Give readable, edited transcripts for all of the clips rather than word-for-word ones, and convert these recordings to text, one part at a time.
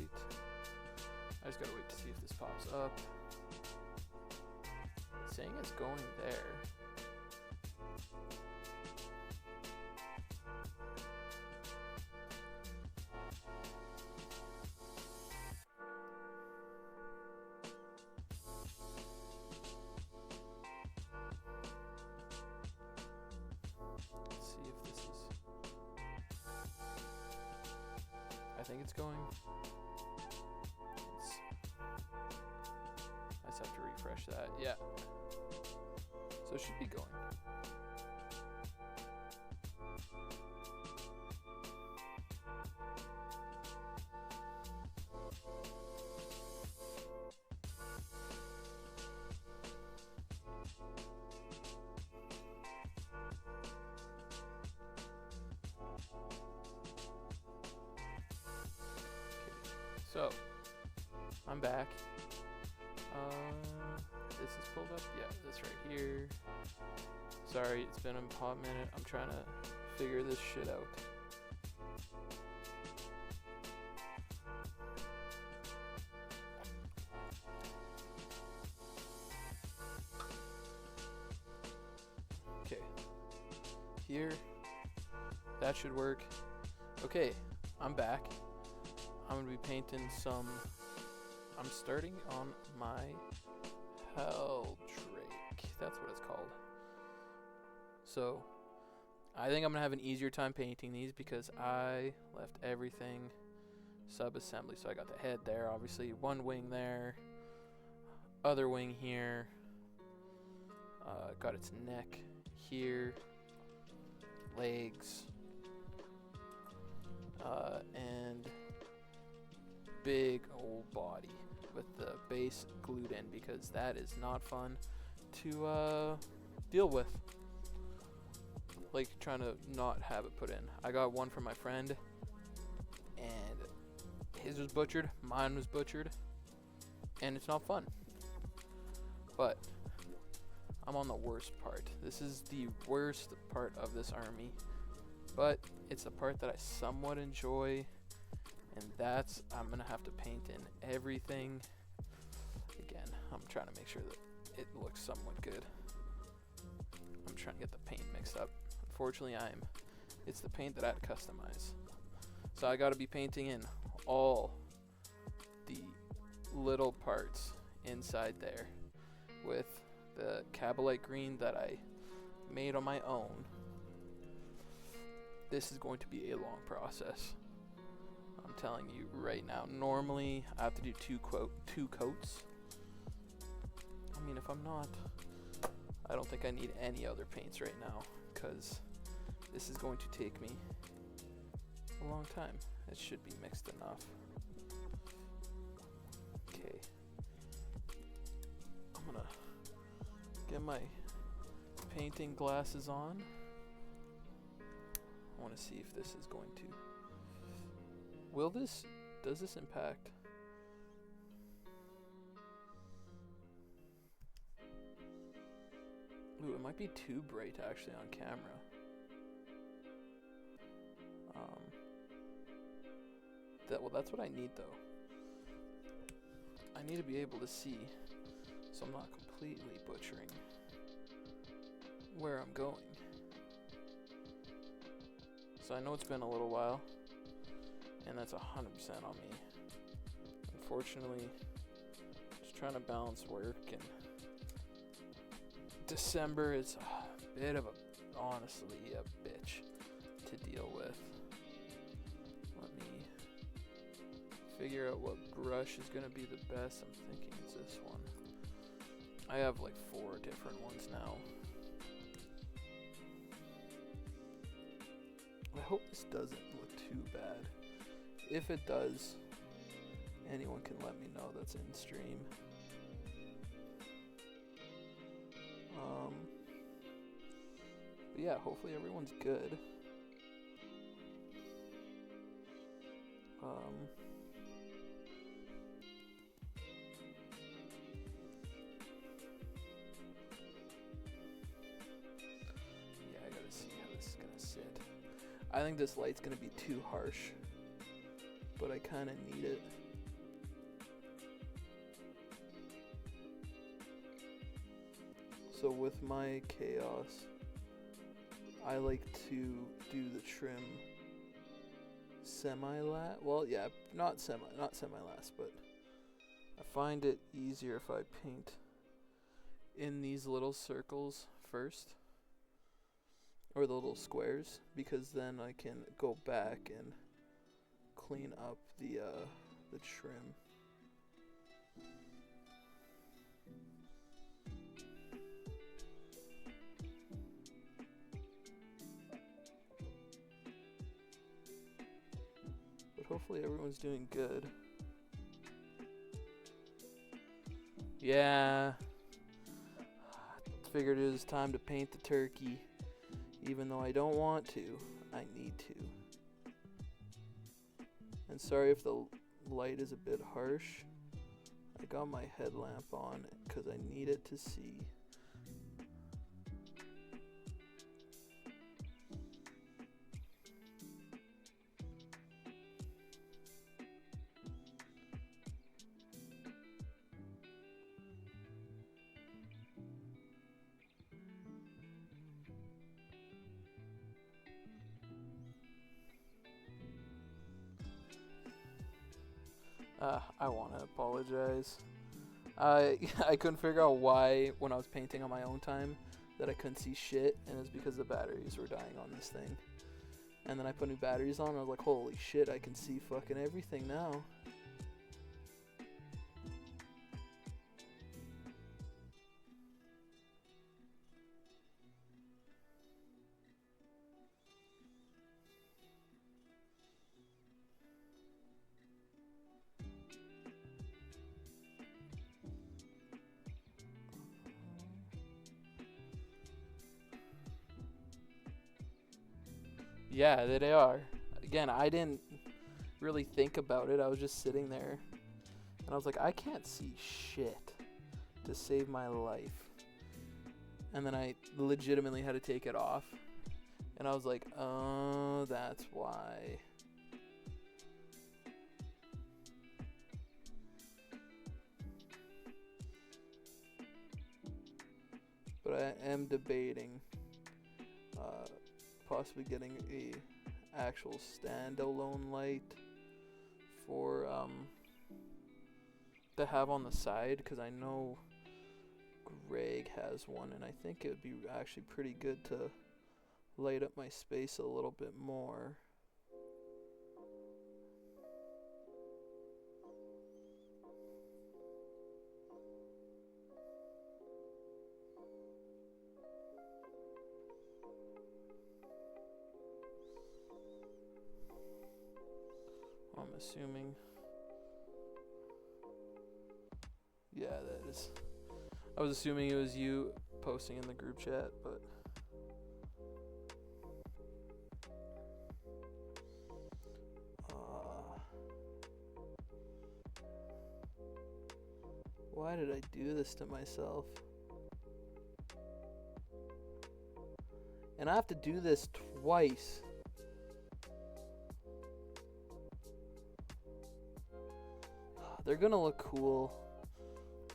wait. I just gotta wait to see if this pops up. It's saying it's going there. Let's see if this is... I think it's going. I just have to refresh that. Yeah. So it should be going. So, I'm back. This is pulled up. Yeah, this right here. Sorry, it's been a hot minute. I'm trying to figure this shit out. Okay. Here. That should work. Okay, I'm back. I'm going to be painting some... I'm starting on my Heldrake. That's what it's called. So, I think I'm going to have an easier time painting these because I left everything sub-assembly. So I got the head there, obviously. One wing there. Other wing here. Got its neck here. Legs. And... big old body with the base glued in because that is not fun to deal with. Like trying to not have it put in. I got one from my friend and his was butchered, mine was butchered, and it's not fun. But I'm on the worst part. This is the worst part of this army, but it's the part that I somewhat enjoy. And that's, I'm going to have to paint in everything. Again, I'm trying to make sure that it looks somewhat good. I'm trying to get the paint mixed up. Unfortunately, it's the paint that I had to customize. So I got to be painting in all the little parts inside there with the Cabalite green that I made on my own. This is going to be a long process. I'm telling you right now. Normally, I have to do two coats. I mean, if I'm not, I don't think I need any other paints right now because this is going to take me a long time. It should be mixed enough. Okay. I'm gonna get my painting glasses on. I want to see if this is going to... does this impact? Ooh, it might be too bright actually on camera. That's what I need though. I need to be able to see so I'm not completely butchering where I'm going. So I know it's been a little while. And that's 100% on me. Unfortunately, just trying to balance work, and December is a bit of honestly a bitch to deal with. Let me figure out what brush is going to be the best. I'm thinking it's this one. I have like 4 different ones now. I hope this doesn't look too bad. If it does, anyone can let me know that's in stream. But yeah, hopefully everyone's good. Yeah, I gotta see how this is gonna sit. I think this light's gonna be too harsh, but I kind of need it. So with my chaos, I like to do the trim semi-last. Well, yeah, not semi-last, but I find it easier if I paint in these little circles first, or the little squares, because then I can go back and clean up the trim. But hopefully everyone's doing good. Yeah. Figured it was time to paint the turkey. Even though I don't want to, I need to. And sorry if the light is a bit harsh. I got my headlamp on because I need it to see. I want to apologize. I couldn't figure out why when I was painting on my own time that I couldn't see shit, and it's because the batteries were dying on this thing. And then I put new batteries on and I was like, holy shit, I can see fucking everything now. Yeah, they are. Again, I didn't really think about it. I was just sitting there, and I was like, I can't see shit to save my life. And then I legitimately had to take it off, and I was like, oh, that's why. But I am debating possibly getting a actual standalone light for to have on the side, because I know Greg has one, and I think it would be actually pretty good to light up my space a little bit more. I'm assuming. Yeah, that is. I was assuming it was you posting in the group chat, but. Why did I do this to myself? And I have to do this twice. They're gonna look cool,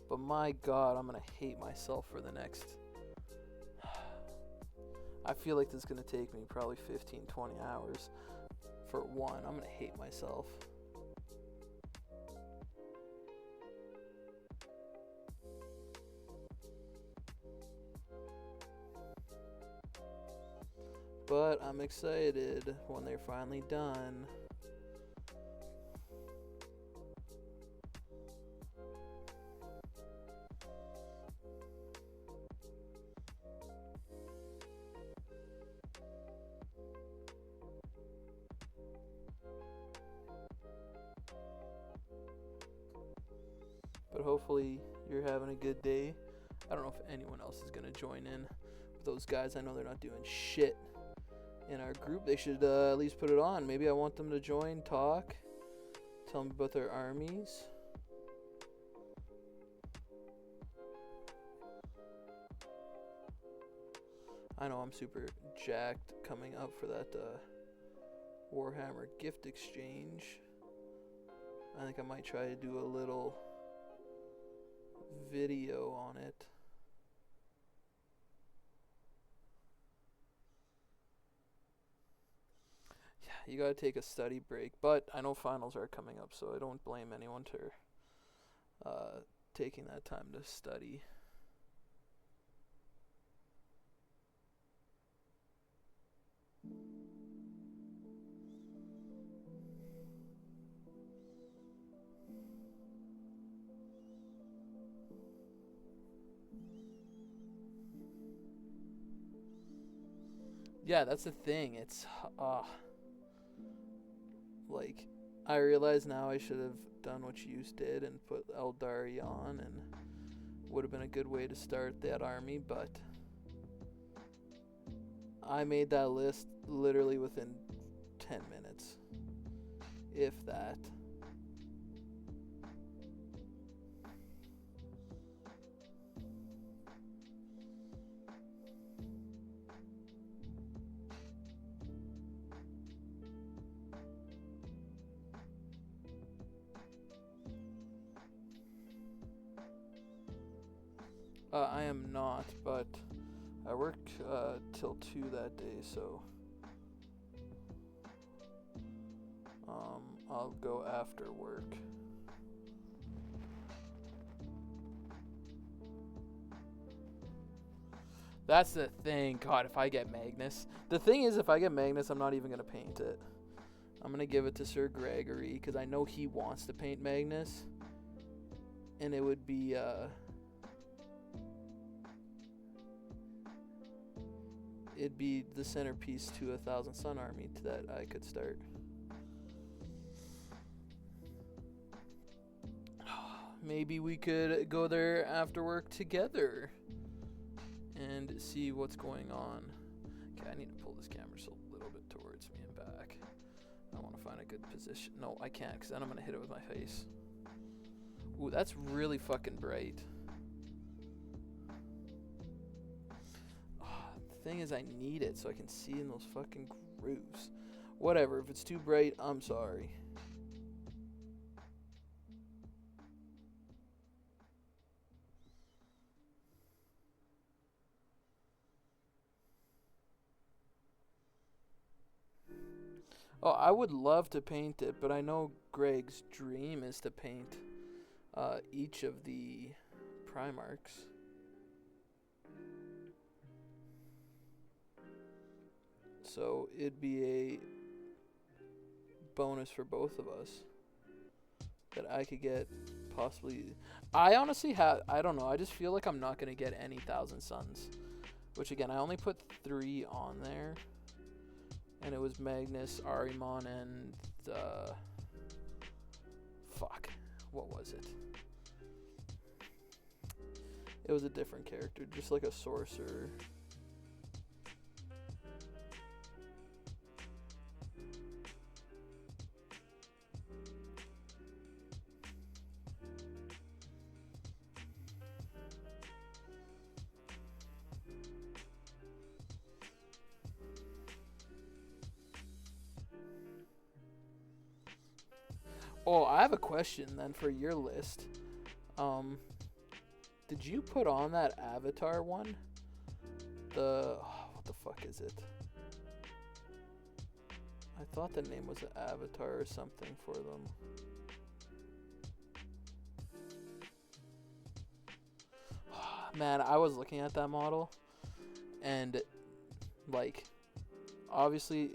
but my god, I'm gonna hate myself for the next. I feel like this is gonna take me probably 15-20 hours for one. I'm gonna hate myself. But I'm excited when they're finally done. But hopefully you're having a good day. I don't know if anyone else is going to join in with those guys. I know they're not doing shit in our group. They should at least put it on. Maybe I want them to join, talk, tell me about their armies. I know I'm super jacked coming up for that Warhammer gift exchange. I think I might try to do a little video on it. you gotta take a study break. But I know finals are coming up, so I don't blame anyone to taking that time to study. Yeah, that's the thing. It's like, I realize now I should have done what you did and put Eldari on, and would have been a good way to start that army, but I made that list literally within 10 minutes, if that. I am not, but I work till 2 that day, so I'll go after work. That's the thing. God, if I get Magnus. The thing is, if I get Magnus, I'm not even going to paint it. I'm going to give it to Sir Gregory, because I know he wants to paint Magnus. And it would be, it'd be the centerpiece to a Thousand Sun army that I could start. Maybe we could go there after work together and see what's going on. Okay, I need to pull this camera just a little bit towards me and back. I want to find a good position. No, I can't, because then I'm going to hit it with my face. Ooh, that's really fucking bright. The thing is, I need it so I can see in those fucking grooves. Whatever, if it's too bright, I'm sorry. Oh, I would love to paint it, but I know Greg's dream is to paint each of the Primarchs. So it'd be a bonus for both of us that I could get possibly. I honestly I don't know. I just feel like I'm not going to get any Thousand Suns. Which again, I only put 3 on there. And it was Magnus, Ahriman, and fuck. What was it? It was a different character, just like a sorcerer. Oh, I have a question then for your list. Did you put on that Avatar one? What the fuck is it? I thought the name was an Avatar or something for them. Man, I was looking at that model, and like, obviously,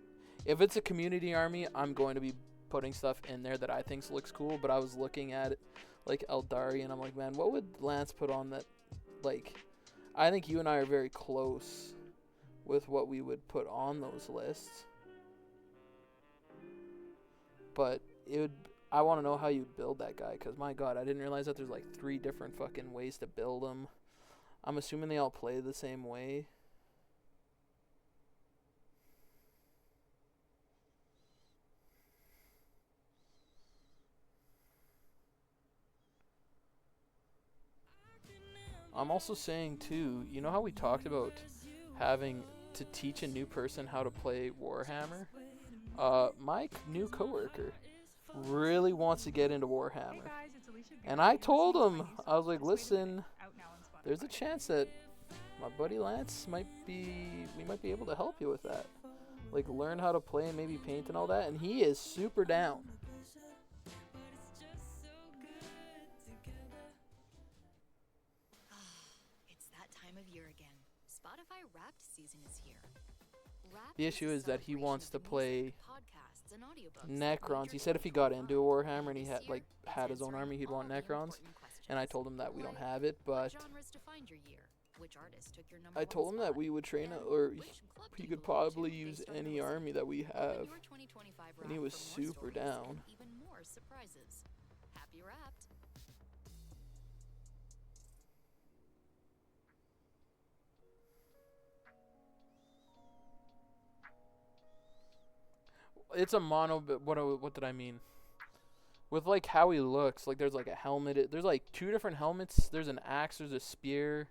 if it's a community army, I'm going to be putting stuff in there that I think looks cool. But I was looking at it, like Eldari, and I'm like, man, what would Lance put on that? Like, I think you and I are very close with what we would put on those lists. But I want to know how you'd build that guy, because my god, I didn't realize that there's like 3 different fucking ways to build him. I'm assuming they all play the same way. I'm also saying too, you know how we talked about having to teach a new person how to play Warhammer? My new coworker really wants to get into Warhammer. And I told him, I was like, listen, there's a chance that my buddy Lance we might be able to help you with that. like learn how to play and maybe paint and all that, and he is super down. It's that time of year again. Spotify Wrapped season is here. Wrapped The is issue a is that he celebration wants of to the play music, podcasts, and audiobooks that Necrons. made He your said if he day got come into a alive. Warhammer and he This had year, had it's his own answering army, he'd all want the Necrons. important And I questions. told him that we don't Like, have it, what but genres defined your year? Which artist took your number I one told him that spot? we would train And or which club do he you could belong to probably use based on your any list? army that we Open have. your 2025 And he Wrapped was for more super stories down. and even more surprises. Happy Wrapped! It's a mono, but what did I mean? With like how he looks, like there's like a helmet. There's like 2 different helmets. There's an axe. There's a spear.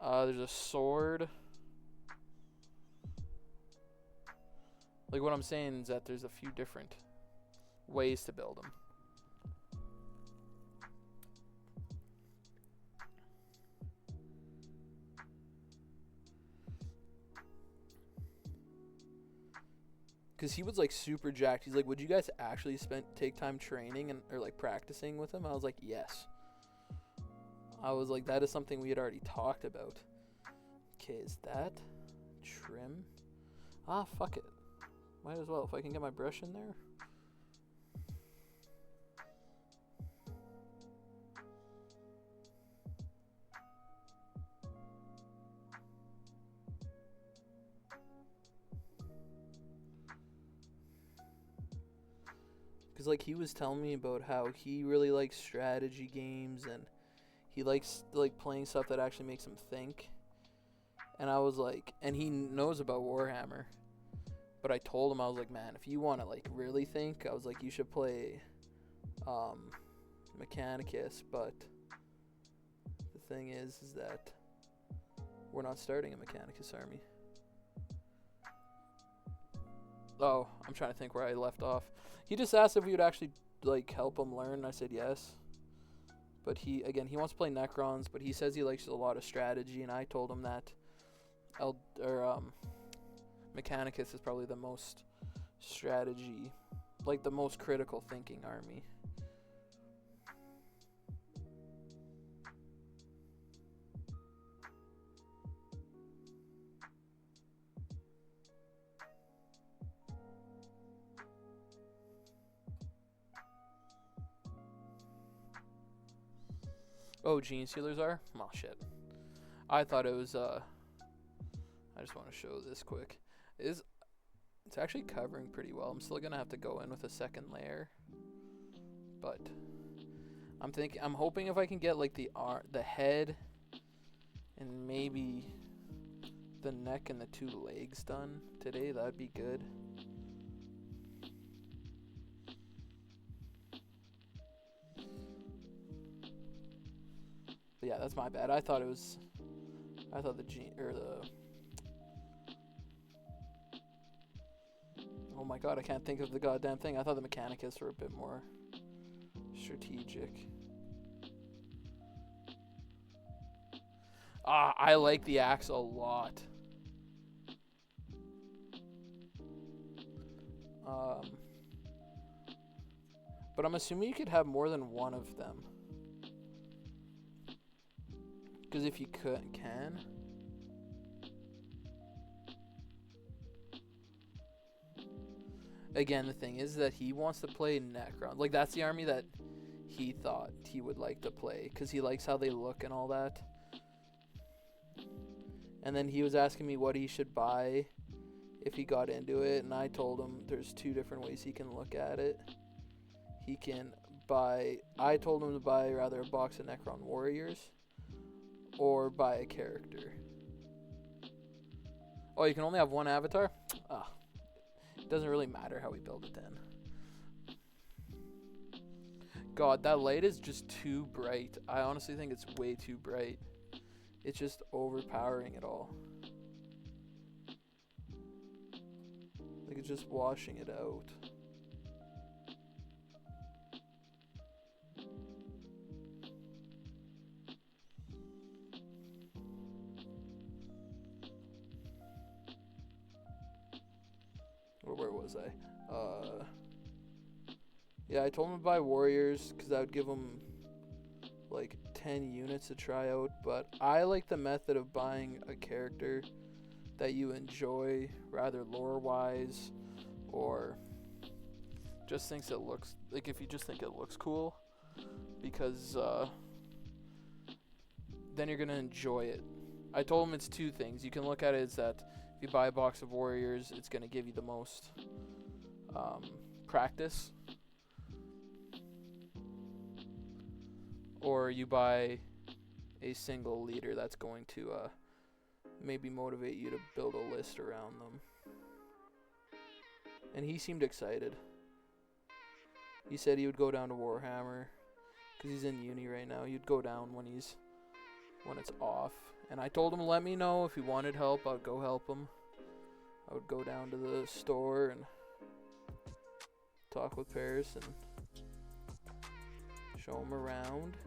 There's a sword. Like what I'm saying is that there's a few different ways to build them. Because he was like super jacked. He's like, would you guys actually take time training and or like practicing with him? I was like, yes. I was like, that is something we had already talked about. Okay, is that trim? Ah, fuck it. Might as well if I can get my brush in there. Because like he was telling me about how he really likes strategy games and he likes like playing stuff that actually makes him think. And I was like, and he knows about Warhammer. But I told him, I was like, man, if you want to like really think, I was like, you should play Mechanicus. But the thing is that we're not starting a Mechanicus army. Oh, I'm trying to think where I left off. He just asked if we would actually like help him learn. I said yes. But he wants to play Necrons, but he says he likes a lot of strategy, and I told him that Mechanicus is probably the most strategy, like the most critical thinking army. Oh, Gene Sealers are? Oh, shit. I thought it was, I just want to show this quick. It's actually covering pretty well. I'm still going to have to go in with a second layer. But I'm hoping if I can get like the head and maybe the neck and the 2 legs done today, that'd be good. But yeah, that's my bad. I thought oh my god, I can't think of the goddamn thing. I thought the Mechanicus were a bit more strategic. I like the axe a lot. But I'm assuming you could have more than one of them. Because if you can. Again, the thing is that he wants to play Necron. Like, that's the army that he thought he would like to play. Because he likes how they look and all that. And then he was asking me what he should buy if he got into it. And I told him there's 2 different ways he can look at it. He can buy... I told him to buy rather a box of Necron Warriors. Or buy a character. Oh, you can only have one avatar? Ah. It doesn't really matter how we build it then. God, that light is just too bright. I honestly think it's way too bright. It's just overpowering it all. Like it's just washing it out. where was I? Yeah, I told him to buy warriors because I would give him like 10 units to try out. But I like the method of buying a character that you enjoy, rather lore-wise, or just thinks it looks like, if you just think it looks cool, because then you're gonna enjoy it. I told him it's two things. You can look at it as that if you buy a box of warriors, it's gonna give you the most practice, or you buy a single leader that's going to maybe motivate you to build a list around them. And he seemed excited. He said he would go down to Warhammer because he's in uni right now. He'd go down when it's off. And I told him to let me know if he wanted help. I'd go help him. I would go down to the store and talk with Paris and show him around.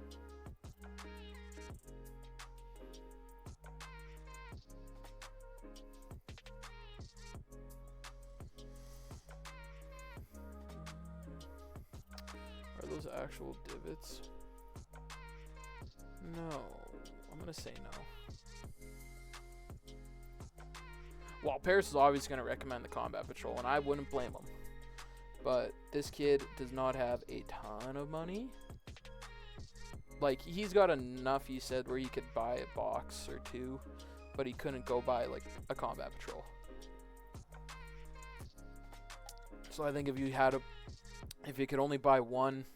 Are those actual divots? No. I'm gonna say no. Well, Paris is obviously gonna recommend the combat patrol, and I wouldn't blame him. But this kid does not have a ton of money. Like, he's got enough, he said, where he could buy a box or two, but he couldn't go buy like a combat patrol. So I think if you could only buy one,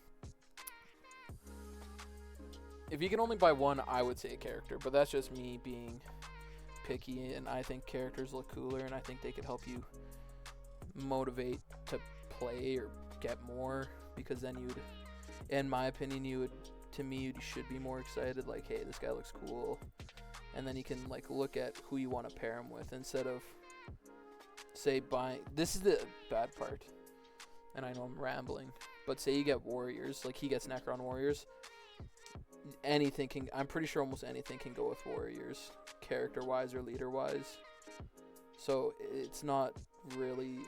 I would say a character. But that's just me being picky, and I think characters look cooler, and I think they could help you motivate to play or get more, because then in my opinion, you should be more excited, like, hey, this guy looks cool, and then you can like look at who you want to pair him with instead of, say, buying. This is the bad part, and I know I'm rambling, but say you get warriors, like he gets Necron warriors, I'm pretty sure almost anything can go with warriors, character wise or leader wise, so it's not really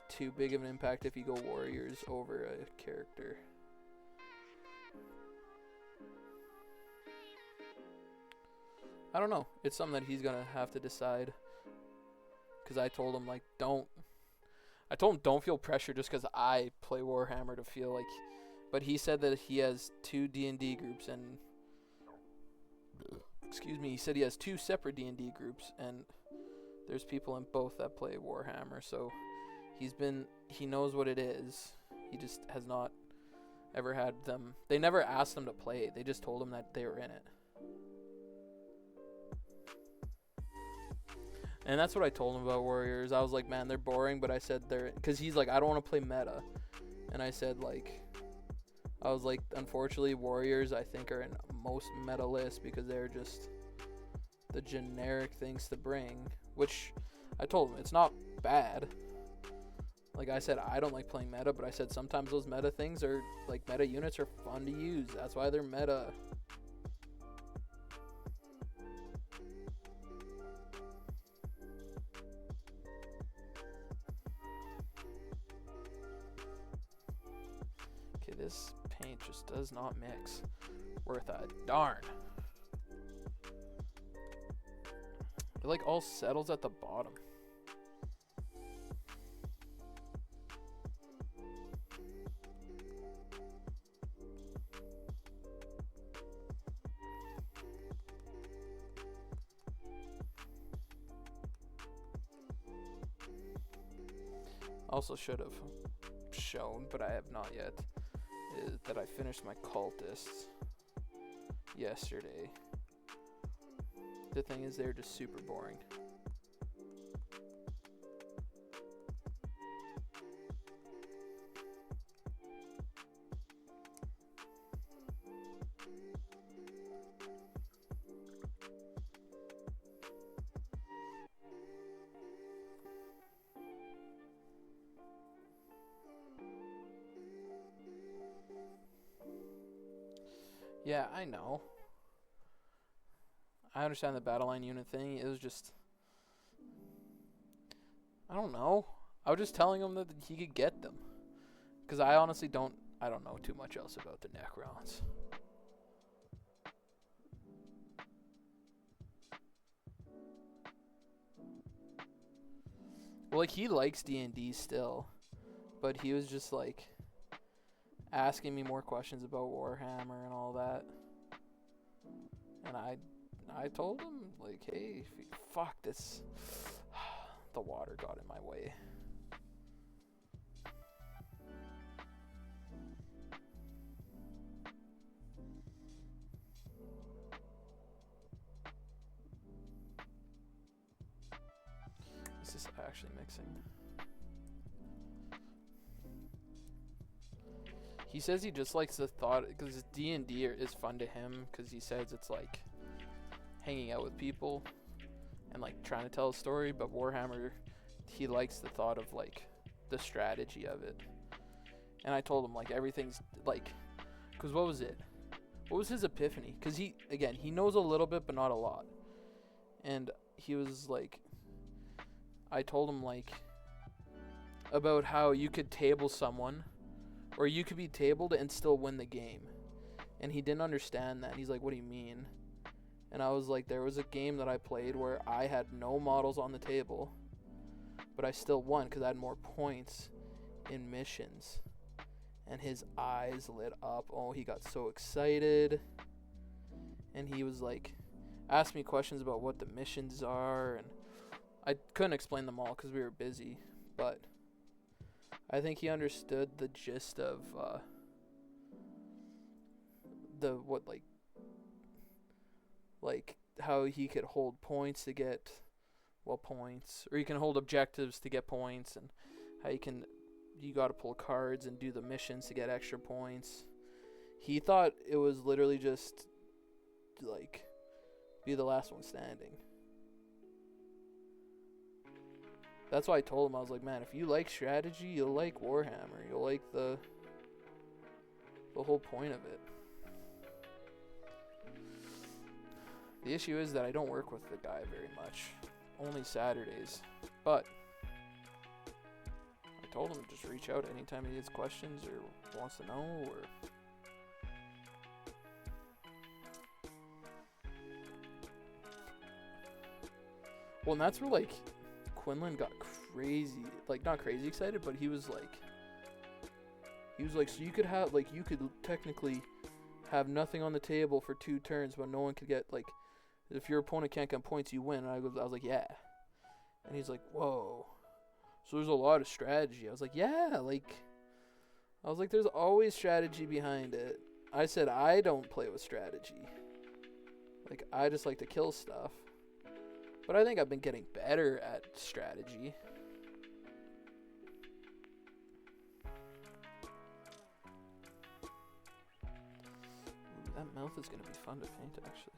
too big of an impact if you go warriors over a character. I don't know. It's something that he's gonna have to decide. Cause I told him don't feel pressure just cause I play Warhammer to feel like. But he said that he has 2 D&D groups, and he said he has 2 separate D&D groups, and there's people in both that play Warhammer. So he knows what it is. He just has not ever had them. They never asked him to play. They just told him that they were in it. And that's what I told him about Warriors. I was like, man, they're boring, but I said because he's like, I don't want to play meta. And I said, unfortunately, Warriors, I think, are in most meta lists because they're just the generic things to bring, which I told him, it's not bad. Like I said, I don't like playing meta, but I said sometimes those meta things are, like, meta units are fun to use. That's why they're meta. This paint just does not mix worth a darn. It like all settles at the bottom. Also should have shown, but I have not yet, is that I finished my Cultists yesterday. The thing is, they're just super boring. Yeah, I know. I understand the battle line unit thing. It was just, I don't know. I was just telling him that he could get them. Because I honestly don't know too much else about the Necrons. Well, like, he likes D&D still. But he was just, like, asking me more questions about Warhammer and all that. And I told him, like, hey, fuck this. The water got in my way. Is this actually mixing? He says he just likes the thought, because D&D is fun to him, because he says it's like hanging out with people and like trying to tell a story, but Warhammer, he likes the thought of like the strategy of it. And I told him like everything's like, because what was it? What was his epiphany? Because he knows a little bit, but not a lot. And he was like, I told him like about how you could table someone, or you could be tabled and still win the game. And he didn't understand that. He's like, what do you mean? And I was like, there was a game that I played where I had no models on the table, but I still won because I had more points in missions. And his eyes lit up. Oh, he got so excited. And he was like, asked me questions about what the missions are. And I couldn't explain them all because we were busy. But I think he understood the gist of like how he could hold points to get points, or you can hold objectives to get points, and how you got to pull cards and do the missions to get extra points. He thought it was literally just like be the last one standing. That's why I told him, I was like, man, if you like strategy, you'll like Warhammer. You'll like the whole point of it. The issue is that I don't work with the guy very much. Only Saturdays. But I told him to just reach out anytime he has questions or wants to know, or well, and that's where like Quinlan got crazy, like not crazy excited, but he was like, so you could technically have nothing on the table for 2 turns, but no one could get, like, if your opponent can't get points, you win. And I was like, yeah. And he's like, whoa. So there's a lot of strategy. I was like, yeah, there's always strategy behind it. I said, I don't play with strategy. Like, I just like to kill stuff. But I think I've been getting better at strategy. Ooh, that mouth is going to be fun to paint, actually.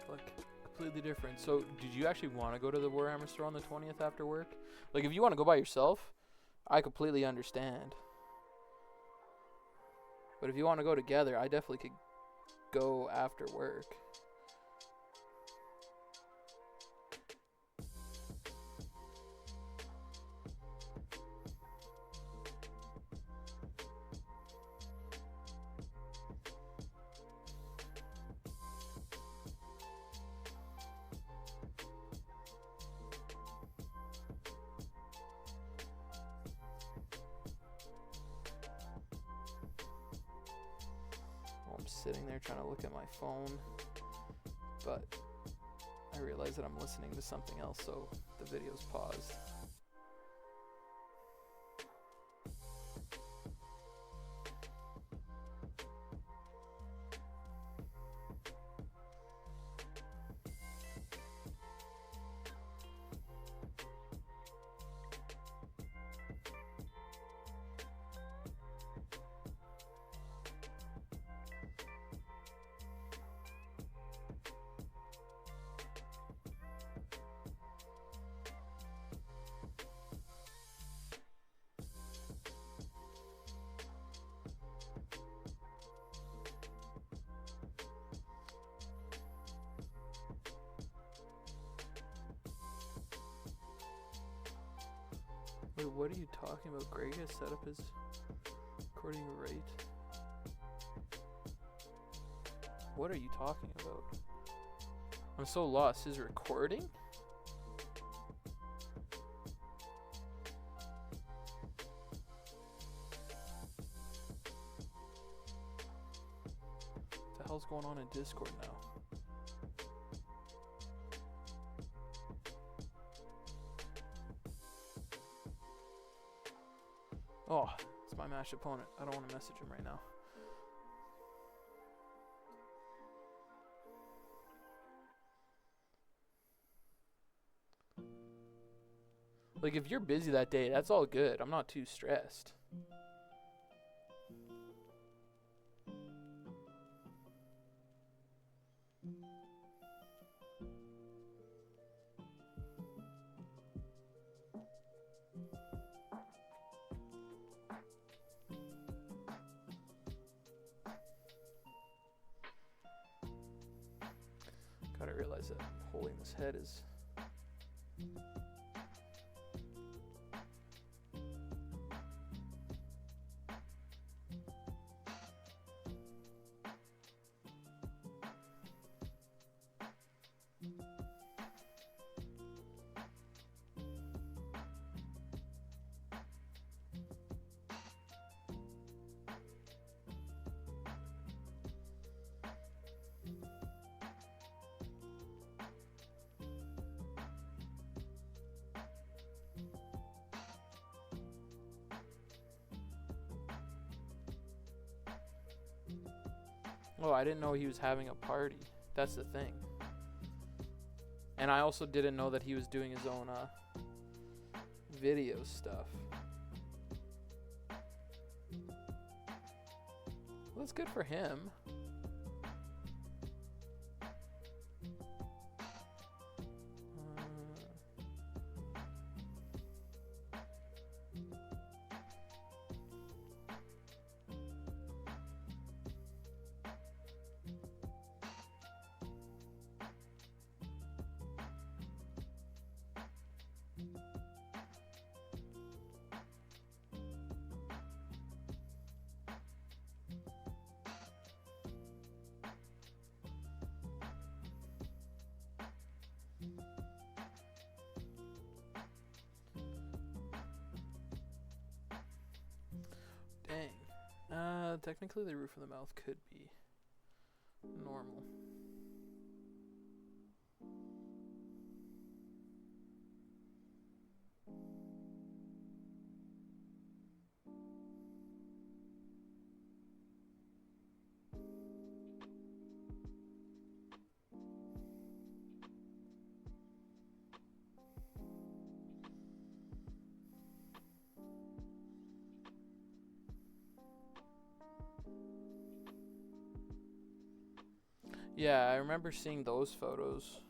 Like, completely different. So, did you actually want to go to the Warhammer store on the 20th after work? Like, if you want to go by yourself, I completely understand. But if you want to go together, I definitely could go after work. I'm sitting there trying to look at my phone, but I realize that I'm listening to something else, so the video's paused. Wait, what are you talking about? Greg has set up his recording rate. What are you talking about? I'm so lost. His recording? What the hell's going on in Discord now? Oh, it's my matched opponent. I don't want to message him right now. Like, if you're busy that day, that's all good. I'm not too stressed. Gotta realize that holding this head is... Oh, I didn't know he was having a party. That's the thing. And I also didn't know that he was doing his own video stuff. Well, that's good for him. Dang. Technically the roof of the mouth could be normal. Yeah, I remember seeing those photos.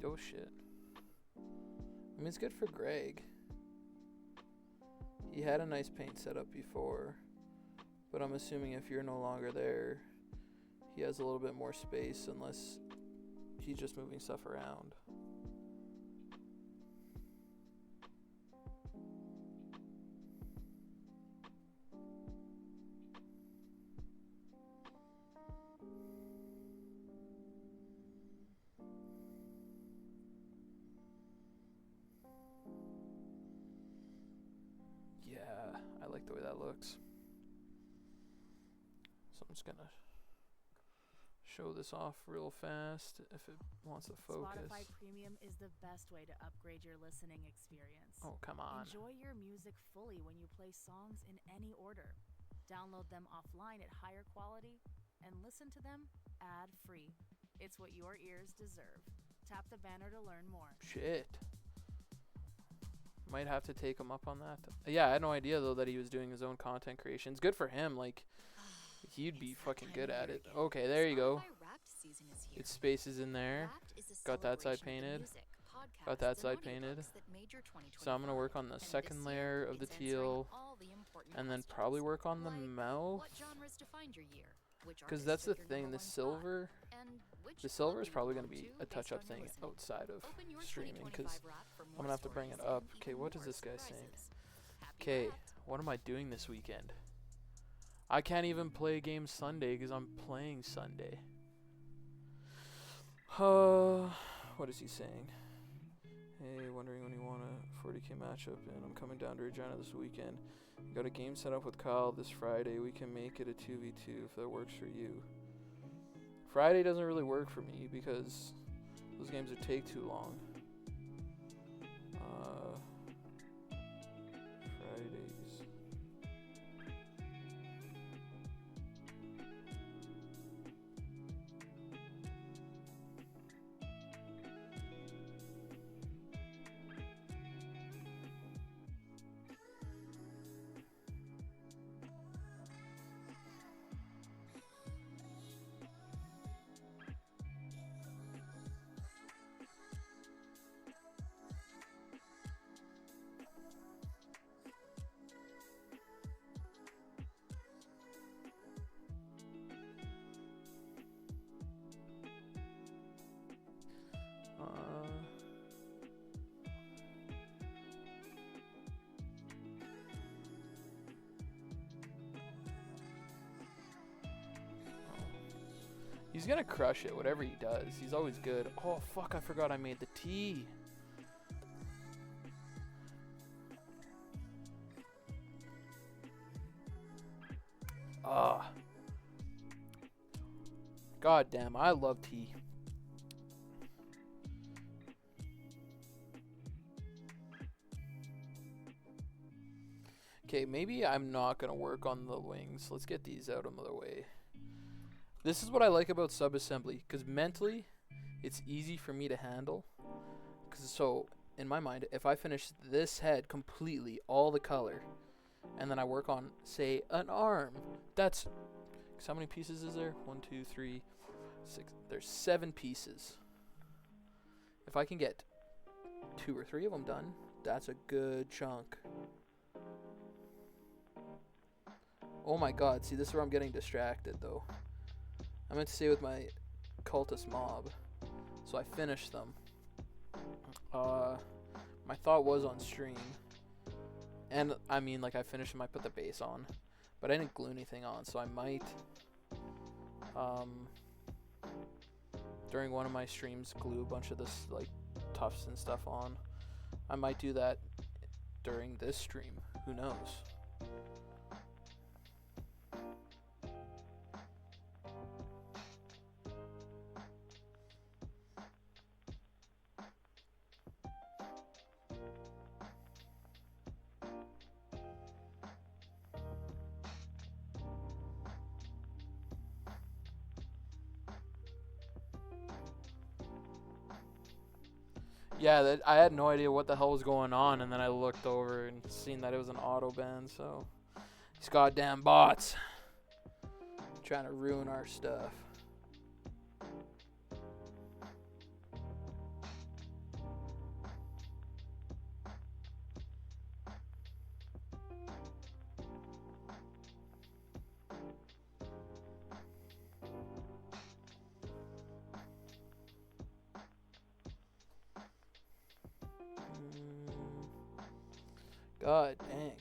Oh shit. I mean, it's good for Greg. He had a nice paint setup before, but I'm assuming if you're no longer there, he has a little bit more space unless he's just moving stuff around. Yeah, I like the way that looks. So I'm just gonna show this off real fast if it wants to focus. Spotify Premium is the best way to upgrade your listening experience. Oh, come on. Enjoy your music fully when you play songs in any order. Download them offline at higher quality and listen to them ad-free. It's what your ears deserve. Tap the banner to learn more. Shit. Might have to take him up on that. Yeah, I had no idea though that he was doing his own content creations. Good for him. Like, he'd be fucking good at it. Okay, there you go. Its spaces in there. Got that side painted. Got that side painted. So I'm gonna work on the second layer of the teal, and then probably work on the mouth. What genres defined your year? which Because artist that's the took your thing. number The one spot, silver, and which the silver is club probably you going to belong be to a based touch-up on your thing listening. outside of Open your streaming. 2025 Because wrap for I'm more gonna have to bring it stories up. and Okay, even what is more this guy saying? surprises. Happy Okay, wrapped. what am I doing this weekend? I can't even play a game Sunday because I'm playing Sunday. What is he saying? Hey, wondering when you want a 40k matchup, and I'm coming down to Regina this weekend. Got a game set up with Kyle this Friday. We can make it a 2v2 if that works for you. Friday doesn't really work for me because those games would take too long. Fridays. He's gonna crush it, whatever he does. He's always good. Oh, fuck, I forgot I made the tea. Ah. God damn, I love tea. Okay, maybe I'm not gonna work on the wings. Let's get these out of the way. This is what I like about sub-assembly, because mentally, it's easy for me to handle. So, in my mind, if I finish this head completely, all the color, and then I work on, say, an arm, that's... how many pieces is there? 1, 2, 3, 6. There's 7 pieces. If I can get 2 or 3 of them done, that's a good chunk. Oh my god, see, this is where I'm getting distracted, though. I meant to say with my cultist mob. So I finished them. My thought was on stream. And, I mean, like, I finished them, I put the base on. But I didn't glue anything on, so I might, during one of my streams, glue a bunch of this, like, tufts and stuff on. I might do that during this stream. Who knows? Yeah, I had no idea what the hell was going on, and then I looked over and seen that it was an auto ban, so... These goddamn bots. Trying to ruin our stuff. God dang.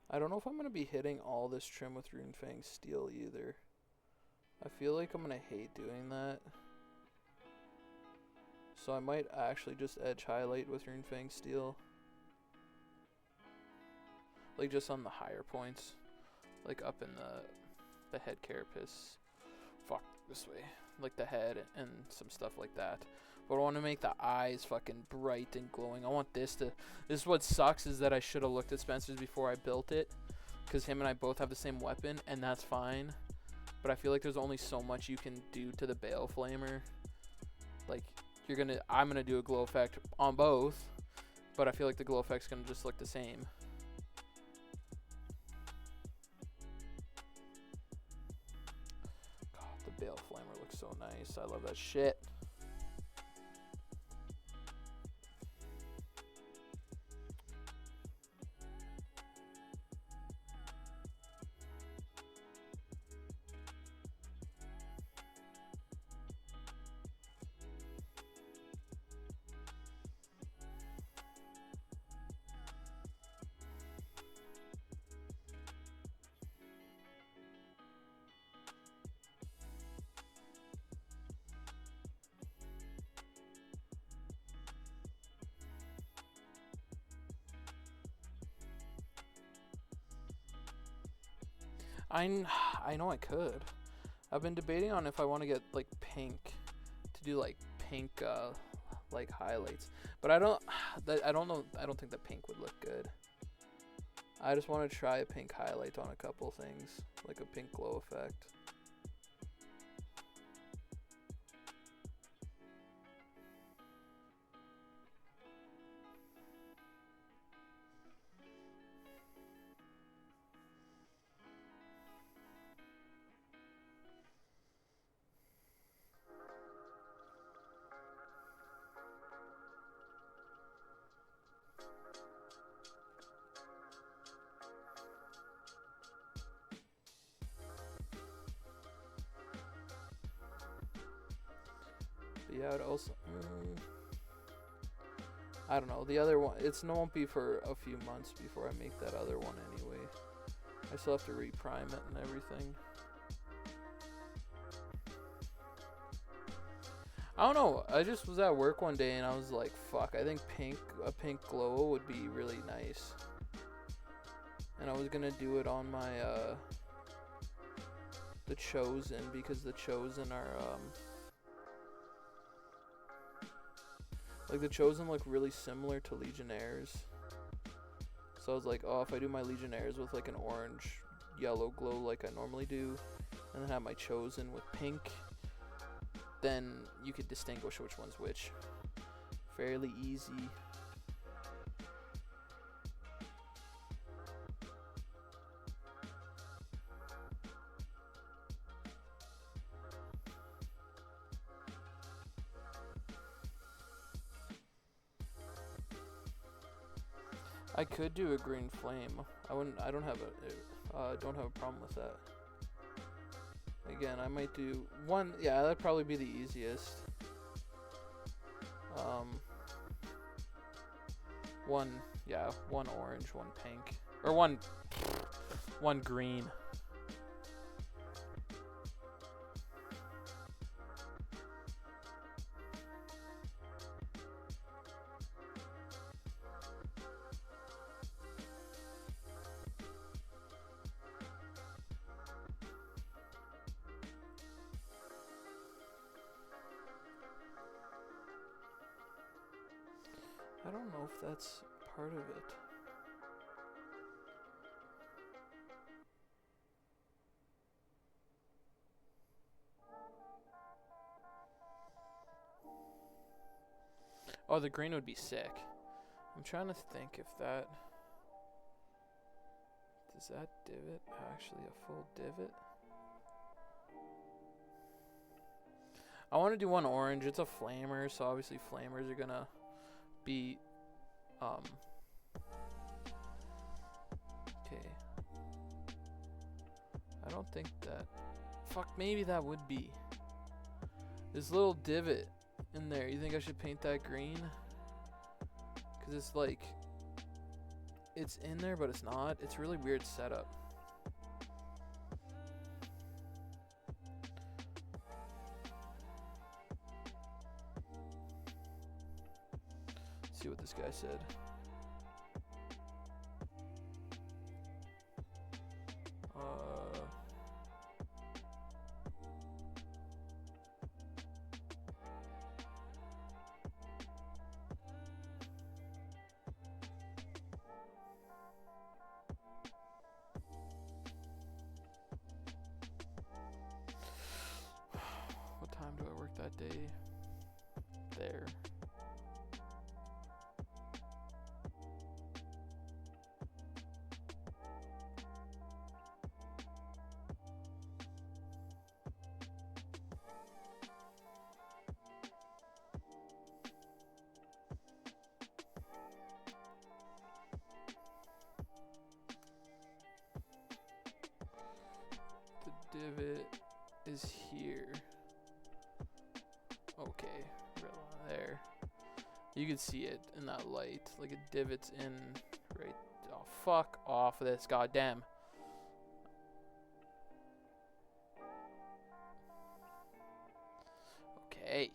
I don't know if I'm going to be hitting all this trim with Runefang Steel either. I feel like I'm going to hate doing that. So I might actually just edge highlight with Runefang Steel. Like just on the higher points. Like up in the head carapace. Fuck, this way. Like the head and some stuff like that. But I want to make the eyes fucking bright and glowing. I want this to... This is what sucks, is that I should have looked at Spencer's before I built it. Because him and I both have the same weapon, and that's fine. But I feel like there's only so much you can do to the Bale Flamer. Like, I'm gonna do a glow effect on both. But I feel like the glow effect's gonna just look the same. God, the Bale Flamer looks so nice. I love that shit. I know I could. I've been debating on if I want to get like pink to do like pink like highlights, but I don't know. I don't think that pink would look good. I just want to try a pink highlight on a couple things, like a pink glow effect. Yeah, it also. I don't know. The other one, won't be for a few months before I make that other one anyway. I still have to reprime it and everything. I don't know. I just was at work one day and I was like, "Fuck! I think a pink glow would be really nice." And I was gonna do it on my the Chosen, because the Chosen are like the Chosen look really similar to Legionnaires. So I was like, oh, if I do my Legionnaires with like an orange yellow glow like I normally do, and then have my Chosen with pink, then you could distinguish which one's which fairly easy. I could do a green flame. I don't have a problem with that. Again, I might do one. Yeah, that'd probably be the easiest. One orange, one pink, or one green. I don't know if that's part of it. Oh, the green would be sick. I'm trying to think if that... Does that divot actually a full divot? I want to do one orange. It's a flamer, so obviously flamers are gonna be okay. I don't think that. Fuck, maybe that would be. This little divot in there. You think I should paint that green? Cause it's like, it's in there, but it's not. It's a really weird setup. See what this guy said. What time do I work that day? There. The divot is here. Okay, there. You can see it in that light. Like a divot's in right. Oh, fuck off of this, goddamn. Okay.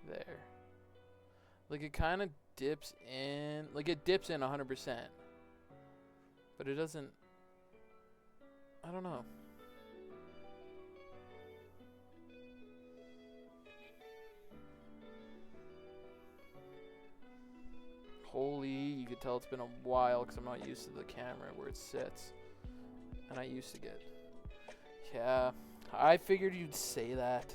There. Like it kind of dips in, like it dips in 100%, but it doesn't, I don't know. Holy, you could tell it's been a while because I'm not used to the camera where it sits. And I used to get, yeah, I figured you'd say that.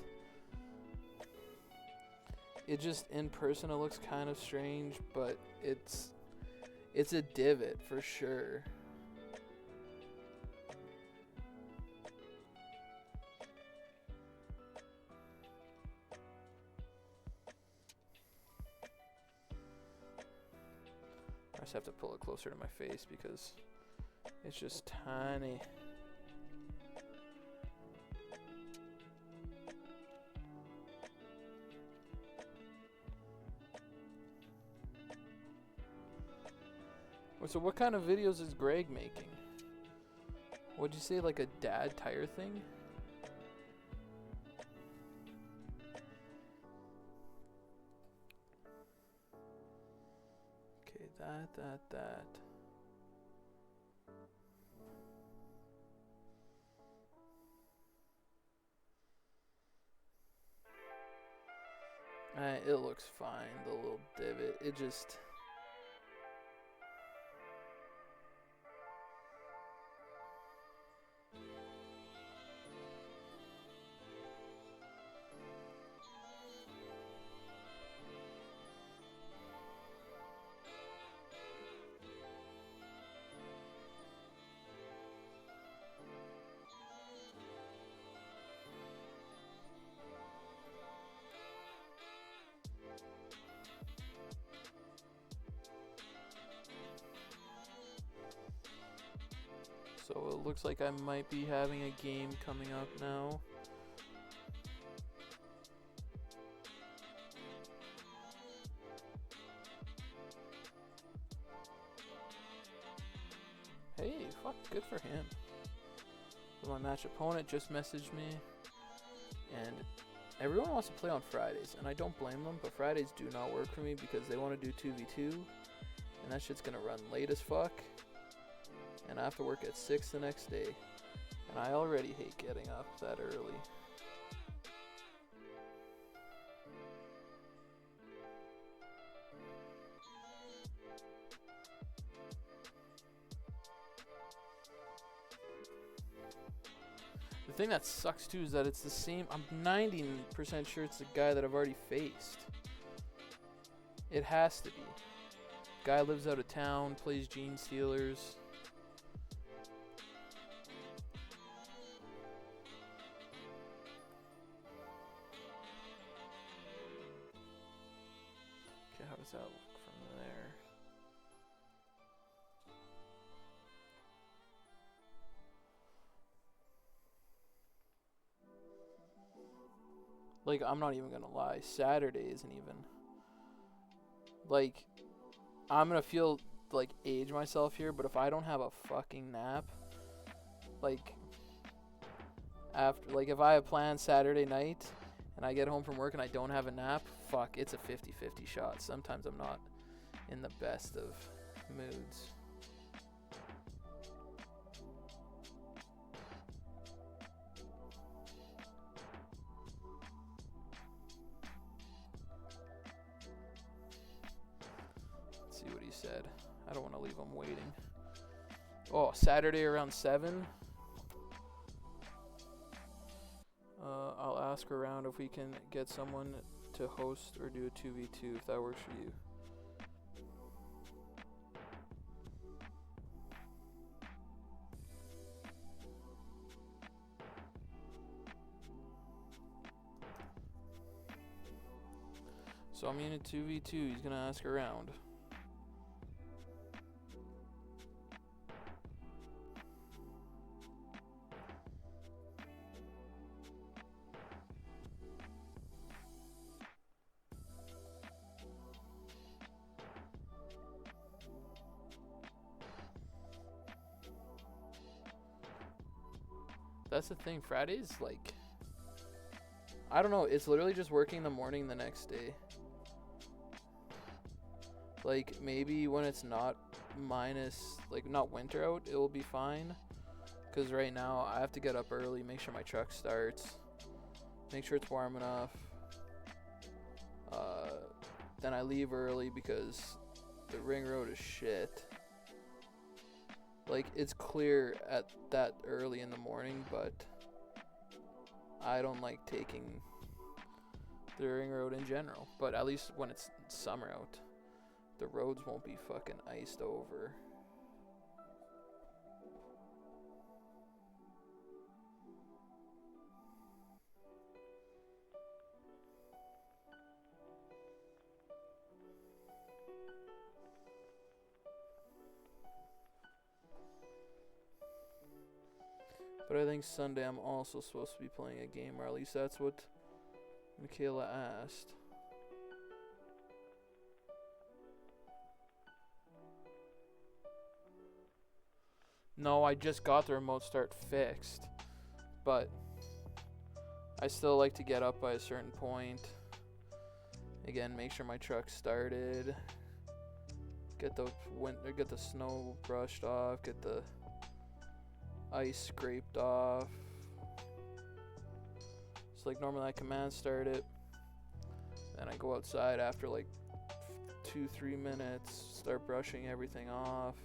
It just, in person, it looks kind of strange, but it's a divot for sure. I just have to pull it closer to my face because it's just tiny. So what kind of videos is Greg making? What'd you say, like a dad tire thing? Okay, that. It looks fine, the little divot. It just... So it looks like I might be having a game coming up now. Hey, fuck, good for him. My match opponent just messaged me, and everyone wants to play on Fridays, and I don't blame them, but Fridays do not work for me because they want to do 2v2, and that shit's gonna run late as fuck. And I have to work at 6 the next day. And I already hate getting up that early. The thing that sucks too is that it's the same. I'm 90% sure it's the guy that I've already faced. It has to be. Guy lives out of town, plays Gene Steelers. How does that look from there? Like, I'm not even gonna lie, Saturday isn't even, like, I'm gonna feel like age myself here, but if I don't have a fucking nap, like, after, like, if I have plans Saturday night and I get home from work and I don't have a nap, fuck, it's a 50-50 shot. Sometimes I'm not in the best of moods. Let's see what he said. I don't want to leave him waiting. Oh, Saturday around 7. I'll ask around if we can get someone to host or do a 2v2 if that works for you. So I'm in a 2v2, he's gonna ask around. That's the thing, Fridays, like, I don't know, it's literally just working the morning the next day. Like, maybe when it's not minus, like, not winter out, it will be fine. Because right now, I have to get up early, make sure my truck starts, make sure it's warm enough. Then I leave early because the ring road is shit. Like, it's clear at that early in the morning, but I don't like taking the ring road in general. But at least when it's summer out, the roads won't be fucking iced over. But I think Sunday I'm also supposed to be playing a game, or at least that's what Michaela asked. No, I just got the remote start fixed, but I still like to get up by a certain point. Again, make sure my truck started. Get the snow brushed off. Get the ice scraped off. It's like normally I command start it, then I go outside after like 2-3 minutes, start brushing everything off,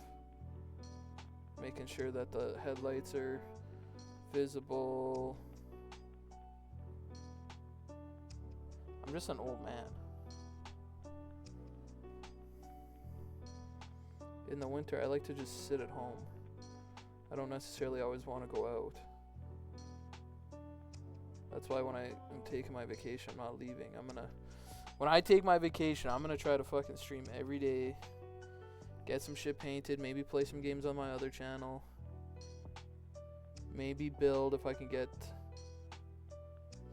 making sure that the headlights are visible. I'm just an old man. In the winter, I like to just sit at home. I don't necessarily always want to go out. That's why when I am taking my vacation, I'm not leaving. When I take my vacation, I'm gonna try to fucking stream every day. Get some shit painted, maybe play some games on my other channel. Maybe build if I can get,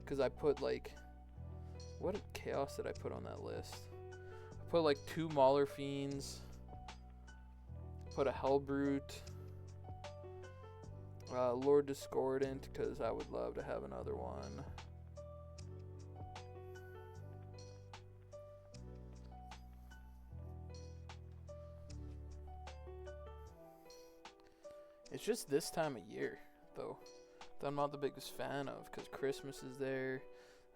because I put like, what chaos did I put on that list? I put like 2 Mauler Fiends, put a Hellbrute, Lord Discordant, because I would love to have another one. It's just this time of year, though, that I'm not the biggest fan of, because Christmas is there.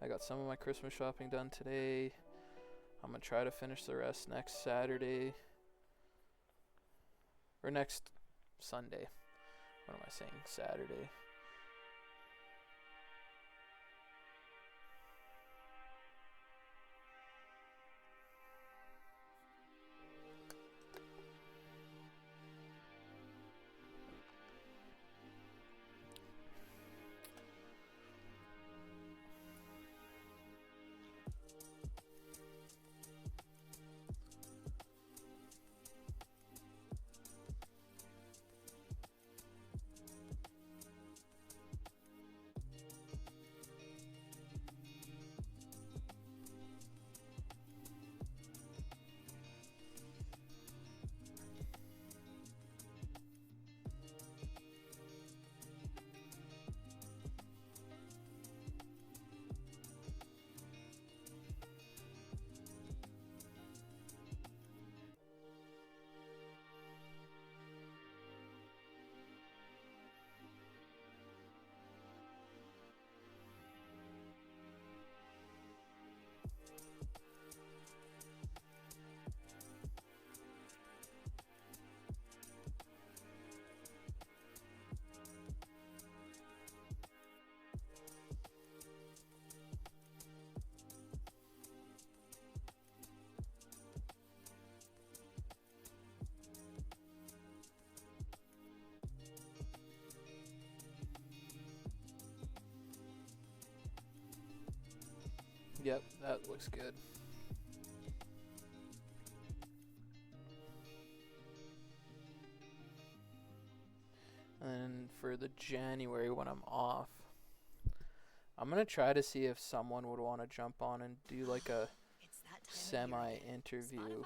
I got some of my Christmas shopping done today. I'm going to try to finish the rest next Saturday. Or next Sunday. What am I saying? Saturday. Yep, that looks good. And for the January when I'm off, I'm going to try to see if someone would want to jump on and do like a semi-interview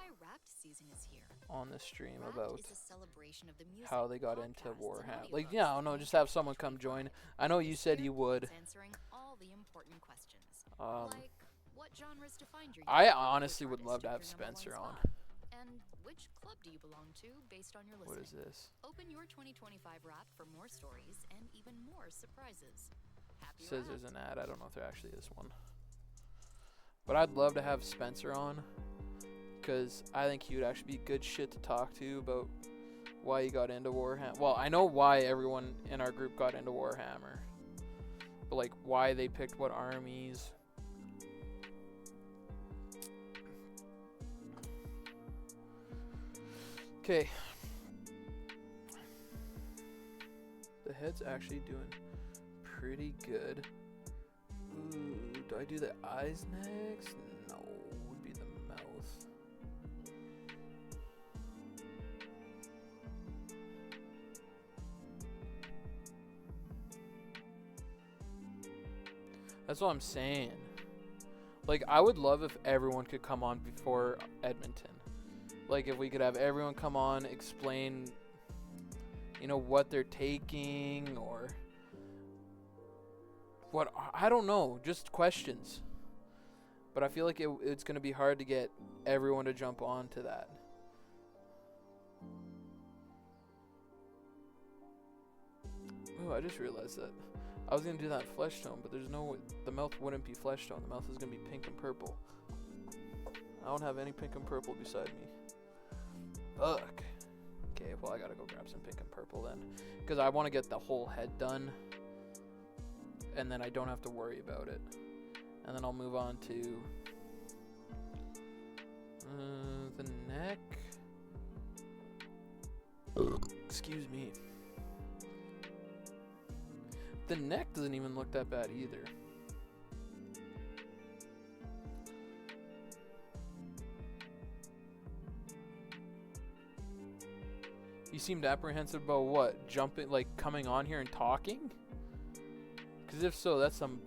on the stream about how they got into Warhammer. Like, yeah, I don't know, just have someone come join. I know you said you would. I honestly would love to have Spencer on. And which club do you belong to based on your What listening? is this? Open your 2025 Wrapped for more stories and even more surprises. Happy Says there's Wrapped. an ad. I don't know if there actually is one. But I'd love to have Spencer on, because I think he would actually be good shit to talk to about why he got into Warhammer. Well, I know why everyone in our group got into Warhammer, but like why they picked what armies. Okay. The head's actually doing pretty good. Ooh, do I do the eyes next? No, it would be the mouth. That's what I'm saying. Like, I would love if everyone could come on before Edmonton. Like, if we could have everyone come on, explain, you know, what they're taking, or what, I don't know, just questions. But I feel like it's going to be hard to get everyone to jump on to that. Oh, I just realized that I was going to do that flesh tone, but there's no, the mouth wouldn't be flesh tone. The mouth is going to be pink and purple. I don't have any pink and purple beside me. Fuck. Okay, well, I gotta go grab some pink and purple then, because I want to get the whole head done, and then I don't have to worry about it. And then I'll move on to the neck. Excuse me. The neck doesn't even look that bad either. You seemed apprehensive about what? Jumping, like coming on here and talking? Because if so, that's some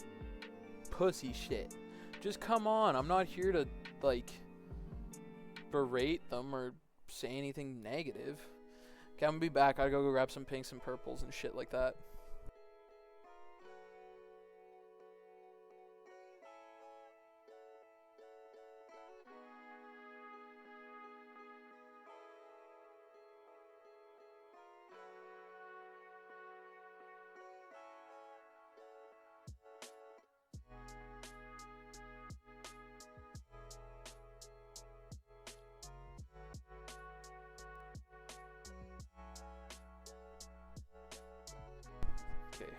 pussy shit. Just come on. I'm not here to, like, berate them or say anything negative. Okay, I'm gonna be back. I gotta go grab some pinks and purples and shit like that. Okay.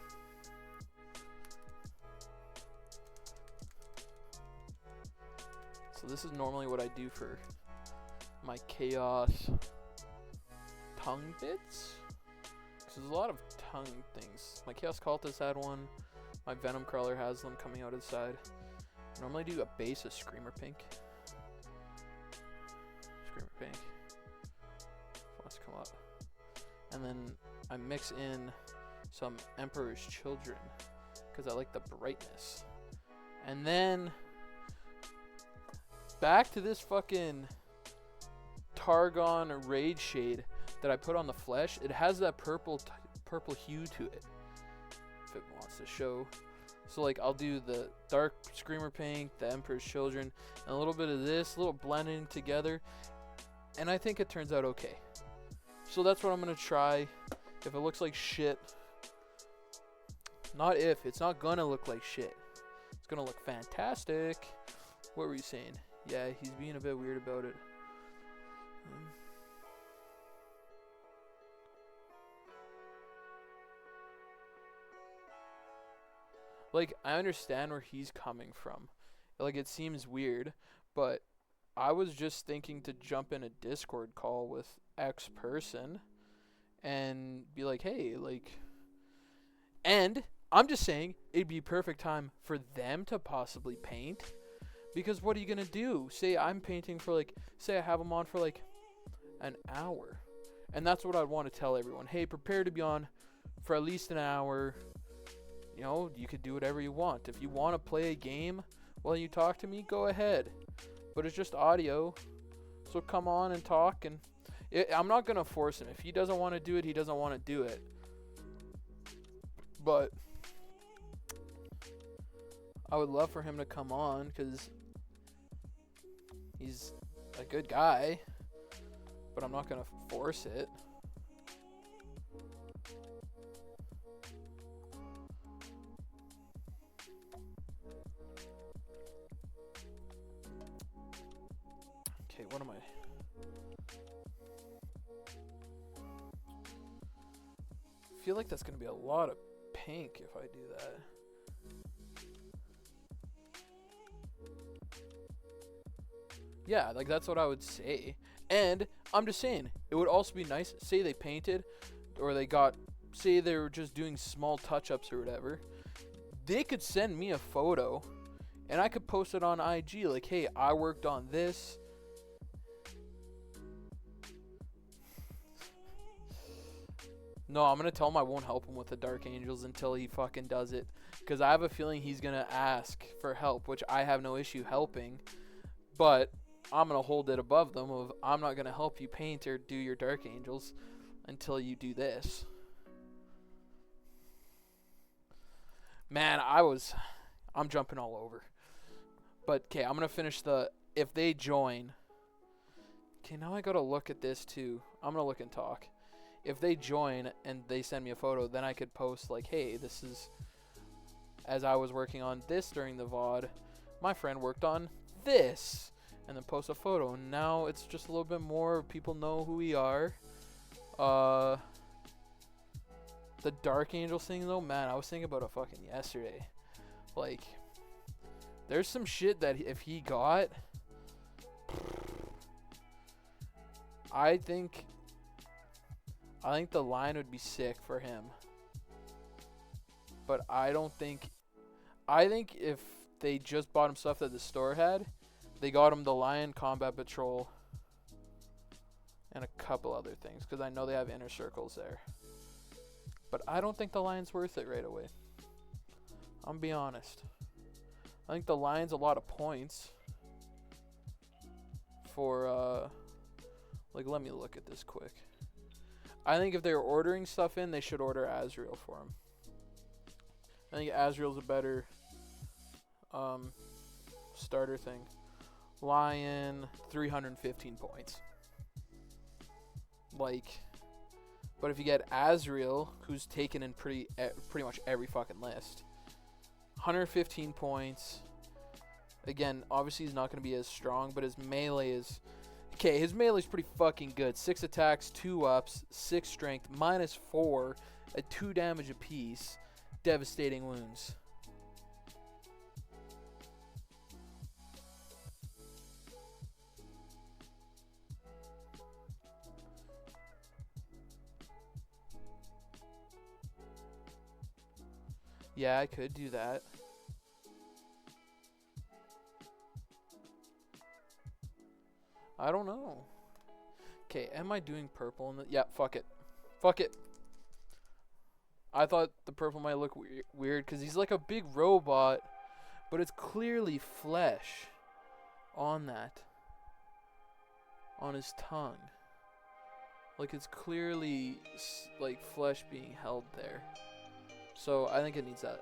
So this is normally what I do for my chaos tongue bits. Because there's a lot of tongue things. My chaos cultist had one. My venom crawler has them coming out of the side. I normally do a base of screamer pink. Screamer pink. Wants to come up. And then I mix in some Emperor's Children, because I like the brightness. And then back to this fucking Targon Rage Shade that I put on the flesh. It has that purple hue to it, if it wants to show. So like I'll do the dark Screamer Pink, the Emperor's Children, and a little bit of this, a little blending together, and I think it turns out okay. So that's what I'm gonna try. If it looks like shit, not if, it's not gonna look like shit. It's gonna look fantastic. What were you saying? Yeah, he's being a bit weird about it. Like, I understand where he's coming from. Like, it seems weird, but I was just thinking to jump in a Discord call with X person and be like, hey, like, and I'm just saying it'd be perfect time for them to possibly paint, because what are you gonna do? Say I'm painting for like, say I have them on for like an hour, and that's what I'd want to tell everyone. Hey, prepare to be on for at least an hour. You know, you could do whatever you want. If you want to play a game while you talk to me, go ahead. But it's just audio, so come on and talk. And I'm not gonna force him. If he doesn't want to do it, he doesn't want to do it. But I would love for him to come on, because he's a good guy. but I'm not gonna force it. Okay, what am I? I feel like that's gonna be a lot of pink if I do that. Yeah, like that's what I would say. And I'm just saying, it would also be nice, say they painted, or they got, say they were just doing small touch-ups or whatever. They could send me a photo, and I could post it on IG, like, hey, I worked on this. No, I'm going to tell him I won't help him with the Dark Angels until he fucking does it. Because I have a feeling he's going to ask for help, which I have no issue helping. But I'm going to hold it above them of I'm not going to help you paint or do your Dark Angels until you do this. Man, I'm jumping all over. But, okay, I'm going to finish if they join. Okay, now I got to look at this too. I'm going to look and talk. If they join and they send me a photo, then I could post like, hey, this is, as I was working on this during the VOD, my friend worked on this. And then post a photo. And now it's just a little bit more, people know who we are. The Dark Angels thing though, man, I was thinking about it fucking yesterday. Like, there's some shit that if he got, I think the line would be sick for him. But I think if they just bought him stuff that the store had, they got him the Lion Combat Patrol and a couple other things, because I know they have inner circles there. But I don't think the Lion's worth it right away. I'm be honest. I think the Lion's a lot of points for, like, let me look at this quick. I think if they're ordering stuff in, they should order Azrael for him. I think Azrael's a better starter thing. Lion, 315 points. Like, but if you get Azrael, who's taken in pretty much every fucking list, 115 points. Again, obviously he's not going to be as strong, but his melee is... Okay, his melee's pretty fucking good. 6 attacks, 2 ups, 6 strength, -4 at 2 damage apiece. Devastating wounds. Yeah, I could do that. I don't know. Okay, am I doing purple in the... Yeah, fuck it. Fuck it. I thought the purple might look weird because he's like a big robot, but it's clearly flesh on that. On his tongue. Like, it's clearly like flesh being held there. So I think it needs that.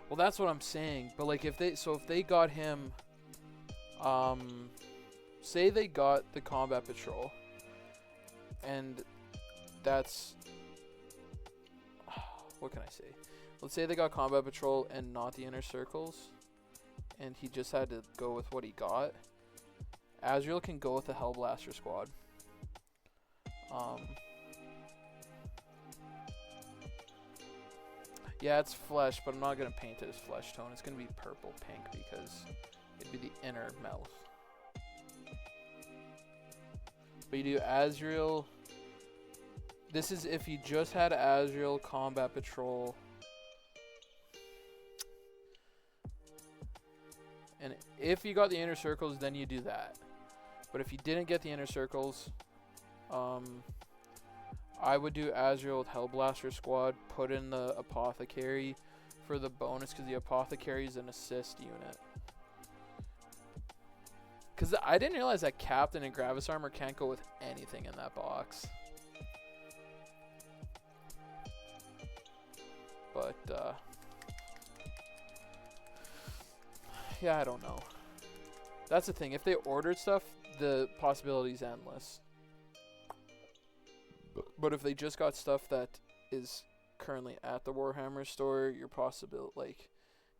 Well, that's what I'm saying. But like, if they got him, say they got the Combat Patrol, and that's, what can I say? Let's say they got Combat Patrol and not the Inner Circles, and he just had to go with what he got. Azrael can go with the Hellblaster squad. Yeah, it's flesh, but I'm not going to paint it as flesh tone. It's going to be purple pink because it'd be the inner mouth. But you do Azrael. This is if you just had Azrael, Combat Patrol. And if you got the Inner Circles, then you do that. But if you didn't get the Inner Circles, I would do Azrael with Hellblaster squad, put in the Apothecary for the bonus, because the Apothecary is an assist unit. Because I didn't realize that Captain and Gravis Armor can't go with anything in that box. But, Yeah, I don't know. That's the thing. If they ordered stuff, the possibility's endless. But if they just got stuff that is currently at the Warhammer store,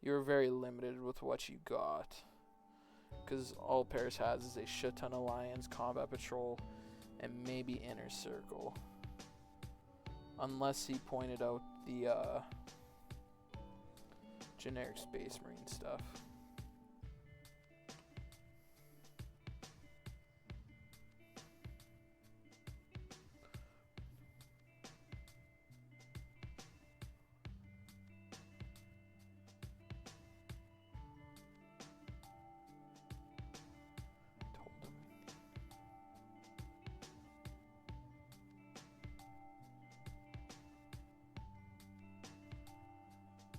you're very limited with what you got. Because all Paris has is a shit ton of Alliance, Combat Patrol, and maybe Inner Circle. Unless he pointed out the generic Space Marine stuff.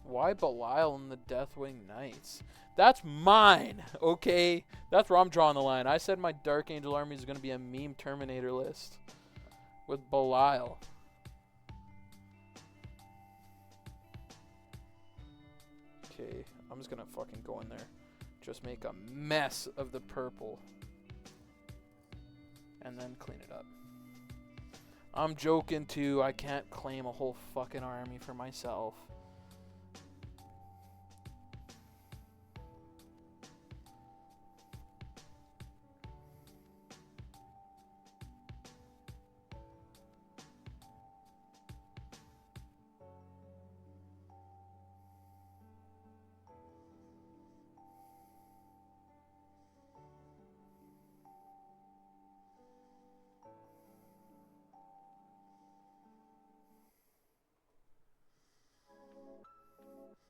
Why Belial and the Deathwing Knights? That's mine, okay? That's where I'm drawing the line. I said my Dark Angel army is going to be a meme Terminator list with Belial. Okay, I'm just going to fucking go in there. Just make a mess of the purple. And then clean it up. I'm joking too. I can't claim a whole fucking army for myself.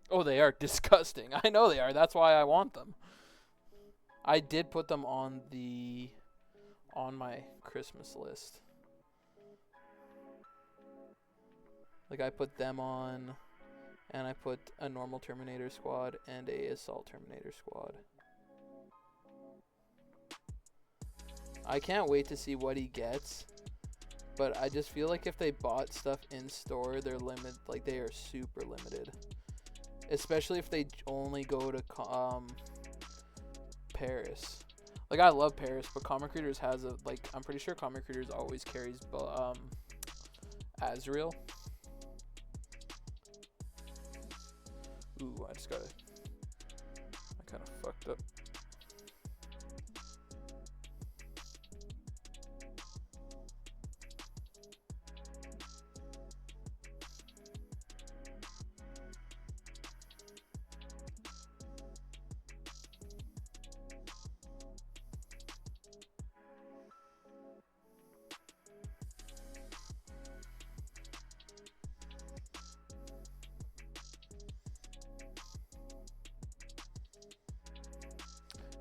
Oh, they are disgusting. I know they are. That's why I want them. I did put them on my Christmas list. Like I put them on, and I put a normal Terminator squad and a assault Terminator squad. I can't wait to see what he gets. But I just feel like if they bought stuff in store, they're limited. Like they are super limited. Especially if they only go to Paris. Like I love Paris, but Comic Readers has a I'm pretty sure Comic Readers always carries Azrael. Ooh, I kind of fucked up.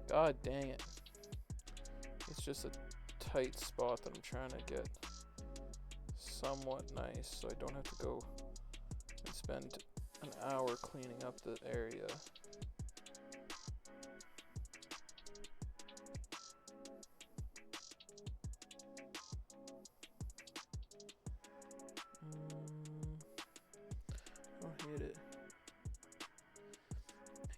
God dang it. It's just a tight spot that I'm trying to get somewhat nice so I don't have to go and spend an hour cleaning up the area. Oh, hit it.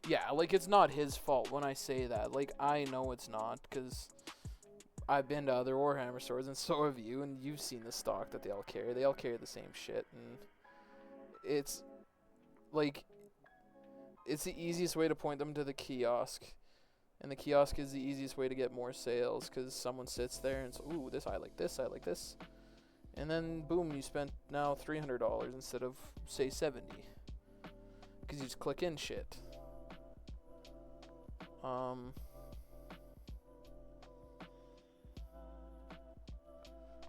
Yeah, like, it's not his fault when I say that. Like, I know it's not, because I've been to other Warhammer stores, and so have you, and you've seen the stock that they all carry. They all carry the same shit, and it's, like, it's the easiest way to point them to the kiosk. And the kiosk is the easiest way to get more sales, because someone sits there and says, ooh, I like this, I like this. And then, boom, you spent now $300 instead of, say, $70. Because you just click in shit.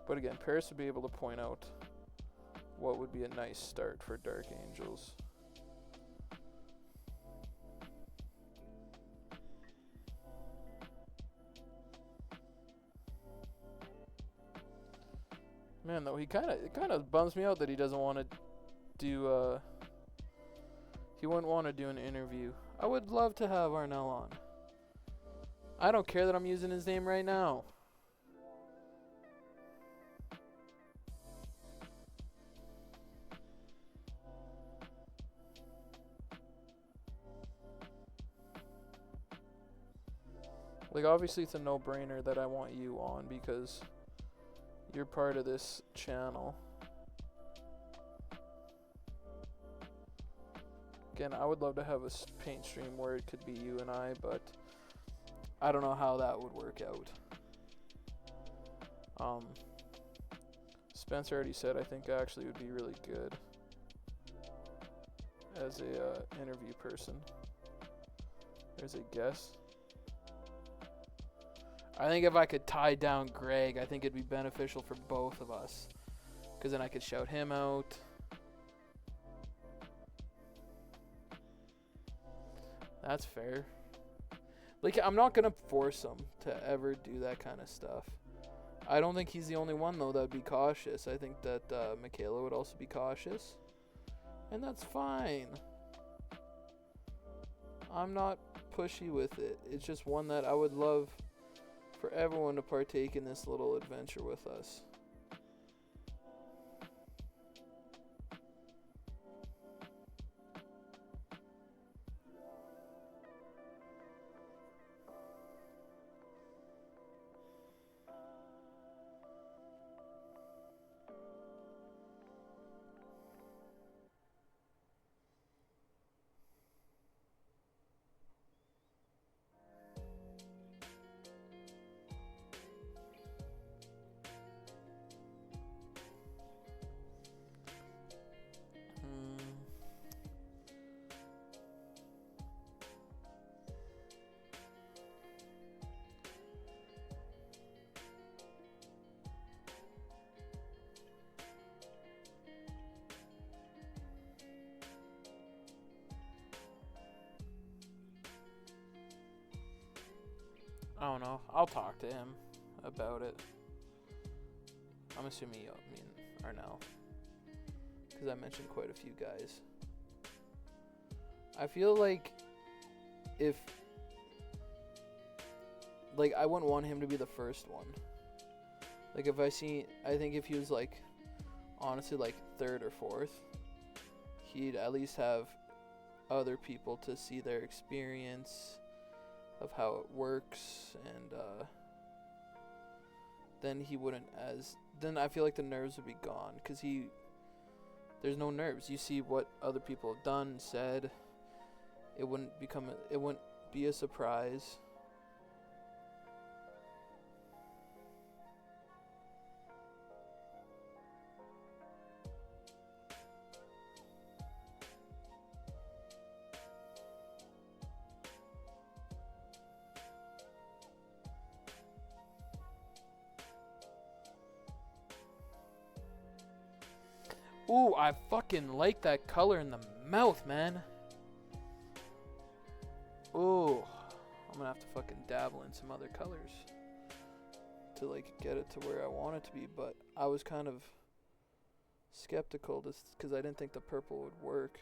But again, Paris would be able to point out what would be a nice start for Dark Angels. Man, though, it kind of bums me out that he doesn't want to do, he wouldn't want to do an interview. I would love to have Arnell on. I don't care that I'm using his name right now. Like, obviously it's a no-brainer that I want you on because you're part of this channel. Again, I would love to have a paint stream where it could be you and I, but I don't know how that would work out. Spencer already said I think I actually would be really good as a interview person. There's a guess. I think if I could tie down Greg, I think it'd be beneficial for both of us. Because then I could shout him out. That's fair. Like, I'm not going to force him to ever do that kind of stuff. I don't think he's the only one, though, that would be cautious. I think that Michaela would also be cautious. And that's fine. I'm not pushy with it. It's just one that I would love for everyone to partake in this little adventure with us. I don't know. I'll talk to him about it. I'm assuming you mean Arnell. Because I mentioned quite a few guys. I feel like if... Like, I wouldn't want him to be the first one. Like, if I think if he was, like, honestly, like, third or fourth, he'd at least have other people to see their experience of how it works, and then he wouldn't then I feel like the nerves would be gone, because there's no nerves. You see what other people have done, said. It wouldn't be a surprise. Ooh, I fucking like that color in the mouth, man. Ooh, I'm gonna have to fucking dabble in some other colors to, like, get it to where I want it to be, but I was kind of skeptical just because I didn't think the purple would work.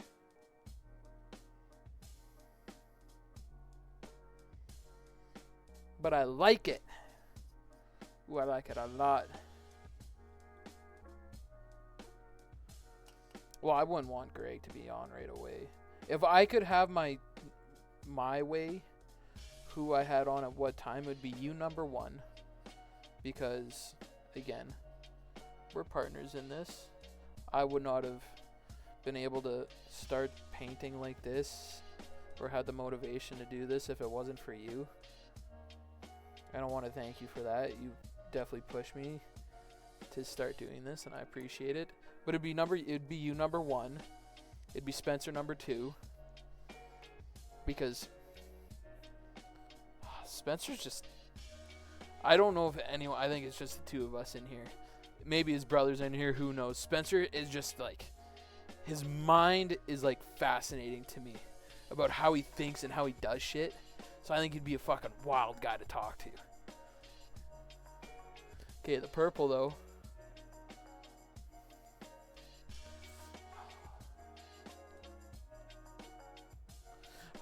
But I like it. Ooh, I like it a lot. Well, I wouldn't want Greg to be on right away. If I could have my way, who I had on at what time, it would be you number one. Because, again, we're partners in this. I would not have been able to start painting like this or had the motivation to do this if it wasn't for you. I don't want to thank you for that. You definitely pushed me to start doing this, and I appreciate it. But it'd be you number one. It'd be Spencer number two. Because Spencer's just... I don't know if anyone... I think it's just the two of us in here. Maybe his brother's in here. Who knows? Spencer is just like... His mind is like fascinating to me. About how he thinks and how he does shit. So I think he'd be a fucking wild guy to talk to. Okay, the purple though.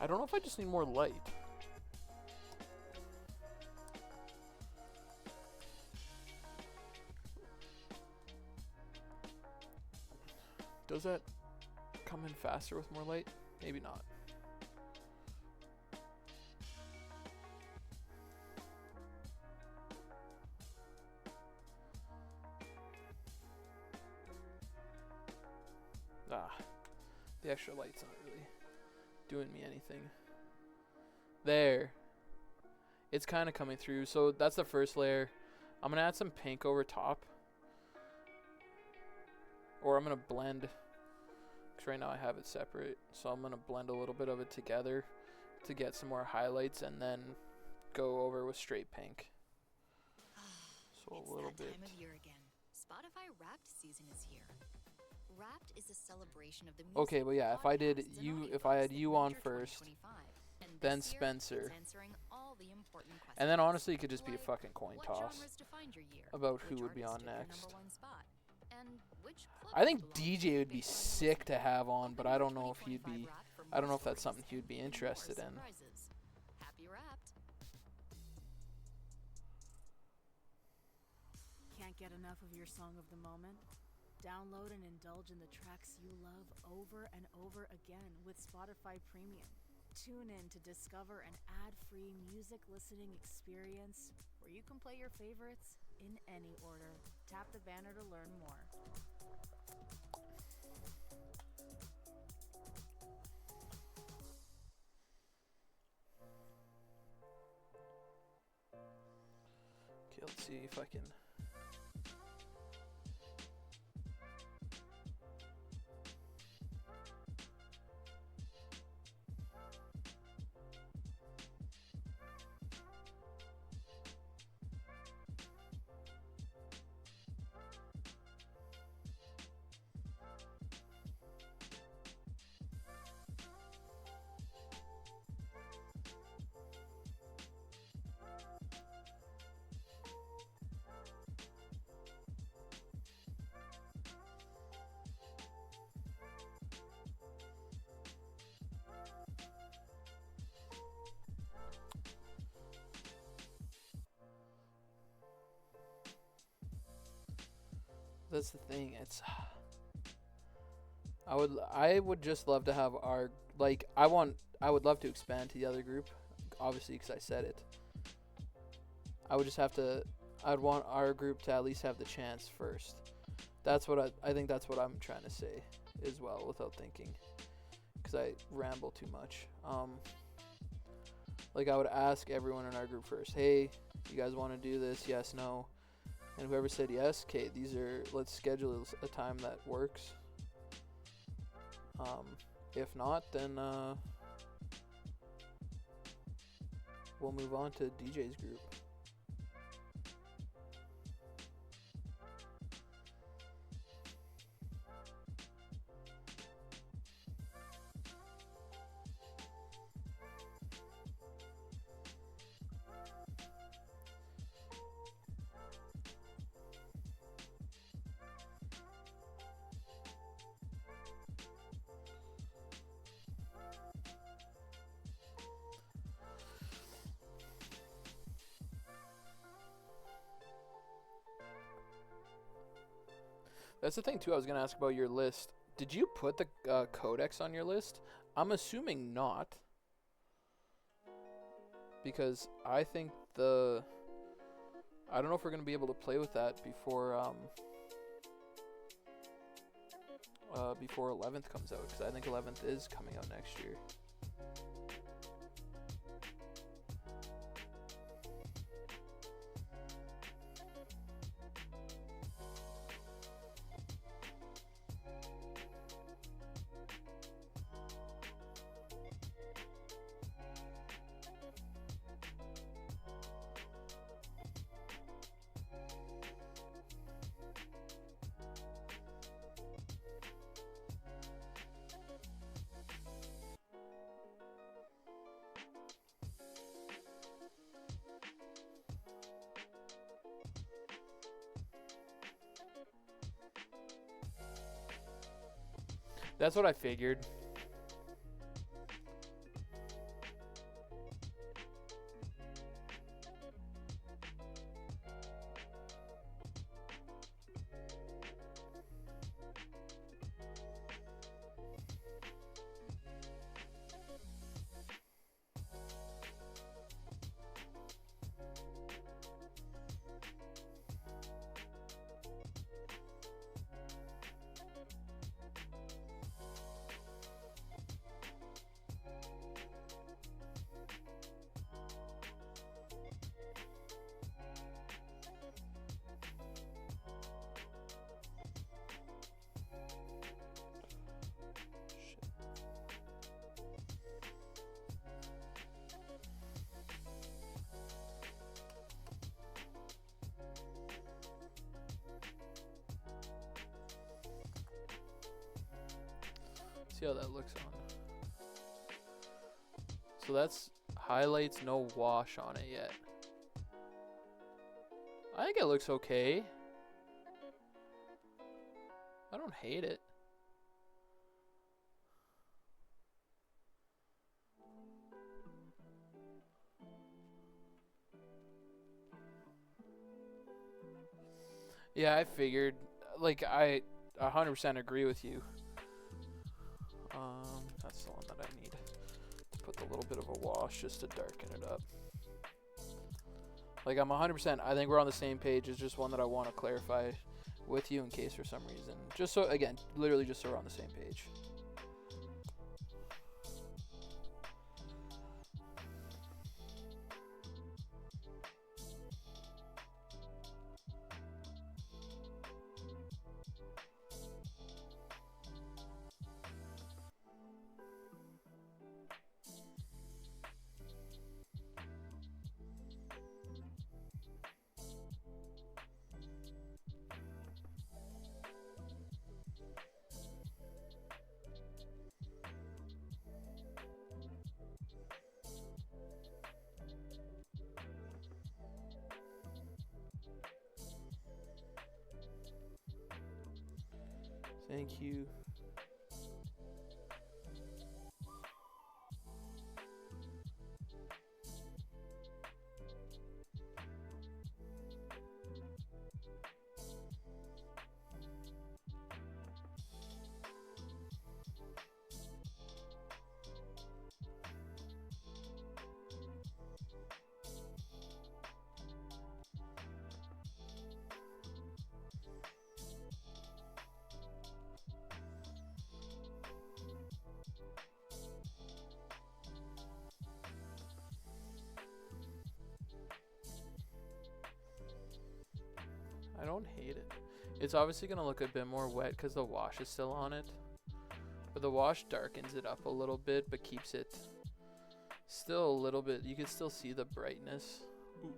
I don't know if I just need more light. Does that come in faster with more light? Maybe not. The extra light's not really doing me anything. There. It's kind of coming through. So that's the first layer. I'm going to add some pink over top. Or I'm going to blend. Because right now I have it separate. So I'm going to blend a little bit of it together to get some more highlights. And then go over with straight pink. So It's a little that bit. time of year again. Spotify Wrapped season is here. Wrapped is a celebration of the music. Okay, but yeah, if I did podcasts, and you, if audiobooks I had that you made on your first, 2025. And then this year, Spencer. it's answering all the important questions. And then honestly, it could just be a Like, fucking coin what toss genres defined your year? about who Which would be on artist took your next. number one spot? And which club I you think belong to DJ would be based on your sick to listening? have on, but Open I your don't know if he'd 2025 be. Wrapped for I don't more know if that's stories something he'd be and more interested in. surprises. Happy Wrapped. Can't get enough of your song of the moment? Download and indulge in the tracks you love over and over again with Spotify Premium. Tune in to discover an ad-free music listening experience where you can play your favorites in any order. Tap the banner to learn more. Okay, let's see if I can. That's the thing. It's. I would just love to have our I would love to expand to the other group, obviously because I said it. I would just have to. I'd want our group to at least have the chance first. That's what I think. That's what I'm trying to say, as well, without thinking, because I ramble too much. I would ask everyone in our group first. Hey, you guys want to do this? Yes, no. And whoever said yes, okay, let's schedule a time that works. If not, then we'll move on to DJ's group. That's the thing, too, I was going to ask about your list. Did you put the codex on your list? I'm assuming not. Because I think I don't know if we're going to be able to play with that before 11th comes out. Because I think 11th is coming out next year. That's what I figured. See how that looks on. So that's highlights, no wash on it yet. I think it looks okay. I don't hate it. Yeah, I figured. Like, I 100% agree with you. That's the one that I need. To put a little bit of a wash just to darken it up. Like, I'm 100%. I think we're on the same page. It's just one that I want to clarify with you in case for some reason. Just so, again, literally just so we're on the same page. Thank you. I don't hate it. It's obviously going to look a bit more wet because the wash is still on it. But the wash darkens it up a little bit, but keeps it still a little bit. You can still see the brightness. Ooh.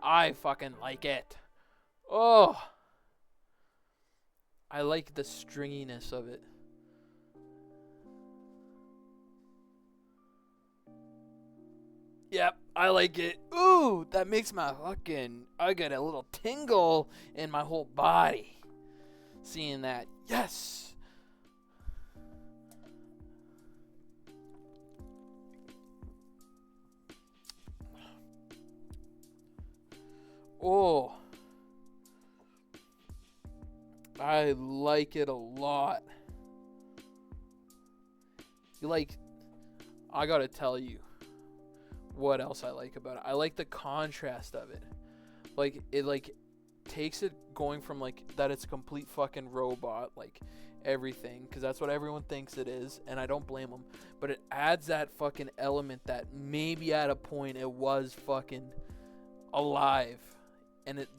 I fucking like it. Oh. I like the stringiness of it. Yep, I like it. Ooh, that makes my fucking... I get a little tingle in my whole body. Seeing that. Yes! Oh. I like it a lot. I gotta tell you what else I like about it. I like the contrast of it. Like, it takes it going from that it's a complete fucking robot, everything, because that's what everyone thinks it is, and I don't blame them, but it adds that fucking element that maybe at a point it was fucking alive, and it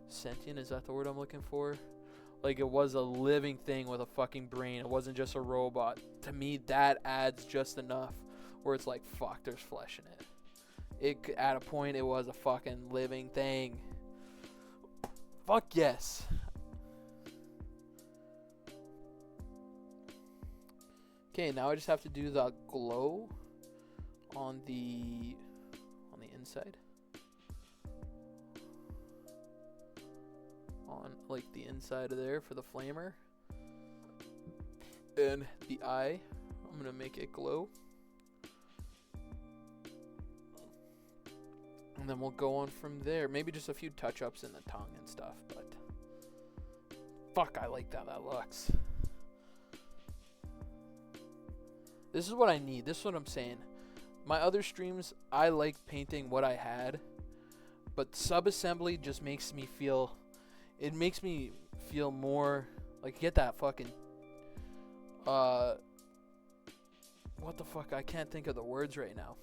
sentient, is that the word I'm looking for? It was a living thing with a fucking brain. It wasn't just a robot. To me, that adds just enough where it's fuck, there's flesh in it. At a point, it was a fucking living thing. Fuck yes. Okay, now I just have to do the glow on the inside. On the inside of there for the flamer. And the eye, I'm gonna make it glow. And then we'll go on from there. Maybe just a few touch-ups in the tongue and stuff, but fuck, I like how that looks. This is what I need. This is what I'm saying. My other streams, I like painting what I had, but sub-assembly just makes me feel... It makes me feel more... get that fucking... what the fuck? I can't think of the words right now.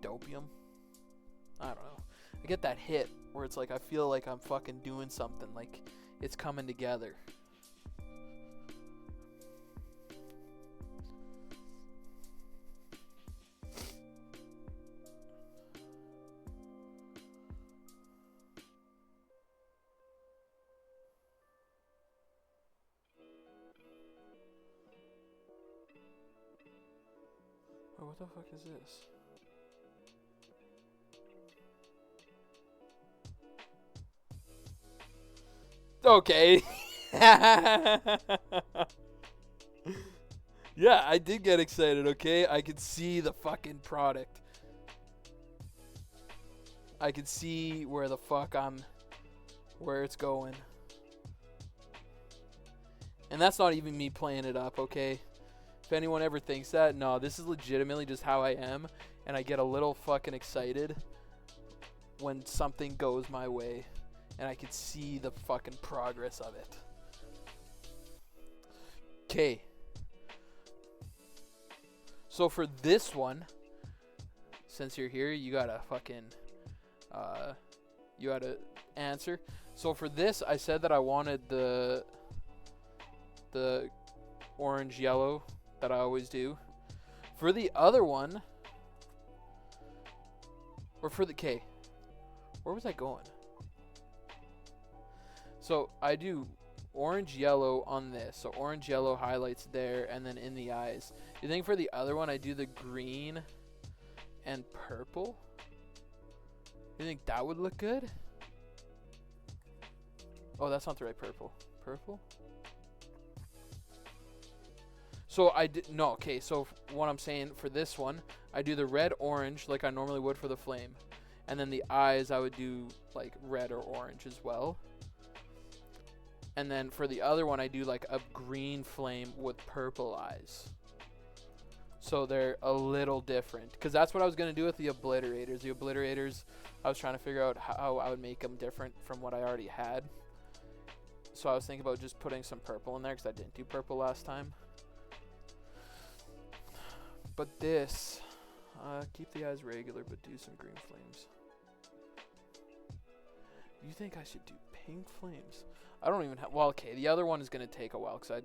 Dopium? I don't know. I get that hit where it's I feel like I'm fucking doing something. It's coming together. what the fuck is this? Okay. Yeah, I did get excited, okay? I could see the fucking product. I could see where the fuck where it's going. And that's not even me playing it up, okay? If anyone ever thinks that, no, this is legitimately just how I am. And I get a little fucking excited when something goes my way. And I can see the fucking progress of it. Okay. So for this one, since you're here, you gotta fucking, you gotta answer. So for this, I said that I wanted the orange yellow that I always do. For the other one, or for the K, where was I going? So I do orange yellow on this. So orange yellow highlights there and then in the eyes. You think for the other one I do the green and purple? You think that would look good? Oh, that's not the right purple. Purple? So I did no, okay, so what I'm saying for this one, I do the red orange like I normally would for the flame. And then the eyes I would do like red or orange as well. And then for the other one, I do like a green flame with purple eyes. So they're a little different. Because that's what I was going to do with the obliterators. The obliterators, I was trying to figure out how I would make them different from what I already had. So I was thinking about just putting some purple in there because I didn't do purple last time. But this, keep the eyes regular but do some green flames. You think I should do pink flames? I don't even have, well, okay, the other one is going to take a while, because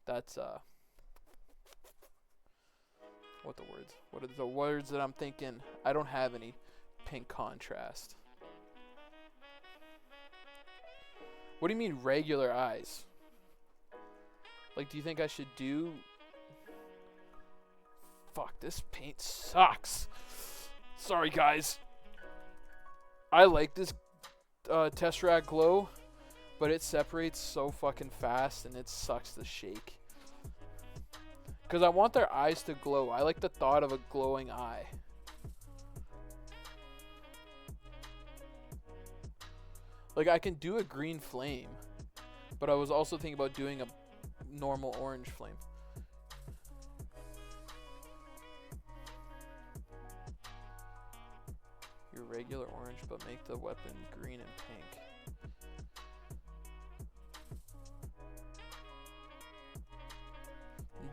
that's, what are the words that I'm thinking? I don't have any pink contrast. What do you mean regular eyes? Like, do you think I should do, fuck, this paint sucks. Sorry, guys. I like this, Tesseract Glow. But it separates so fucking fast and it sucks to shake. Because I want their eyes to glow. I like the thought of a glowing eye. Like I can do a green flame. But I was also thinking about doing a normal orange flame. Your regular orange but make the weapon green and pink.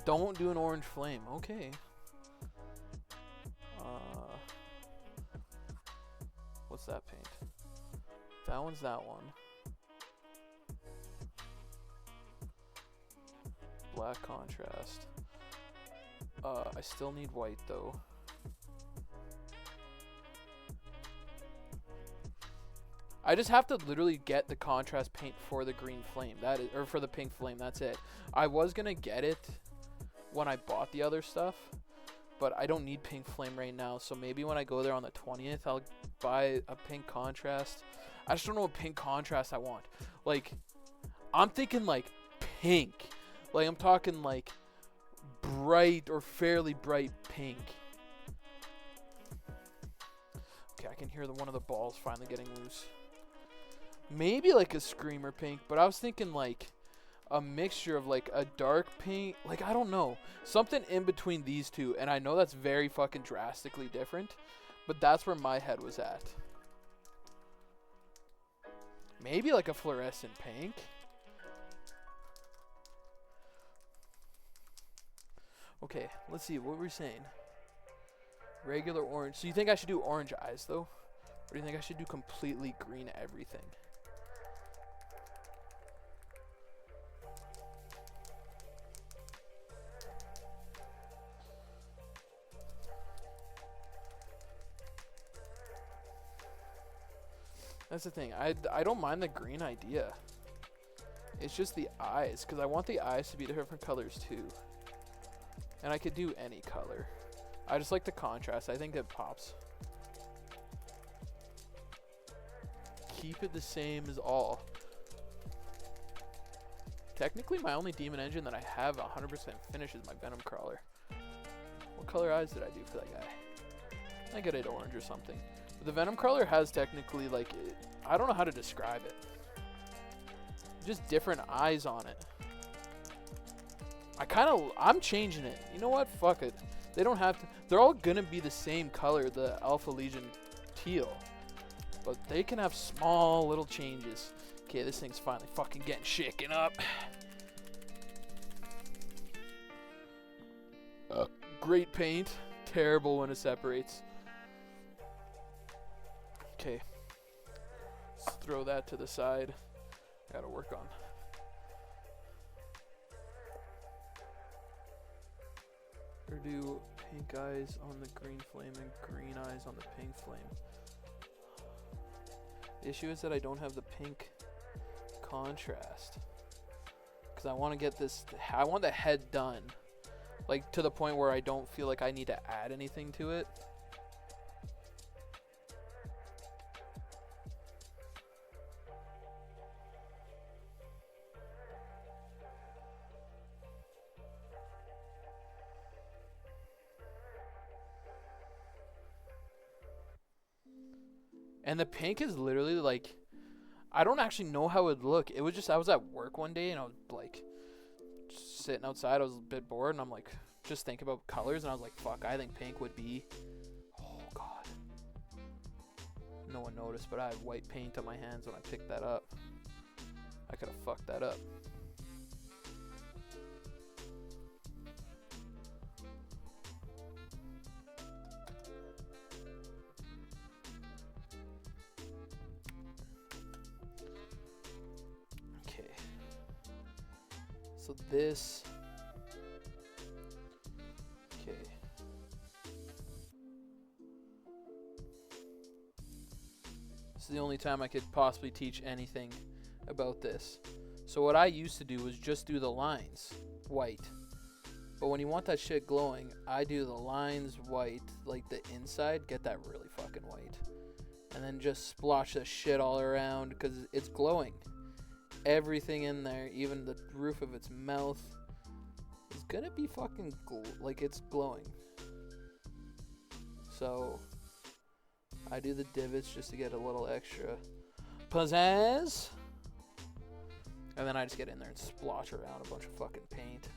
Don't do an orange flame. Okay. What's that paint? That one's that one. Black contrast. I still need white though. I just have to literally get the contrast paint for the green flame. That is, or for the pink flame. That's it. I was gonna get it when I bought the other stuff, but I don't need pink flame right now, so maybe when I go there on the 20th I'll buy a pink contrast. I just don't know what pink contrast I want. Like I'm thinking like pink, like I'm talking like bright or fairly bright pink. Okay, I can hear one of the balls finally getting loose. Maybe like a screamer pink, but I was thinking like a mixture of like a dark pink, like I don't know, something in between these two, and I know that's very fucking drastically different, but that's where my head was at. Maybe like a fluorescent pink. Okay, let's see, what were we saying? Regular orange. So you think I should do orange eyes though? Or do you think I should do completely green everything? That's the thing. I don't mind the green idea. It's just the eyes, because I want the eyes to be different colors too. And I could do any color. I just like the contrast. I think it pops. Keep it the same as all. Technically, my only demon engine that I have 100% finished is my Venom Crawler. What color eyes did I do for that guy? I think I did orange or something. But the Venom Crawler has technically, like, I don't know how to describe it. Just different eyes on it. I'm changing it. You know what? Fuck it. They don't have to. They're all gonna be the same color, the Alpha Legion teal. But they can have small little changes. Okay, this thing's finally fucking getting shaken up. Great paint. Terrible when it separates. Okay. Let's throw that to the side. Gotta work on. Or do pink eyes on the green flame and green eyes on the pink flame. The issue is that I don't have the pink contrast. Because I want to get this, I want the head done. Like to the point where I don't feel like I need to add anything to it. And the pink is literally like, I don't actually know how it would look. It was just, I was at work one day and I was like, just sitting outside. I was a bit bored and I'm like, just thinking about colors. And I was like, fuck, I think pink would be, oh God. No one noticed, but I had white paint on my hands when I picked that up. I could have fucked that up. So this, okay. This is the only time I could possibly teach anything about this. So what I used to do was just do the lines white. But when you want that shit glowing, I do the lines white, like the inside, get that really fucking white. And then just splotch the shit all around because it's glowing. Everything in there, even the roof of its mouth, is gonna be fucking like it's glowing. So I do the divots just to get a little extra pizzazz, and then I just get in there and splotch around a bunch of fucking paint.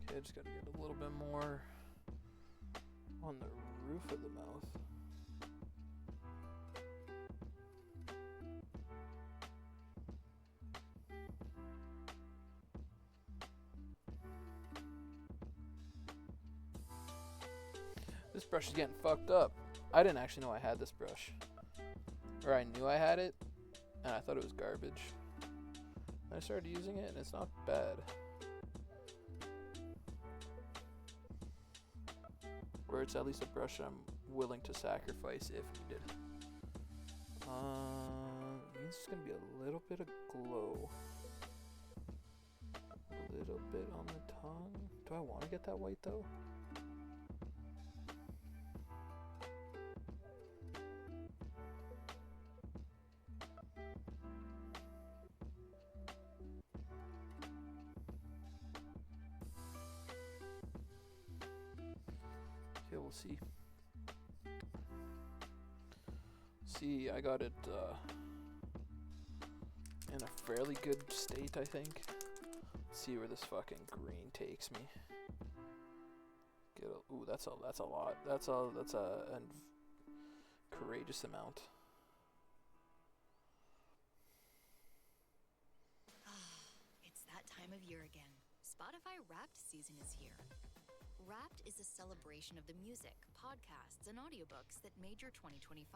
Okay, I just gotta get a little bit more on the roof of the mouth. This brush is getting fucked up. I didn't actually know I had this brush. Or I knew I had it, and I thought it was garbage. I started using it, and it's not bad. Where it's at least a brush I'm willing to sacrifice if needed. It's just gonna be a little bit of glow. A little bit on the tongue. Do I want to get that white though? we'll see. See, I got it in a fairly good state, I think. Let's see where this fucking green takes me. Ooh, that's a lot. That's a courageous amount. It's that time of year again. Spotify Wrapped season is here. Wrapped is a celebration of the music, podcasts, and audiobooks that made your 2025.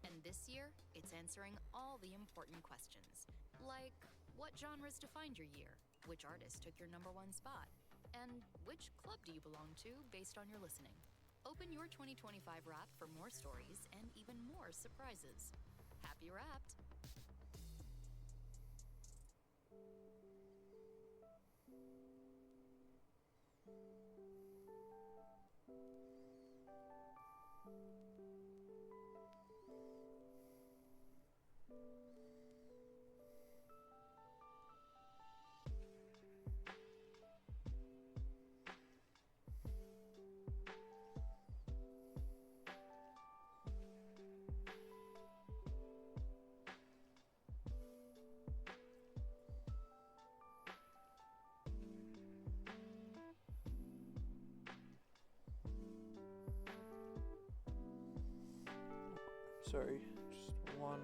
And this year, it's answering all the important questions. Like, what genres defined your year? Which artist took your #1 spot? And which club do you belong to based on your listening? Open your 2025 Wrapped for more stories and even more surprises. Happy Wrapped! Sorry, just one.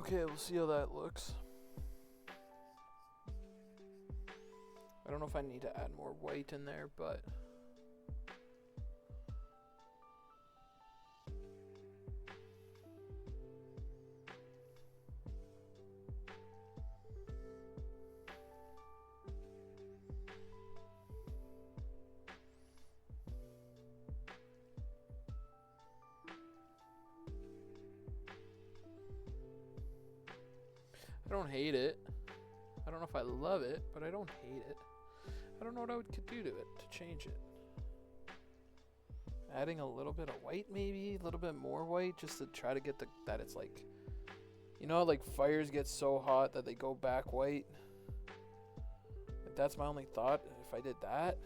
Okay, we'll see how that looks. I don't know if I need to add more white in there, but I don't hate it. I don't know if I love it, but I don't hate it. I don't know what I could do to it to change it. Adding a little bit of white, maybe a little bit more white, just to try to get that it's like, you know, like fires get so hot that they go back white. Like, that's my only thought. If I did that.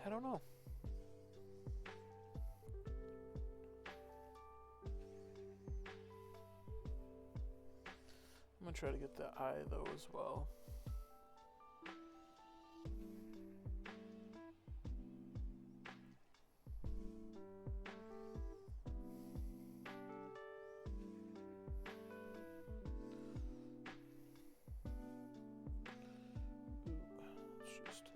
I don't know. I'm gonna try to get the eye though as well. It's just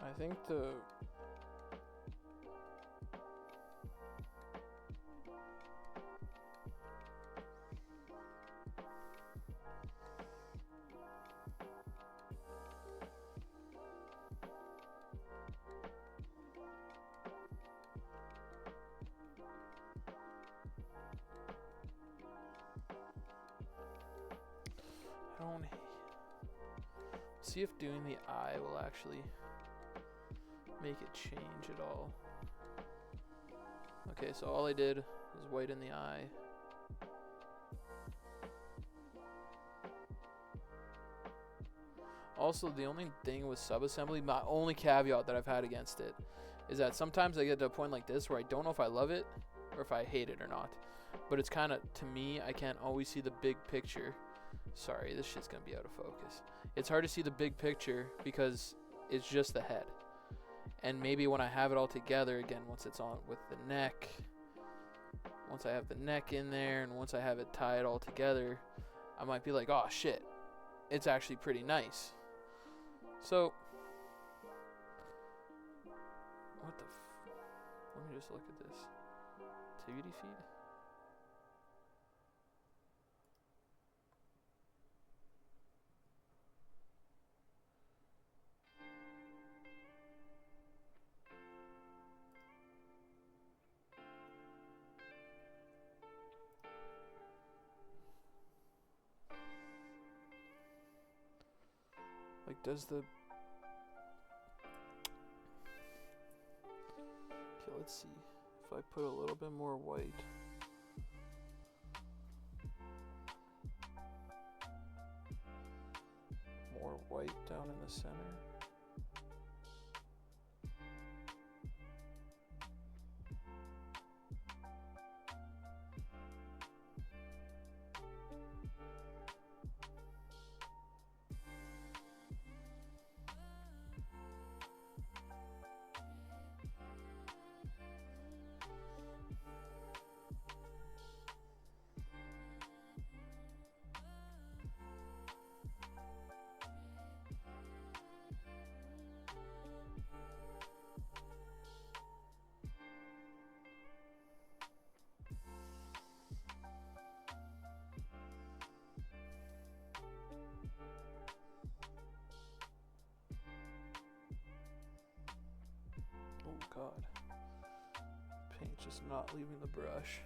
I think I don't see if doing the eye will actually make it change at all. Okay, so all I did was white in the eye. Also, the only thing with subassembly, my only caveat that I've had against it, is that sometimes I get to a point like this where I don't know if I love it or if I hate it or not. But it's kind of, to me, I can't always see the big picture. Sorry, this shit's gonna be out of focus. It's hard to see the big picture because it's just the head. And maybe when I have it all together again, once it's on with the neck, once I have the neck in there, and once I have it tied all together, I might be like, oh shit, it's actually pretty nice. So, what the let me just look at this. Activity feed? Like, does the... Okay, let's see. If I put a little bit more white. More white down in the center. Oh god. Paint's just not leaving the brush.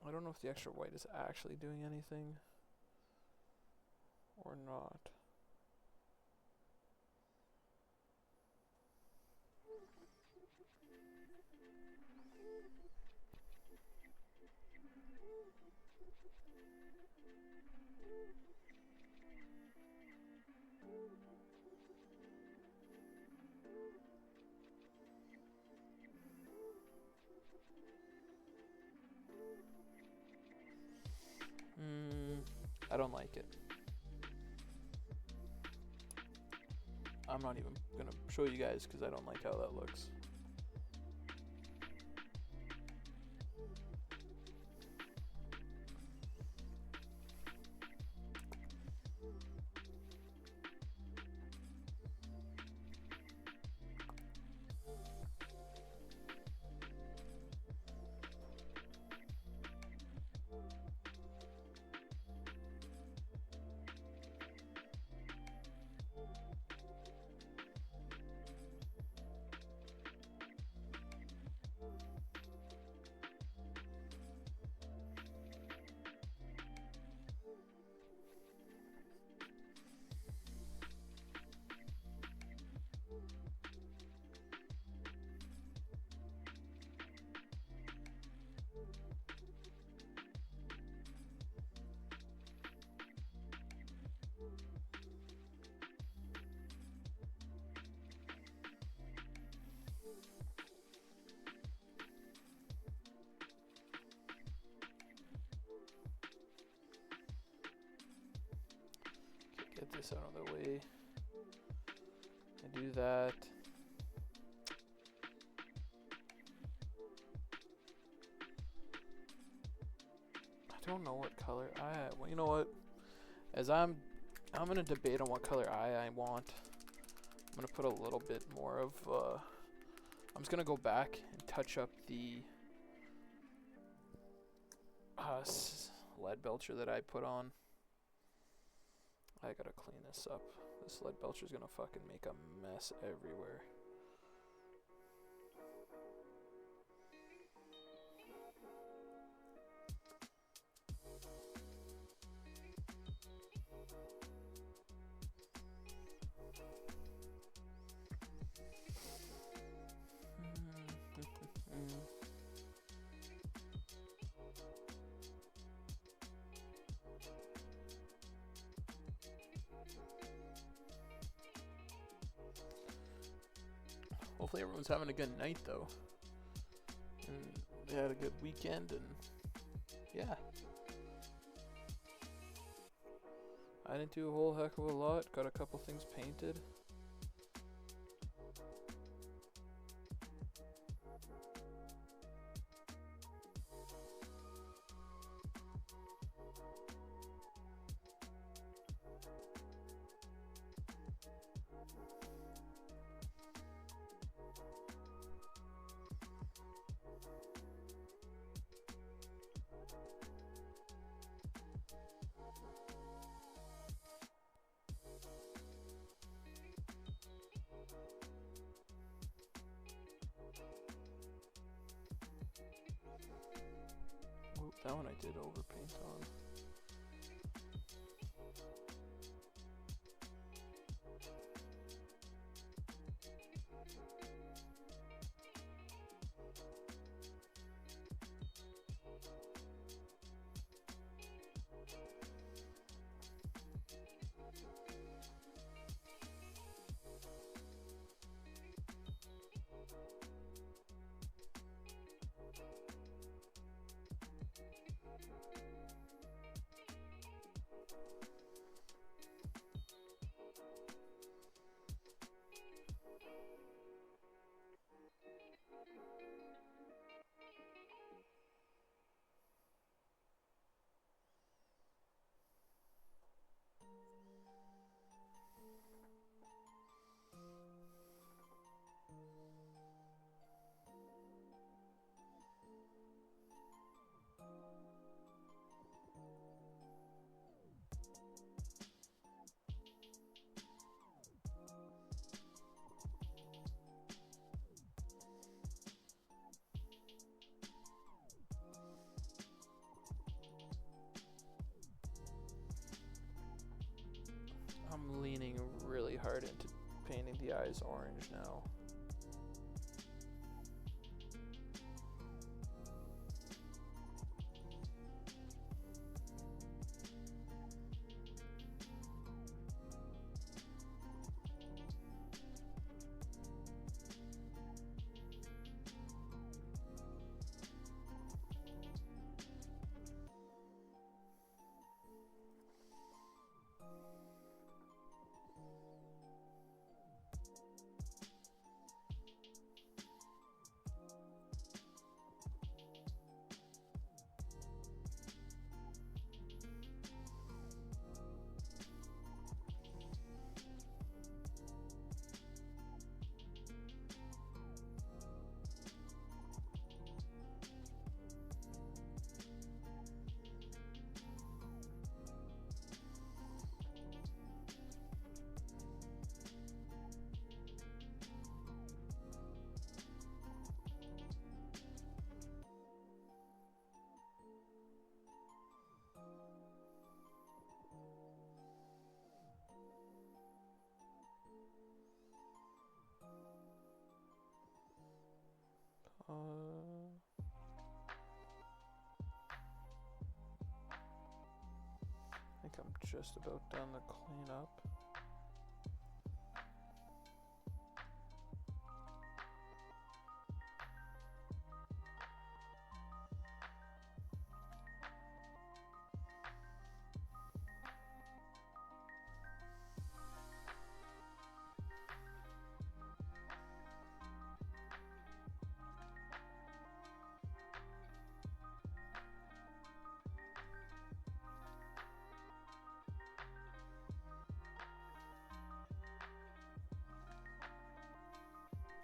I don't know if the extra white is actually doing anything or not. I don't like it. I'm not even gonna show you guys because I don't like how that looks. Get this out of the way. I do that. I don't know what color well, you know what? As I'm gonna debate on what color I want. I'm gonna put a little bit more of I'm just gonna go back and touch up the lead belcher that I put on. I gotta clean this up. This lead belcher is gonna fucking make a mess everywhere. Hopefully everyone's having a good night, though. And they had a good weekend, and yeah. I didn't do a whole heck of a lot. Got a couple things painted. Oop, that one I did overpaint on. I'm leaning really hard into painting the eyes orange now. I think I'm just about done the cleanup.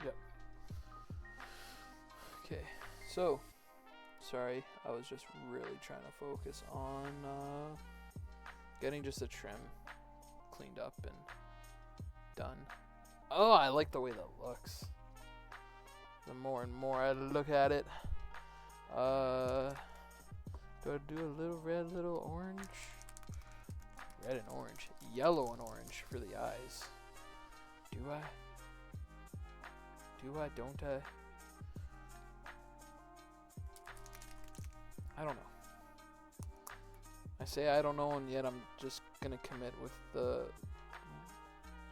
Yep. Okay, so, sorry, I was just really trying to focus on getting just the trim cleaned up and done. Oh, I like the way that looks. The more and more I look at it. Do I do a little red, little orange? Red and orange. Yellow and orange for the eyes. Do I? Do I? Don't I? I don't know. I say I don't know, and yet I'm just gonna commit with the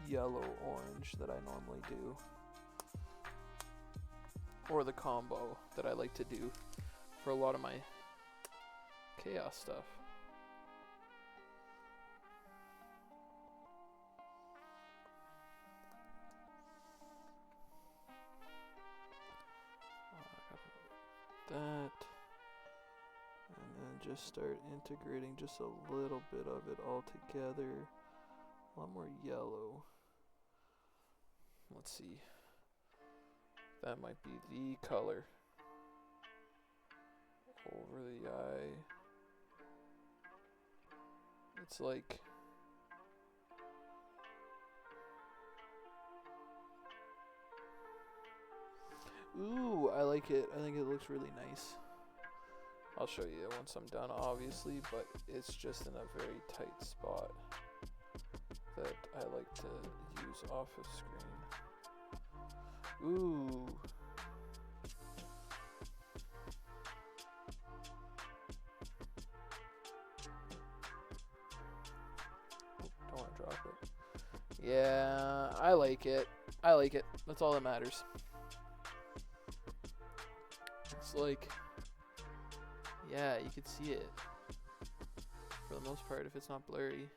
yellow orange that I normally do. or the combo that I like to do for a lot of my chaos stuff. That, and then just start integrating just a little bit of it all together. A lot more yellow. Let's see. That might be the color over the eye. It's like ooh, I like it. I think it looks really nice. I'll show you once I'm done, obviously, but it's just in a very tight spot that I like to use off of screen. Ooh. Don't want to drop it. Yeah, I like it. I like it. That's all that matters. It's like, yeah, you could see it for the most part if it's not blurry.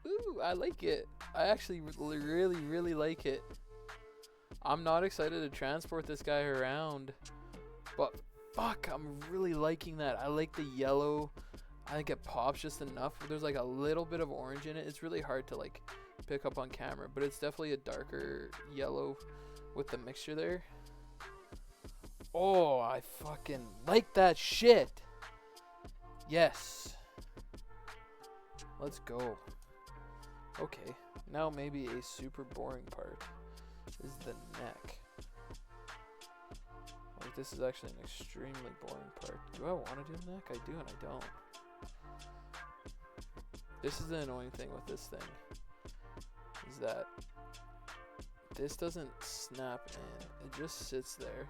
Ooh, I like it. I actually really like it. I'm not excited to transport this guy around, but fuck, I'm really liking that. I like the yellow. I think it pops just enough. There's like a little bit of orange in it. It's really hard to like pick up on camera, but it's definitely a darker yellow with the mixture there. Oh, I fucking like that shit. Yes. Let's go. Okay, now maybe a super boring part is the neck. Like, this is actually an extremely boring part. Do I want to do neck? I do and I don't. This is the annoying thing with this thing, is that this doesn't snap in. It just sits there.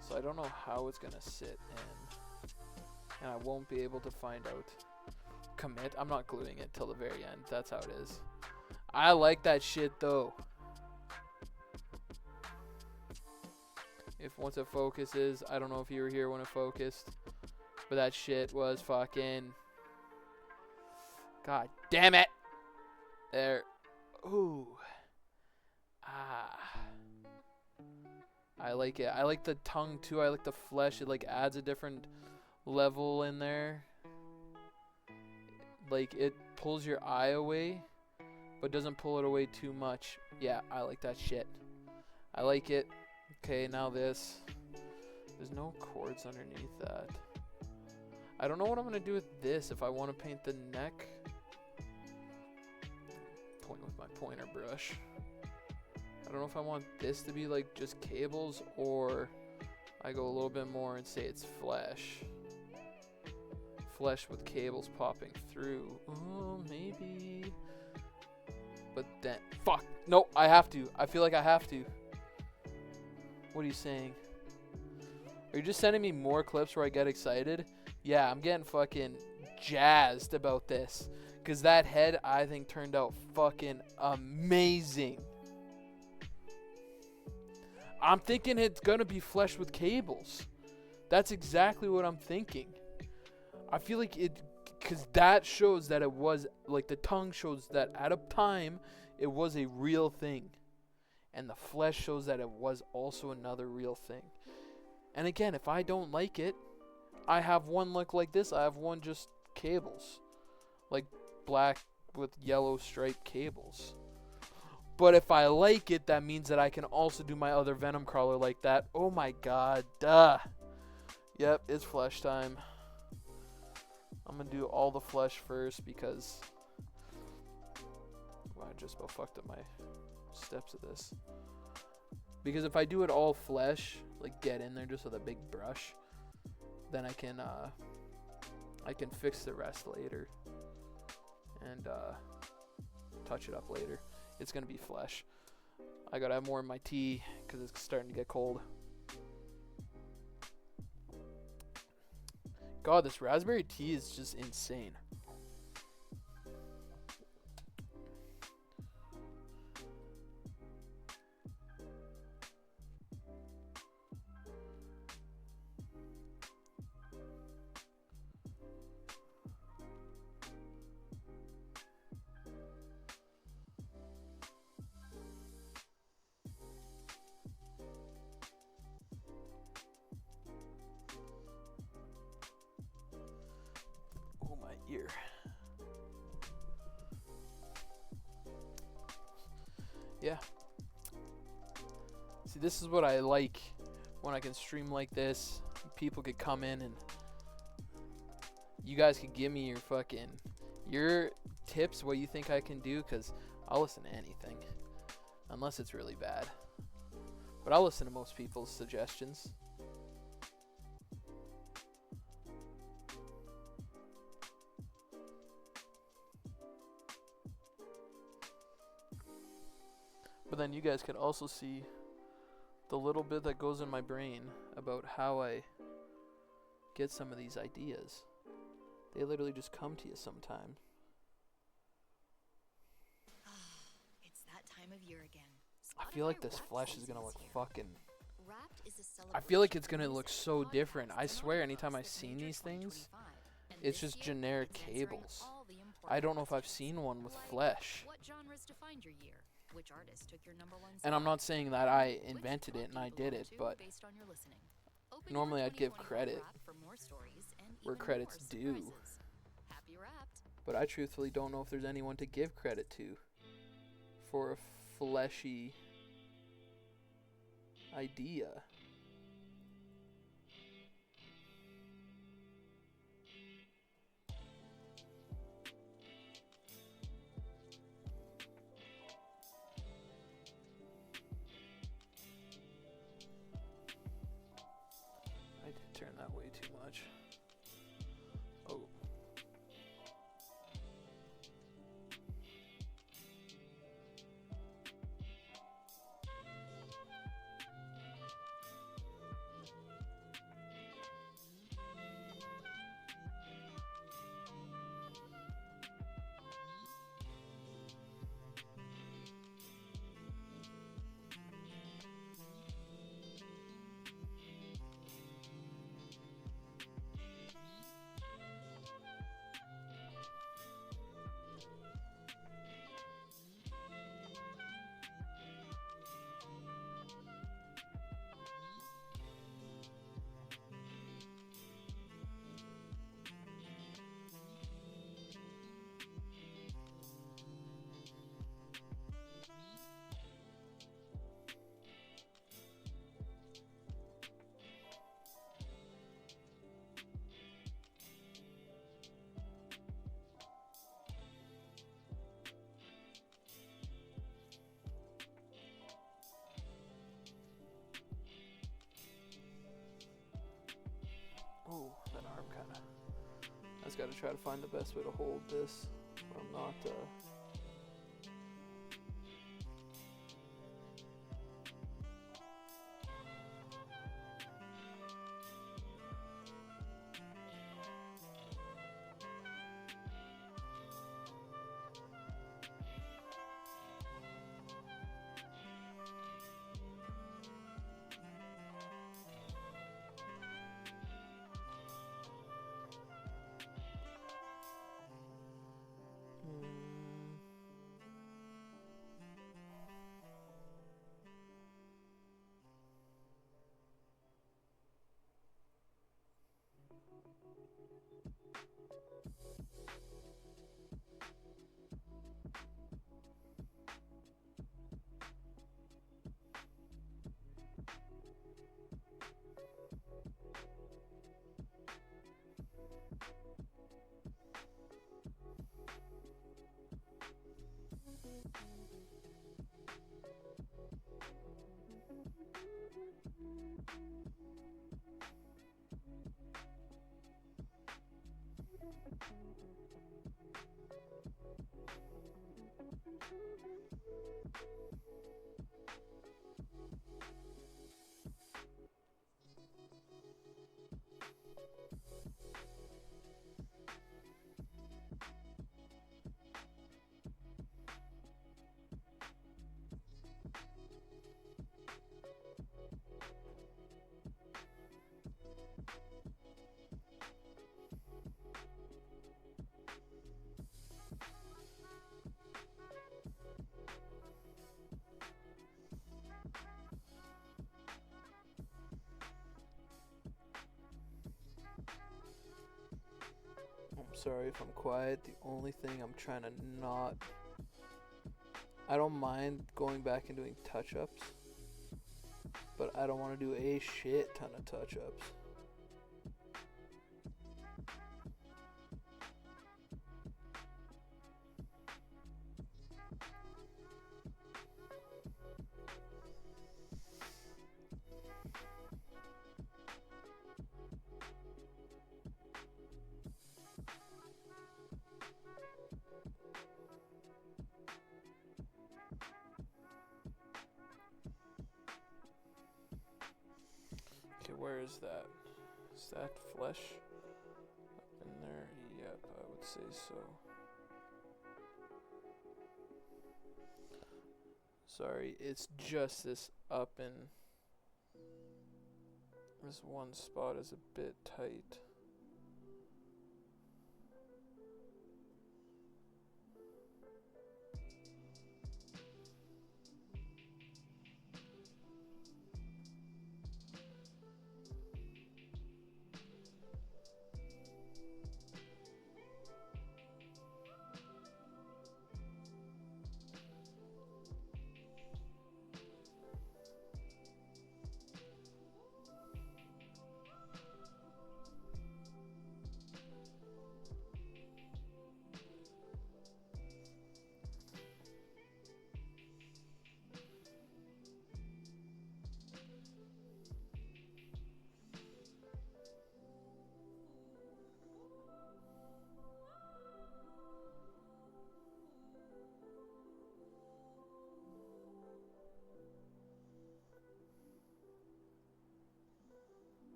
So I don't know how it's gonna sit in, and I won't be able to find out. Commit. I'm not gluing it till the very end. That's how it is. I like that shit though. If once it focuses, I don't know if you were here when it focused, but that shit was fucking. God damn it! There. Ooh. Ah. I like it. I like the tongue too. I like the flesh. It like adds a different level in there. Like it pulls your eye away, but doesn't pull it away too much. Yeah, I like that shit. I like it. Okay, now this. There's no cords underneath that. I don't know what I'm gonna do with this. If I want to paint the neck. Point with my pointer brush. I don't know if I want this to be like just cables, or I go a little bit more and say it's flesh. Flesh with cables popping through. Oh, maybe. But then, fuck. No, I have to. I feel like I have to. What are you saying? Are you just sending me more clips where I get excited? Yeah, I'm getting fucking jazzed about this. Because that head, I think, turned out fucking amazing. I'm thinking it's going to be flesh with cables. That's exactly what I'm thinking. I feel like it, because that shows that it was, like the tongue shows that at a time, it was a real thing. And the flesh shows that it was also another real thing. And again, if I don't like it, I have one look like this. I have one just cables. Like black with yellow striped cables. But if I like it, that means that I can also do my other Venom crawler like that. Oh my god, duh. Yep, it's flesh time. I'm going to do all the flesh first because I just about fucked up my steps of this. Because if I do it all flesh, like get in there just with a big brush, then I can fix the rest later and touch it up later. It's going to be flesh. I got to have more in my tea because it's starting to get cold. God, this raspberry tea is just insane. year. Yeah. See, this is what I like when I can stream like this. People could come in and you guys could give me your tips, what you think I can do, because I'll listen to anything. Unless it's really bad. But I'll listen to most people's suggestions. But then you guys could also see the little bit that goes in my brain about how I get some of these ideas. They literally just come to you sometimes. It's that time of year again. I feel like this Spotify flesh Wrapped is gonna season look here. fucking... Wrapped is a I feel like celebration it's of gonna look music, so different. I podcasts, and swear, anytime audiobooks I that seen made your these things, 2025. And it's this just year, generic it's answering cables. all the important I don't know if I've questions, seen one with like flesh. what genres defined your year? Which artist took your #1 And I'm spot? not saying that I Which invented club it and do you I did belong it, to but based on your listening? Open normally your I'd give 2025 credit Wrapped for more stories and where even credit's more due. surprises. Happy Wrapped. But I truthfully don't know if there's anyone to give credit to for a fleshy idea. I did turn that way too much. Oh. Oh, that arm kind of... I just got to try to find the best way to hold this. But I'm not... sorry if I'm quiet. The only thing I'm trying to not... I don't mind going back and doing touch-ups, but I don't want to do a shit ton of touch-ups. Okay, where is that? Is that flesh up in there? Yep, I would say so. Sorry, it's just this up in this one spot is a bit tight.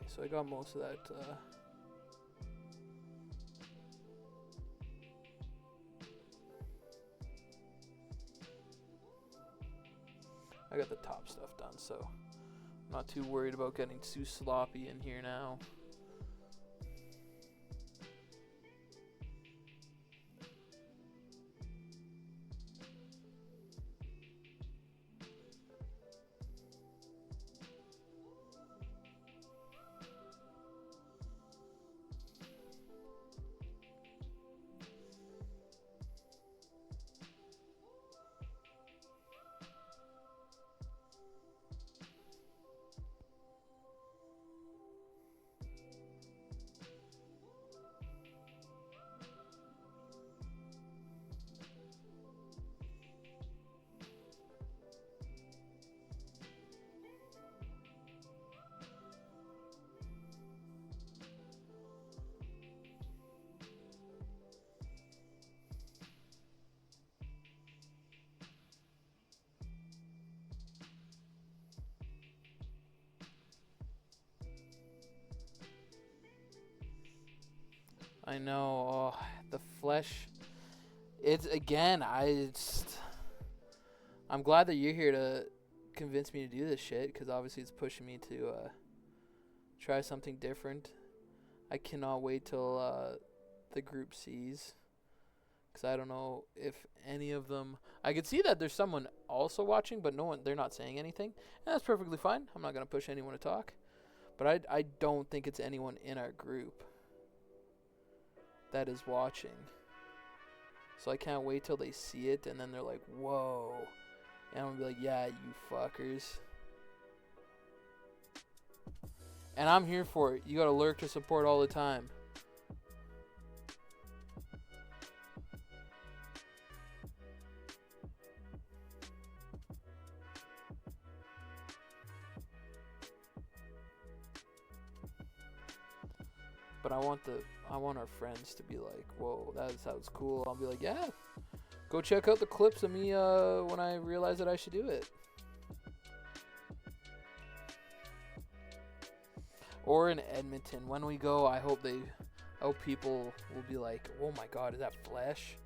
So I got most of that. I got the top stuff done, so I'm not too worried about getting too sloppy in here now. I know, oh, the flesh. It's again. I'm glad that you're here to convince me to do this shit, because obviously it's pushing me to try something different. I cannot wait till the group sees, because I don't know if any of them. I could see that there's someone also watching, but no one. They're not saying anything, and that's perfectly fine. I'm not gonna push anyone to talk, but I don't think it's anyone in our group that is watching. So I can't wait till they see it and then they're like, whoa. And I'm gonna be like, yeah, you fuckers. And I'm here for it. You gotta lurk to support all the time. But I want our friends to be like, whoa, that sounds cool. I'll be like, yeah, go check out the clips of me when I realize that I should do it. Or in Edmonton, when we go, I hope people will be like, oh my god, is that flesh?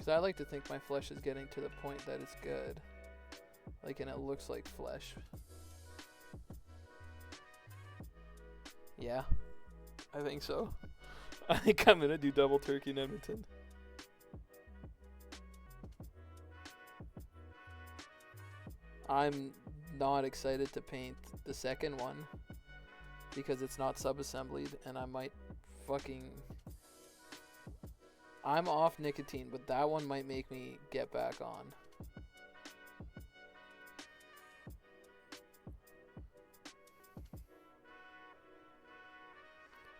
Because I like to think my flesh is getting to the point that it's good. Like, and it looks like flesh. Yeah, I think so. I think I'm going to do double turkey in Edmonton. I'm not excited to paint the second one because it's not sub-assembled, and I might fucking... I'm off nicotine, but that one might make me get back on.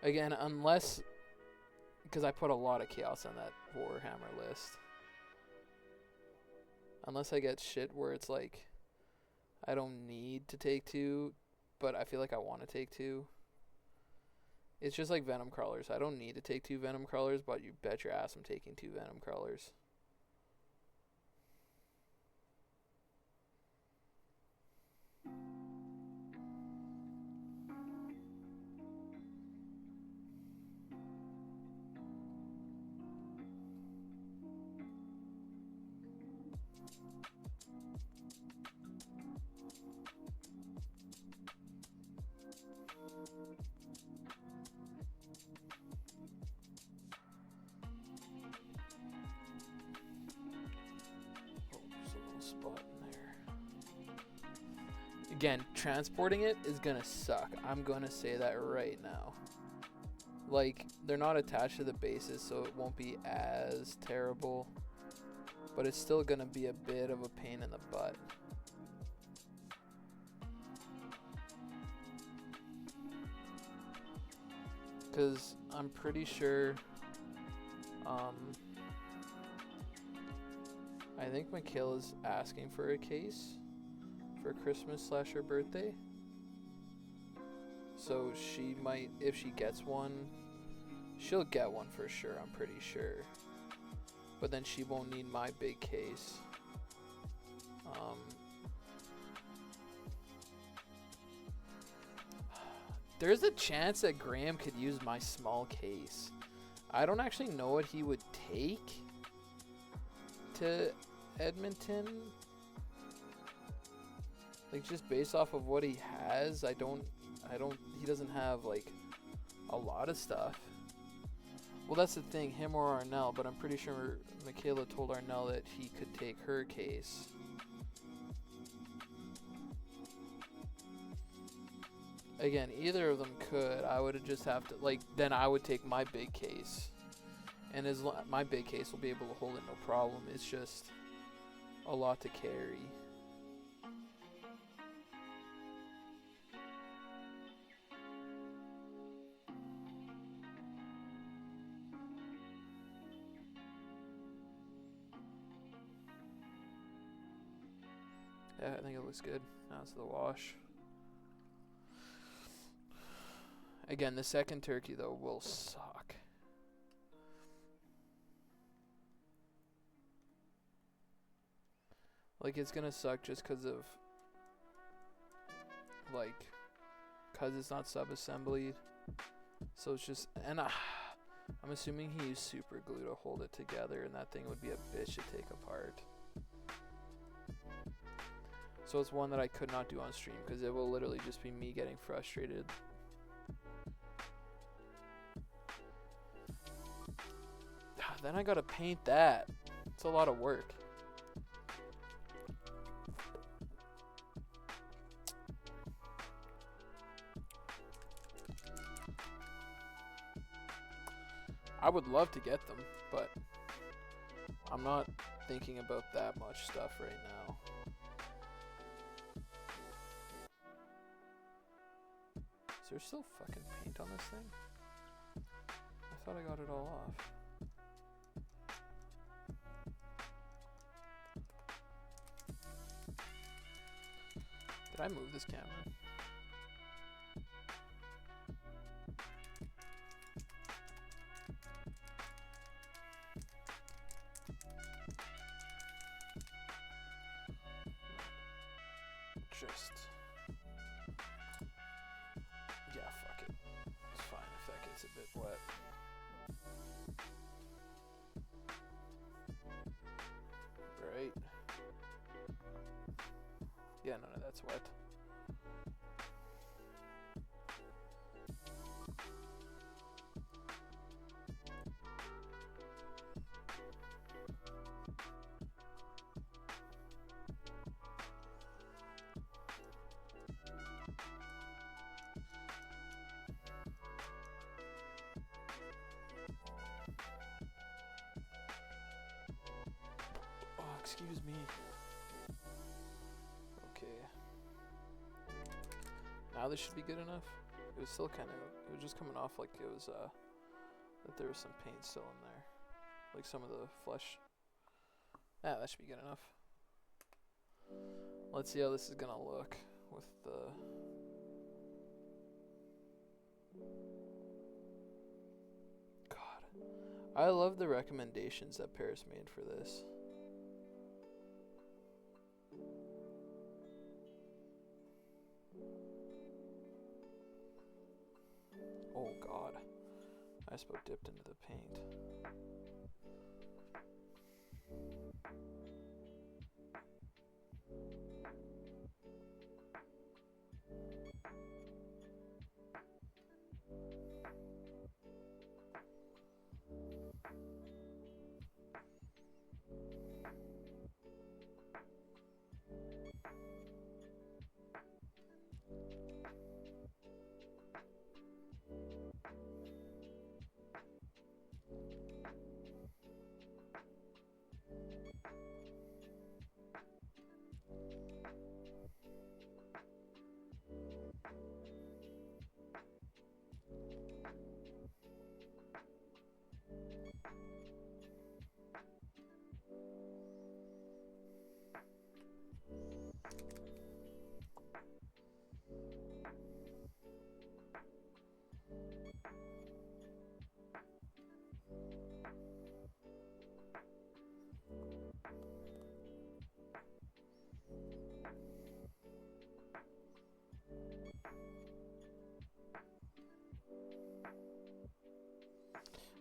Again, unless... Because I put a lot of chaos on that Warhammer list. Unless I get shit where it's like... I don't need to take 2, but I feel like I want to take 2. It's just like Venom Crawlers. I don't need to take 2 Venom Crawlers, but you bet your ass I'm taking 2 Venom Crawlers. Spot in there. Again, transporting it is gonna suck. I'm gonna say that right now. Like, they're not attached to the bases, so it won't be as terrible. But it's still gonna be a bit of a pain in the butt. Because I'm pretty sure... I think Michaela's asking for a case for Christmas / her birthday. So she might, if she gets one, she'll get one for sure, I'm pretty sure. But then she won't need my big case. There's a chance that Graham could use my small case. I don't actually know what he would take to Edmonton, like just based off of what he has. He doesn't have like a lot of stuff. Well, that's the thing, him or Arnell, but I'm pretty sure Michaela told Arnell that he could take her case. Again, either of them could. I would just have to, like, then I would take my big case. And my big case will be able to hold it no problem. It's just a lot to carry. Yeah, I think it looks good. Now it's the wash. Again, the second turkey, though, will suck. Like, it's gonna suck just because of, like, because it's not sub-assembled. So it's just, and I'm assuming he used super glue to hold it together, and that thing would be a bitch to take apart. So it's one that I could not do on stream, because it will literally just be me getting frustrated. Then I gotta paint that. It's a lot of work. I would love to get them, but I'm not thinking about that much stuff right now. Is there still fucking paint on this thing? I thought I got it all off. Did I move this camera? Just... yeah, fuck it. It's fine if that gets a bit wet. sweat. Oh, excuse me. Okay. Now this should be good enough. It was still kind of, it was just coming off like it was, that there was some paint still in there. Like some of the flesh. Ah, that should be good enough. Let's see how this is gonna look with the... God. I love the recommendations that Paris made for this. Oh God. I just about dipped into the paint.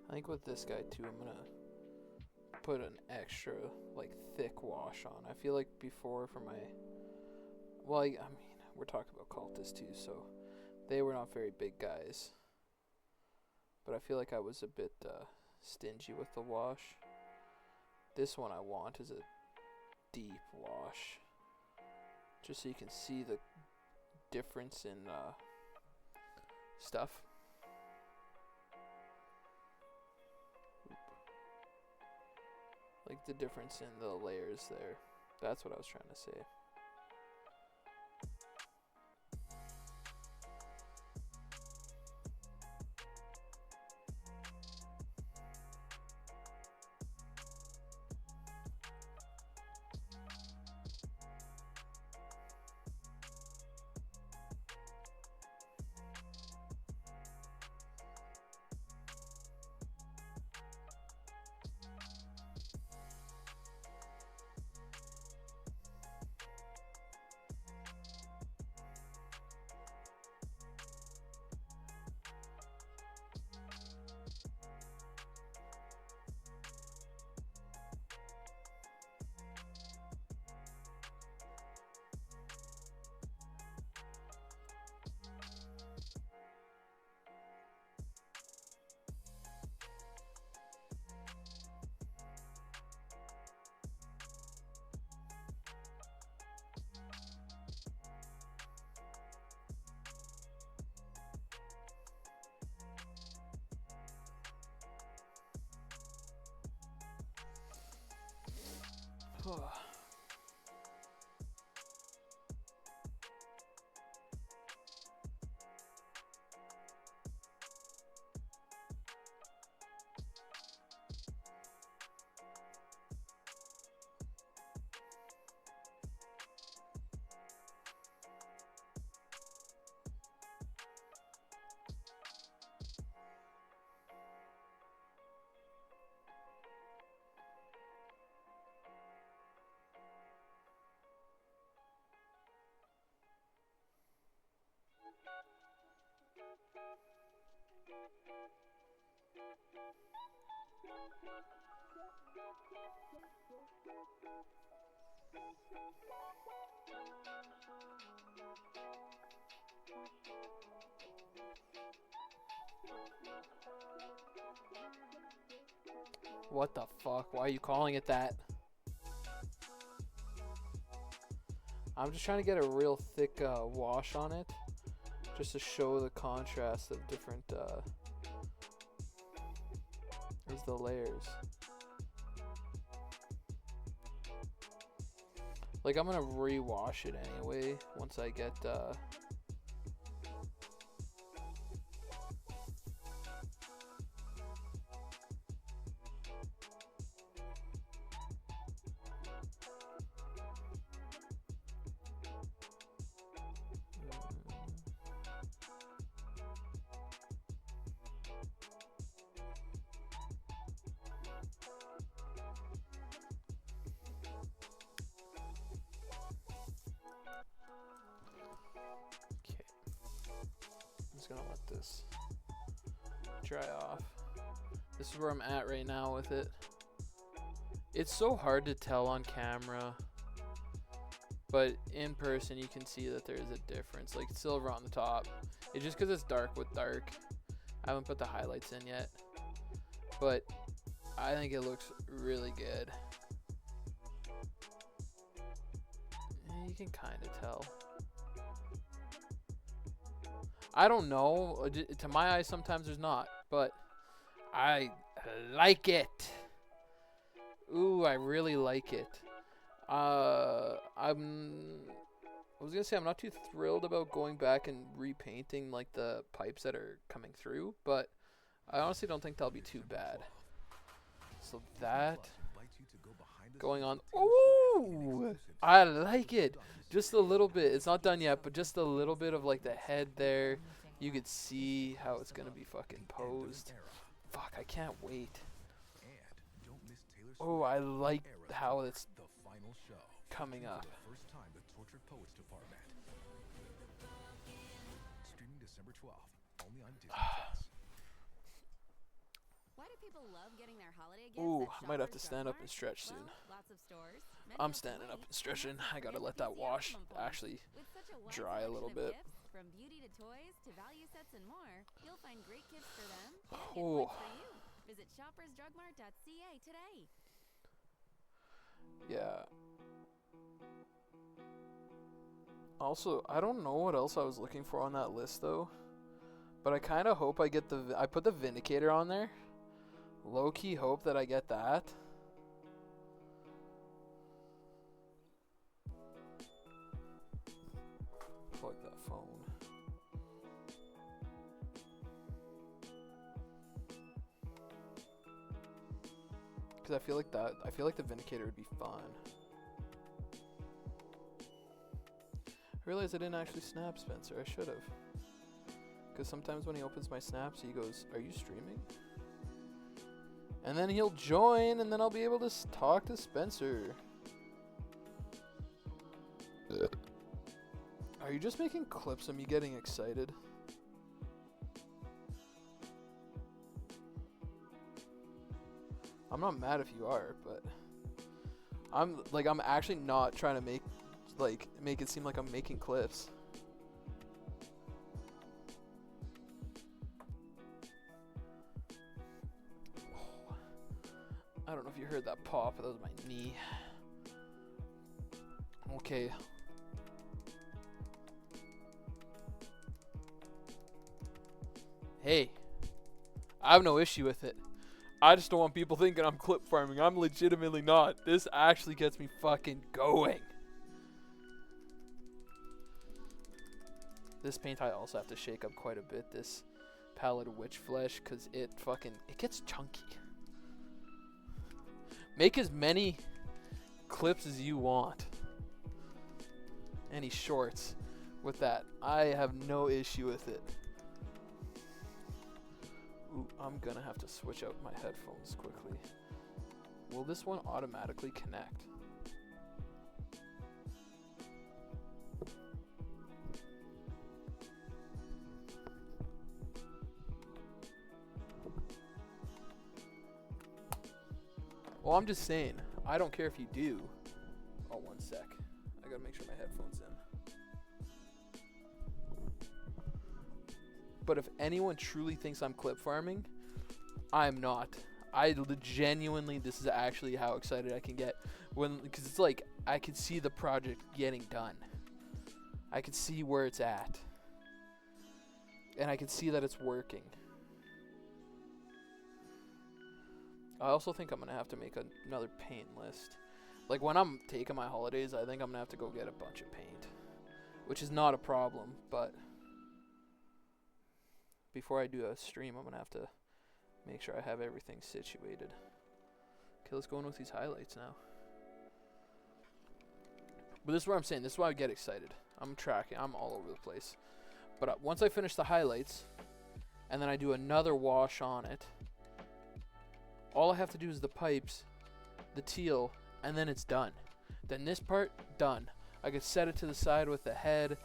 I think with this guy too, I'm gonna put an extra like thick wash on. I feel like before for my, well, I mean, we're talking about cultists too, so they were not very big guys. But I feel like I was a bit stingy with the wash. This one I want is a deep wash, just so you can see the difference in stuff. Like the difference in the layers there. That's what I was trying to say. What the fuck? Why are you calling it that? I'm just trying to get a real thick wash on it, just to show the contrast of different as the layers. Like, I'm gonna re-wash it anyway once I get gonna let this dry off. This is where I'm at right now with it. It's so hard to tell on camera, but in person you can see that there is a difference. Like silver on the top, it's just because it's dark with dark. I haven't put the highlights in yet, but I think it looks really good. You can kind of tell. I don't know. To my eyes, sometimes there's not, but I like it. Ooh, I really like it. I was gonna say I'm not too thrilled about going back and repainting like the pipes that are coming through, but I honestly don't think that'll be too bad. So that going on. Ooh, I like it. Just a little bit. It's not done yet, but just a little bit of like the head there. You could see how it's gonna be fucking posed. Fuck, I can't wait. Oh, I like how it's coming up. Why do people love getting their holiday gifts? Ooh, I might have to stand up and stretch soon. Lots of stores. I'm standing up and stretching. I gotta let that wash actually dry a little bit. From beauty to toys to value sets and more, you'll find great gifts for them and Oh. for you. Visit shoppersdrugmart.ca today. Yeah. Also, I don't know what else I was looking for on that list though, but I kind of hope I get I put the Vindicator on there. Low key hope that I get that. Plug that phone. Because I feel like the Vindicator would be fun. I realized I didn't actually snap Spencer. I should have. Because sometimes when he opens my snaps, he goes, "Are you streaming?" And then he'll join, and then I'll be able to talk to Spencer. Are you just making clips of me getting excited? I'm not mad if you are, but I'm actually not trying to make it seem like I'm making clips. I don't know if you heard that pop, but that was my knee. Okay. Hey, I have no issue with it. I just don't want people thinking I'm clip farming. I'm legitimately not. This actually gets me fucking going. This paint I also have to shake up quite a bit. This palette of witch flesh, because it gets chunky. Make as many clips as you want. Any shorts with that. I have no issue with it. Ooh, I'm gonna have to switch out my headphones quickly. Will this one automatically connect? Well, I'm just saying, I don't care if you do. Oh, one sec. I gotta make sure my headphone's in. But if anyone truly thinks I'm clip farming, I'm not. genuinely, this is actually how excited I can get because it's like I could see the project getting done. I could see where it's at, and I can see that it's working. I also think I'm gonna have to make another paint list. Like when I'm taking my holidays, I think I'm gonna have to go get a bunch of paint, which is not a problem, but before I do a stream, I'm gonna have to make sure I have everything situated. Okay, let's go in with these highlights now. But this is what I'm saying. This is why I get excited. I'm tracking. I'm all over the place. But once I finish the highlights, and then I do another wash on it, all I have to do is the pipes, the teal, and then it's done. Then this part, done. I could set it to the side with the head,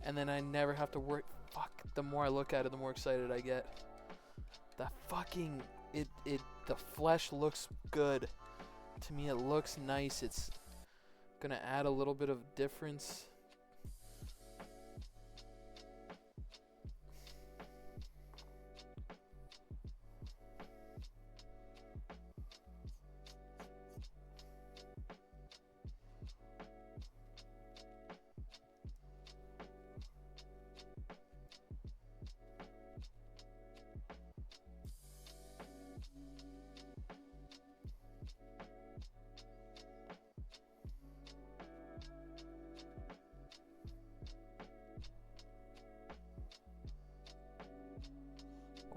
and then I never have to work. Fuck, the more I look at it, the more excited I get. The fucking, the flesh looks good. To me, it looks nice. It's gonna add a little bit of difference.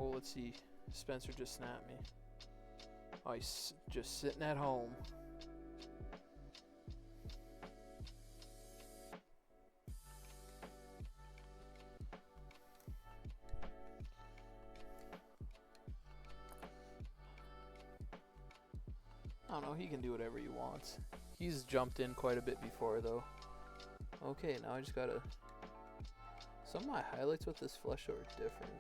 Oh, let's see. Spencer just snapped me. Oh, he's just sitting at home. I don't know, he can do whatever he wants. He's jumped in quite a bit before, though. Okay, now I just gotta... Some of my highlights with this flesh are different.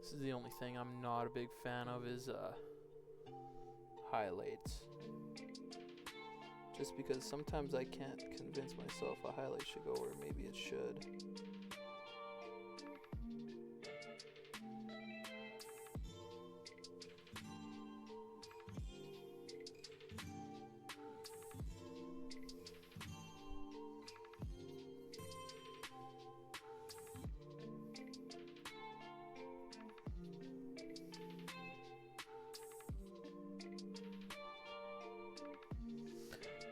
This is the only thing I'm not a big fan of is highlights. Just because sometimes I can't convince myself a highlight should go where maybe it should.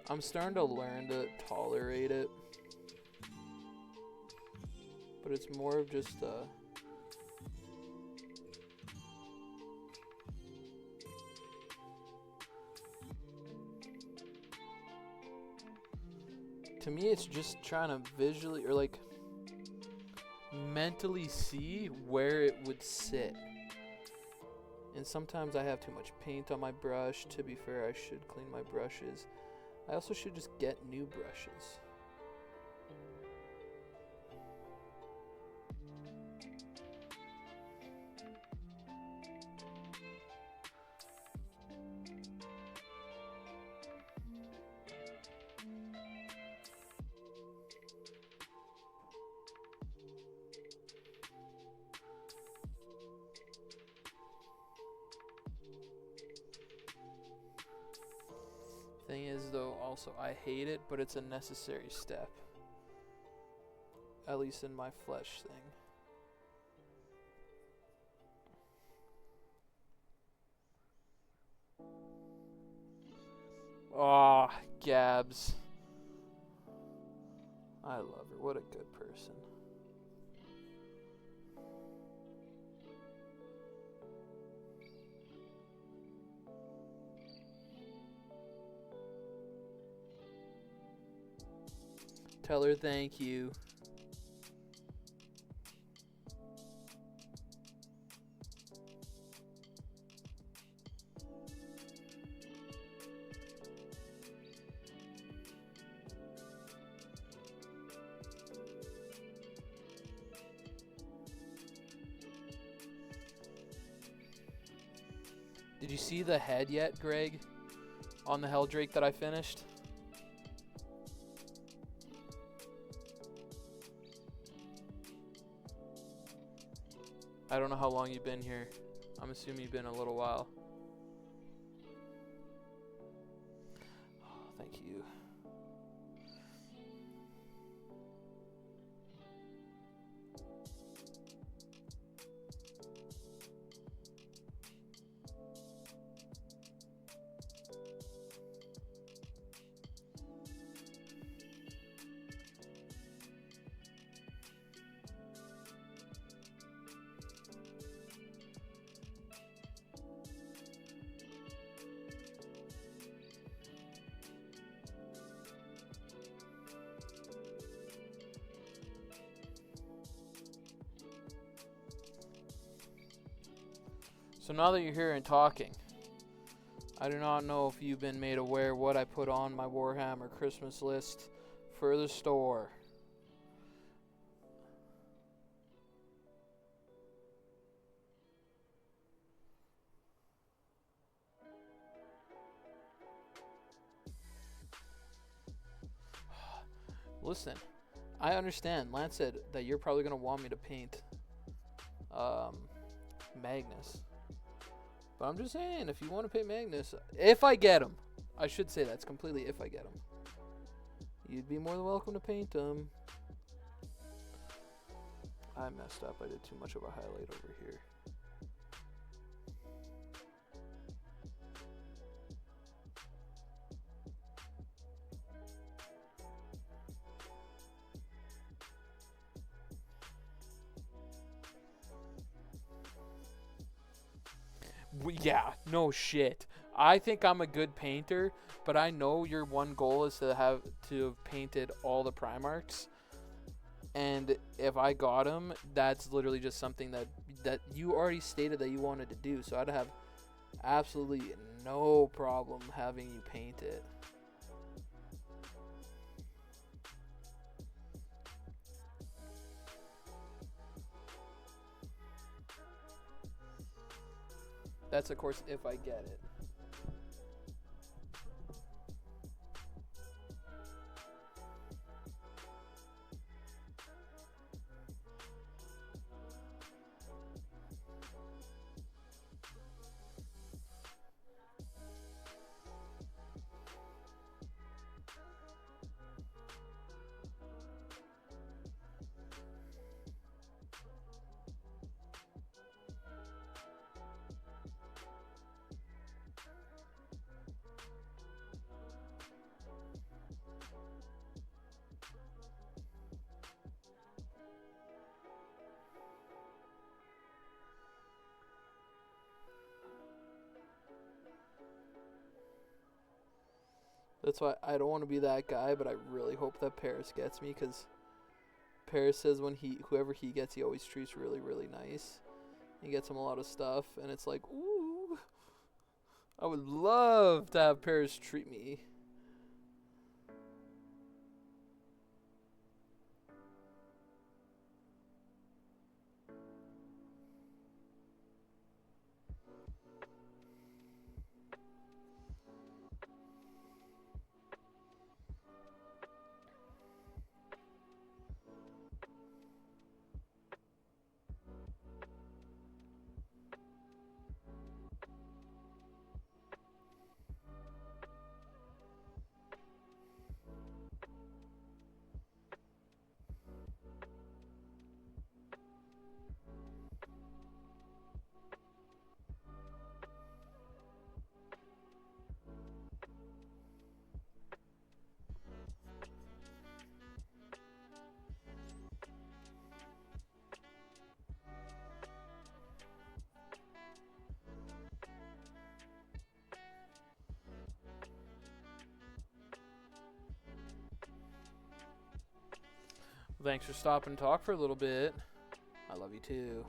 I'm starting to learn to tolerate it, but it's more of just to me it's just trying to visually or like mentally see where it would sit. And sometimes I have too much paint on my brush. To be fair, I should clean my brushes. I also should just get new brushes. Thing is though, also I hate it, but it's a necessary step. At least in my flesh thing. Ah, Gabs. I love her. What a good person. Tell her thank you. Did you see the head yet, Greg? On the Heldrake that I finished? I don't know how long you've been here. I'm assuming you've been a little while. Oh, thank you. So now that you're here and talking, I do not know if you've been made aware what I put on my Warhammer Christmas list for the store. Listen, I understand. Lance said that you're probably going to want me to paint Magnus. But I'm just saying, if you want to paint Magnus, if I get him, I should say that's completely if I get him. You'd be more than welcome to paint him. I messed up. I did too much of a highlight over here. Yeah, no shit. I think I'm a good painter, but I know your one goal is to have painted all the Primarchs. And if I got them, that's literally just something that you already stated that you wanted to do. So I'd have absolutely no problem having you paint it. That's, of course, if I get it. That's why I don't want to be that guy, but I really hope that Paris gets me, because Paris says whoever he gets, he always treats really, really nice. He gets him a lot of stuff, and it's like, ooh, I would love to have Paris treat me. Thanks for stopping and talk for a little bit. I love you too.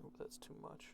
Hope that's too much.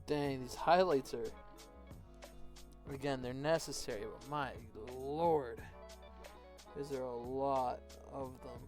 Dang, these highlights are, again, they're necessary, but my lord, is there a lot of them.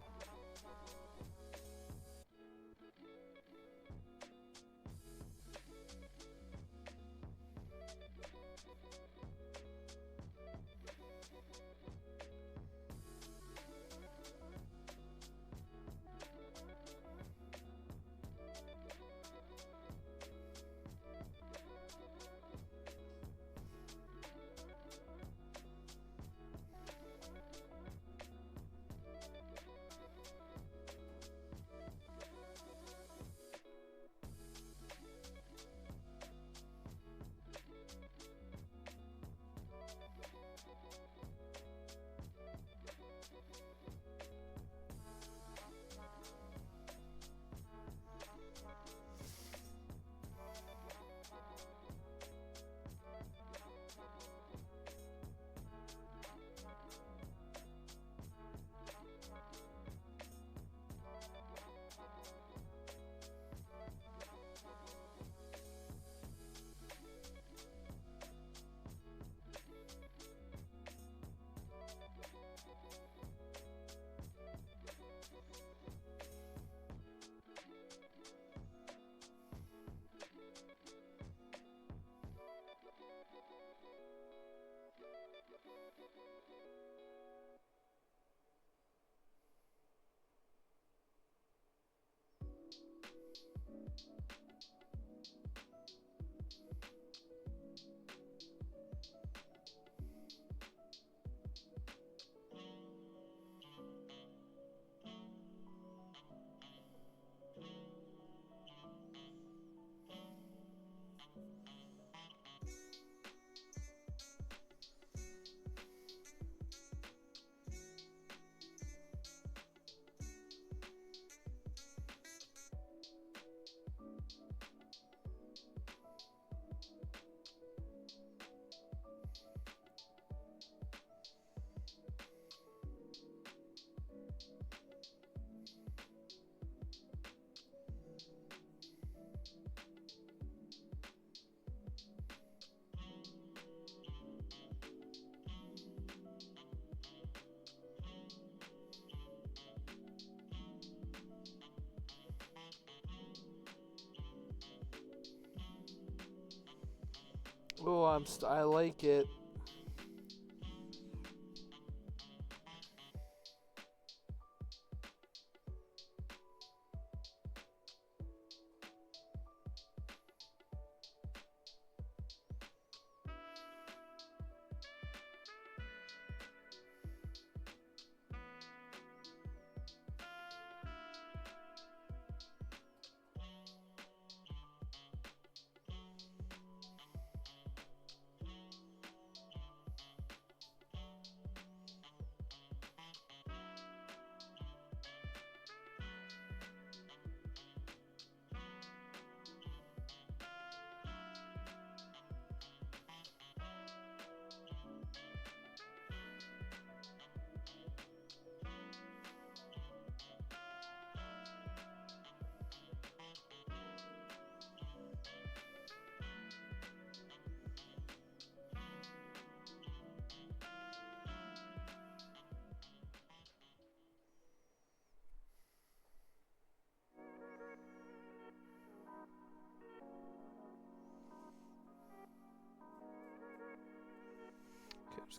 Oh, I like it.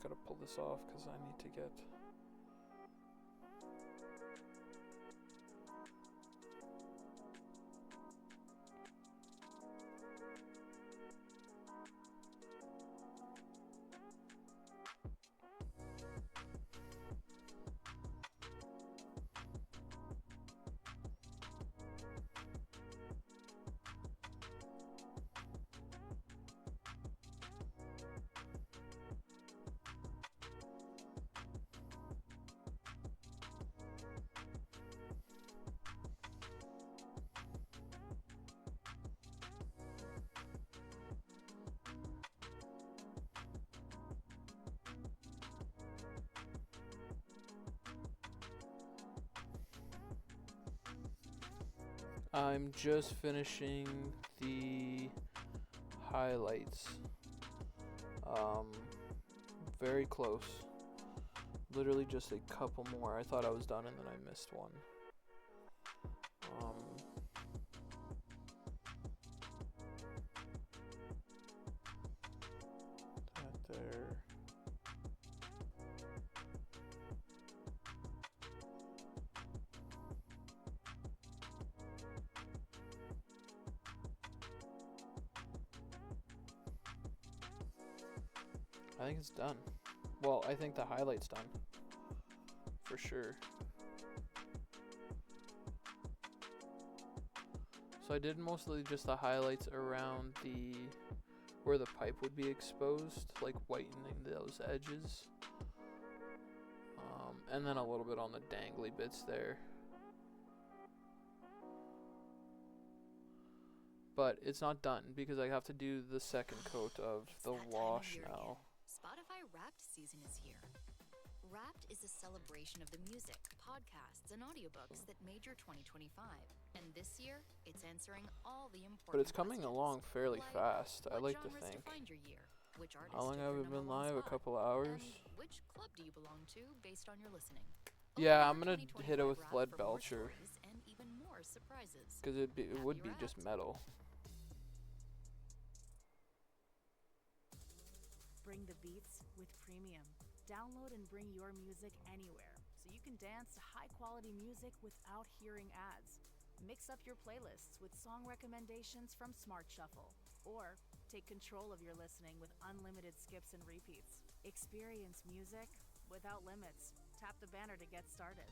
gotta pull this off because I need to get... I'm just finishing the highlights. Very close. Literally just a couple more. I thought I was done and then I missed one. That there. I think it's done. Well, I think the highlight's done. For sure. So I did mostly just the highlights around the... where the pipe would be exposed, like whitening those edges. And then a little bit on the dangly bits there. But it's not done because I have to do the second coat of the wash now. Spotify Wrapped season is here. Wrapped is a celebration of the music, podcasts, and audiobooks that made your 2025. And this year, it's answering all the important But it's coming questions, along fairly like fast, I what like to genres think. defined your year, which artist How long took have your we been number one live? A spot, couple hours? and which club do you belong to based on your listening? Yeah, Open I'm your gonna hit it 2025 with Wrapped Lead for more Belcher. stories and even more surprises. Because it would be Happy just Wrapped. metal. Bring the beats with premium. Download and bring your music anywhere so you can dance to high-quality music without hearing ads. Mix up your playlists with song recommendations from Smart Shuffle. Or take control of your listening with unlimited skips and repeats. Experience music without limits. Tap the banner to get started.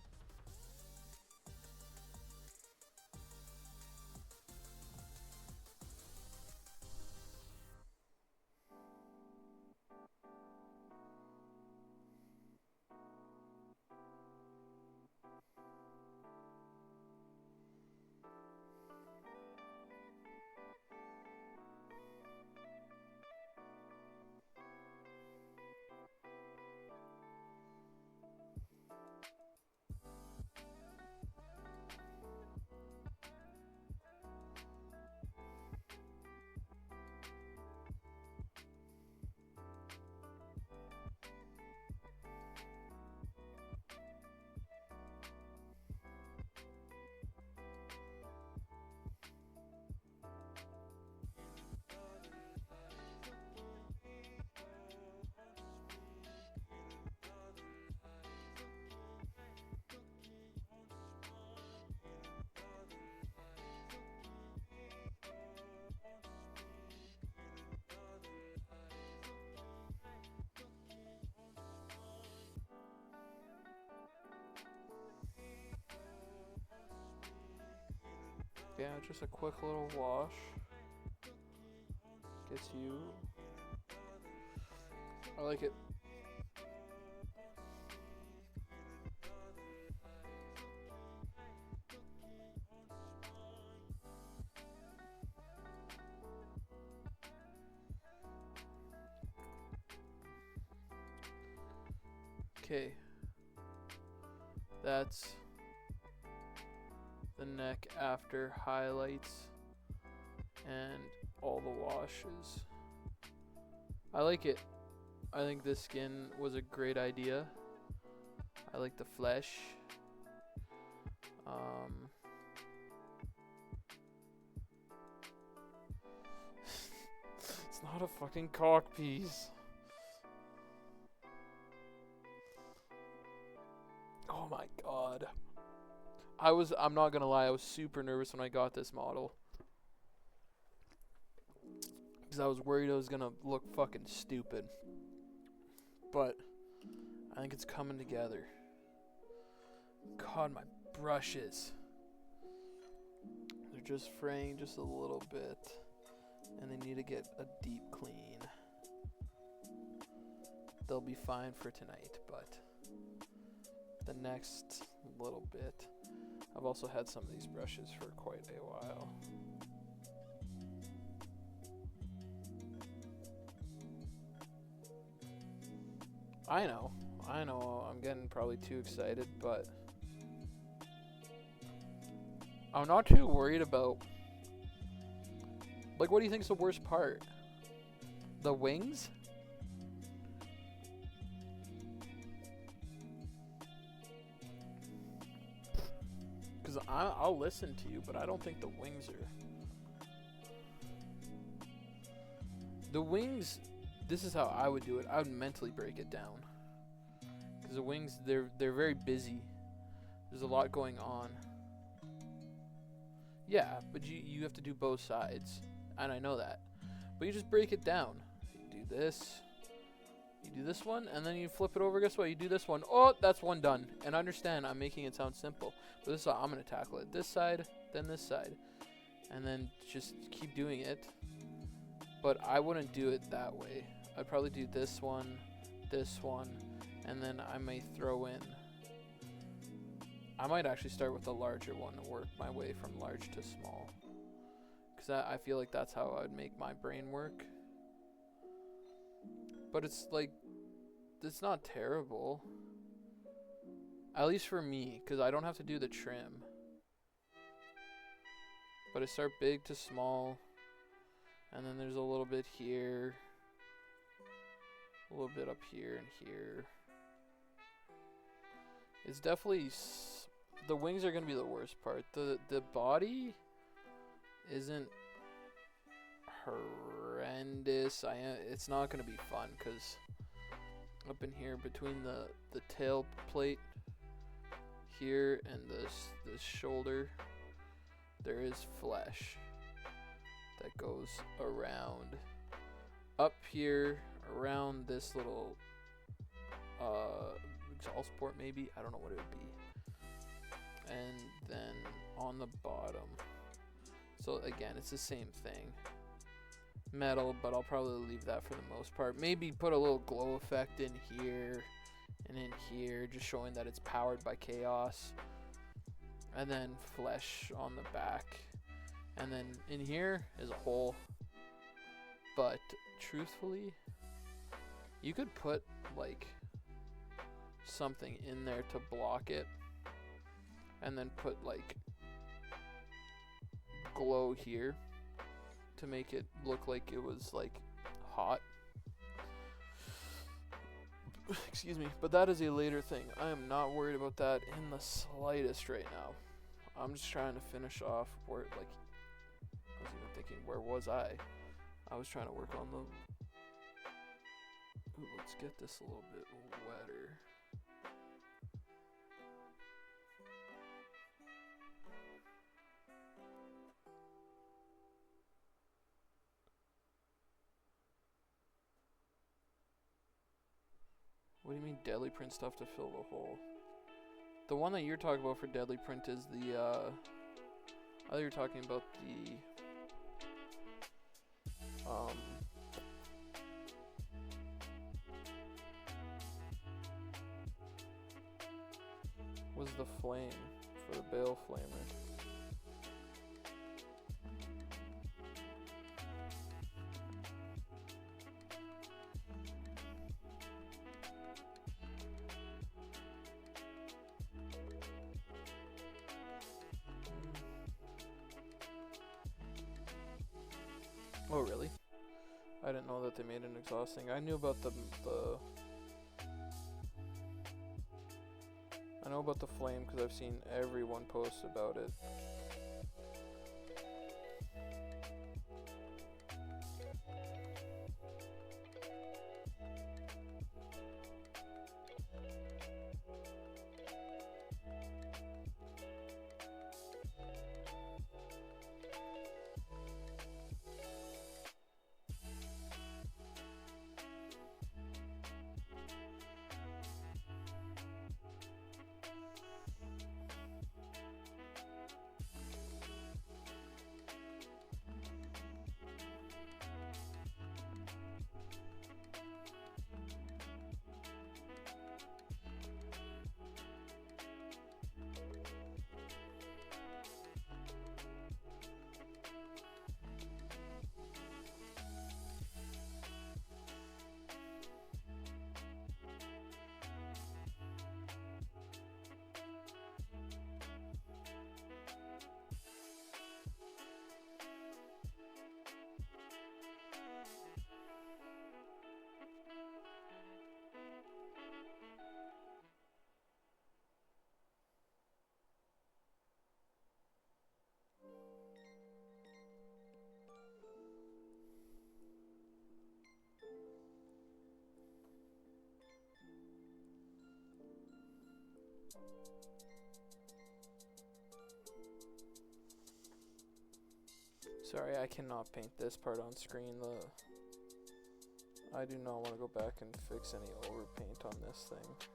Yeah, just a quick little wash. Gets you. I like it. Okay. That's the neck after highlights and all the washes. I like it. I think this skin was a great idea. I like the flesh. It's not a fucking cock piece. I'm not gonna lie, I was super nervous when I got this model. Because I was worried I was gonna look fucking stupid. But I think it's coming together. God, my brushes. They're just fraying just a little bit. And they need to get a deep clean. They'll be fine for tonight, but the next little bit. I've also had some of these brushes for quite a while. I know, I'm getting probably too excited, but I'm not too worried about, like, what do you think is the worst part? The wings? Because I'll listen to you, but I don't think the wings are. The wings, this is how I would do it. I would mentally break it down. Because the wings, they're very busy. There's a lot going on. Yeah, but you have to do both sides. And I know that. But you just break it down. You do this. You do this one, and then you flip it over. Guess what? You do this one. Oh, that's one done. And understand, I'm making it sound simple. But this is how I'm going to tackle it. This side, then this side. And then just keep doing it. But I wouldn't do it that way. I'd probably do this one, and then I may throw in. I might actually start with the larger one and work my way from large to small. Because I feel like that's how I would make my brain work. But it's like, it's not terrible. At least for me, because I don't have to do the trim. But I start big to small. And then there's a little bit here. A little bit up here and here. It's definitely... the wings are going to be the worst part. The body isn't horrendous. It's not going to be fun because up in here between the tail plate here and this shoulder, there is flesh that goes around up here around this little exhaust port maybe. I don't know what it would be. And then on the bottom, so again it's the same thing, metal, but I'll probably leave that for the most part. Maybe put a little glow effect in here and in here, just showing that it's powered by chaos. And then flesh on the back. And then in here is a hole. But truthfully, you could put like something in there to block it. And then put like glow here to make it look like it was like hot. Excuse me, but that is a later thing. I am not worried about that in the slightest right now. I'm just trying to finish off where, like, I was even thinking, where was I? I was trying to work on the... Ooh, let's get this a little bit wetter. What do you mean deadly print stuff to fill the hole? The one that you're talking about for deadly print is the, I thought you were talking about the, was the flame for the bale flamer. Oh, really? I didn't know that they made an exhaust thing. I knew about I know about the flame because I've seen everyone post about it. Sorry, I cannot paint this part on screen. I do not want to go back and fix any overpaint on this thing.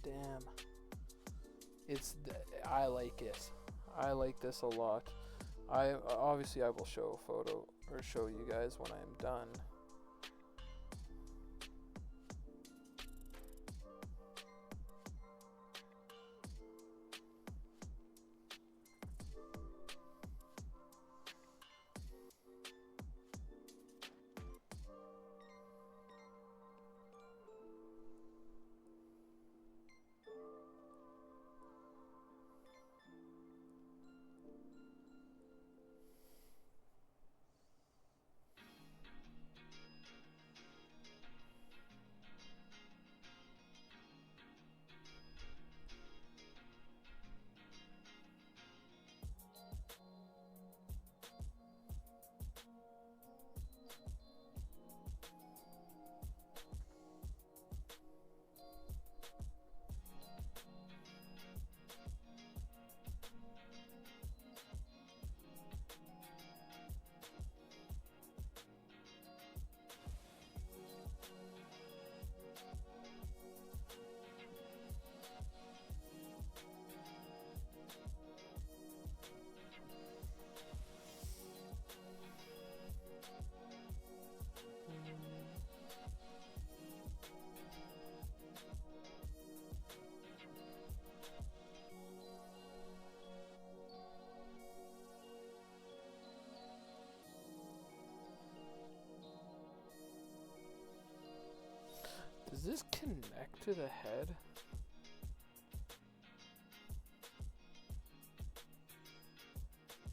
Damn. I like it. I like this a lot. Obviously I will show a photo or show you guys when I'm done. Does this connect to the head?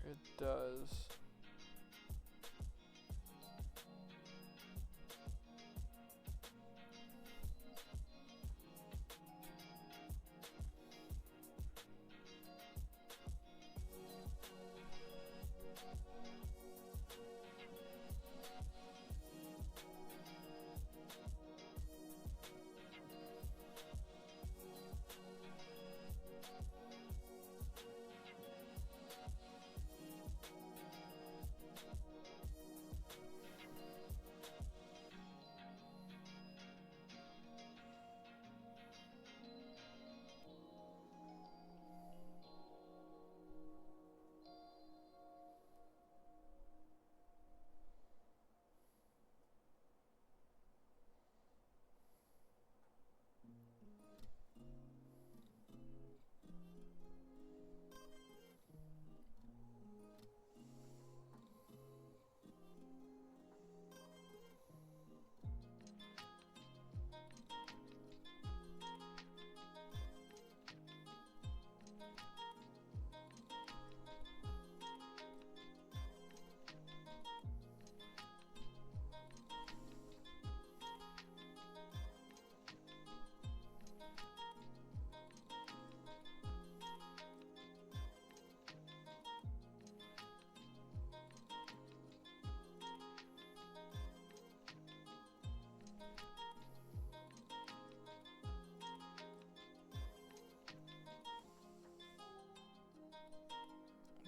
It does.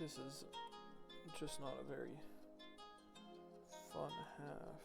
This is just not a very fun half.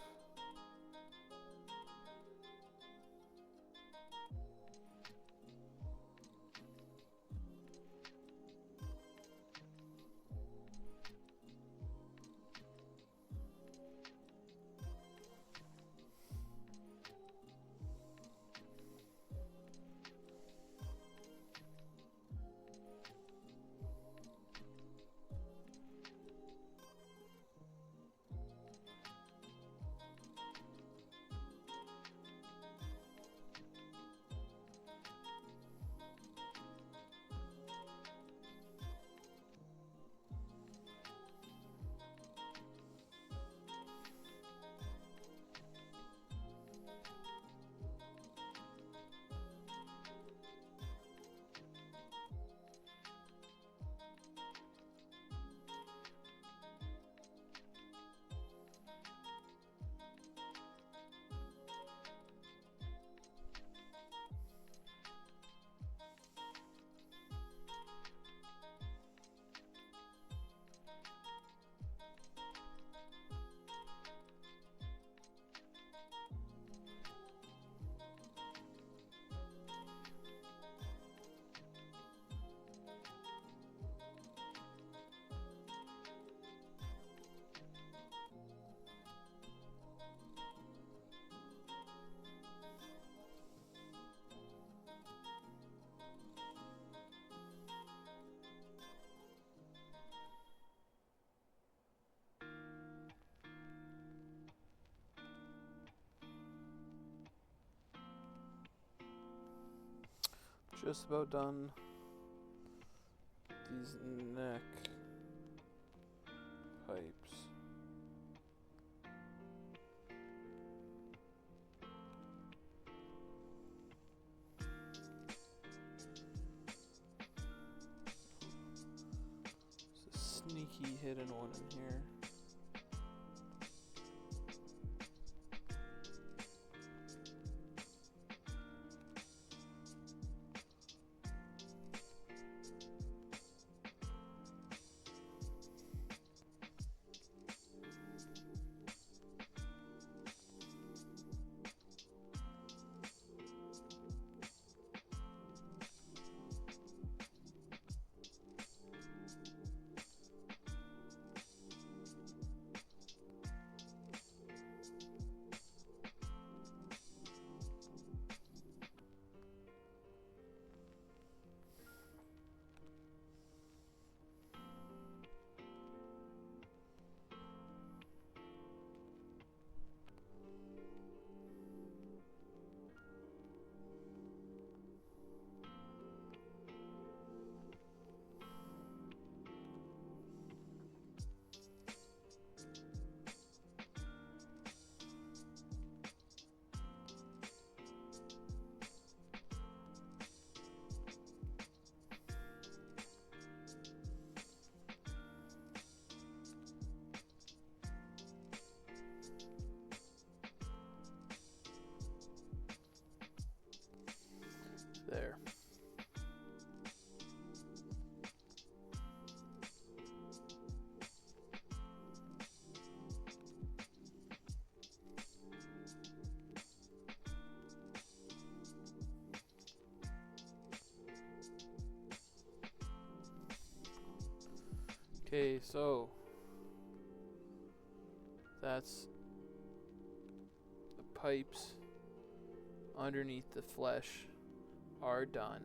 Just about done. These neck pipes. There's a sneaky hidden one in here. There. Okay, so that's the pipes underneath the flesh are done.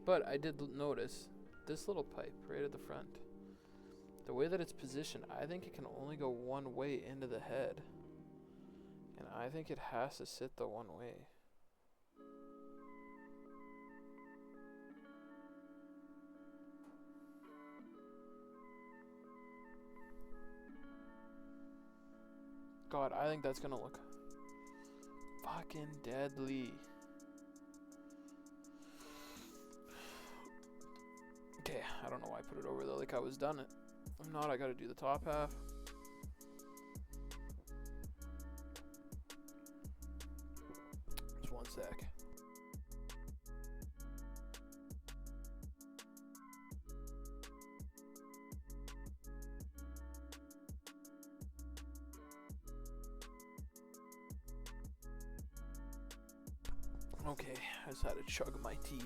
But I did notice this little pipe right at the front. The way that it's positioned, I think it can only go one way into the head. And I think it has to sit the one way. God, I think that's gonna look fucking deadly. Okay, I don't know why I put it over there like I was done it. If not, I gotta do the top half. Just one sec. Okay, I just had to chug my tea.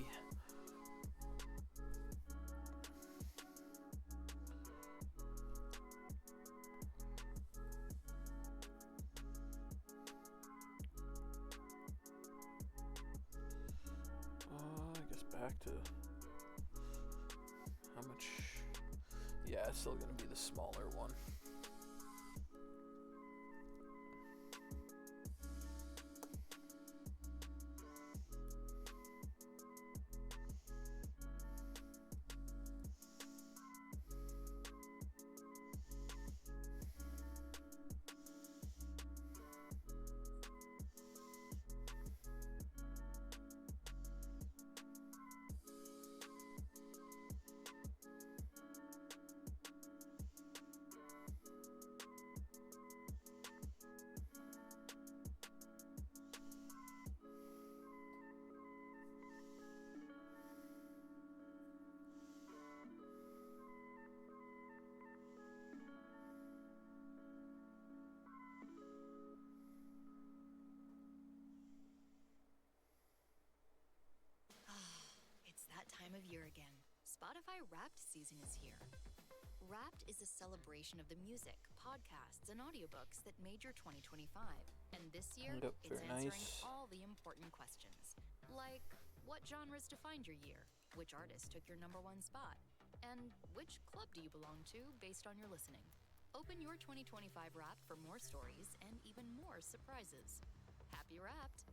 I guess back to how much? Yeah, it's still gonna be the smaller one. Time of year again. Spotify Wrapped season is here. Wrapped is a celebration of the music, podcasts, and audiobooks that made your 2025. And this year, Yep, it's very answering nice. all the important questions. Like, what genres defined your year? Which artist took your #1 spot? And which club do you belong to based on your listening? Open your 2025 Wrapped for more stories and even more surprises. Happy Wrapped!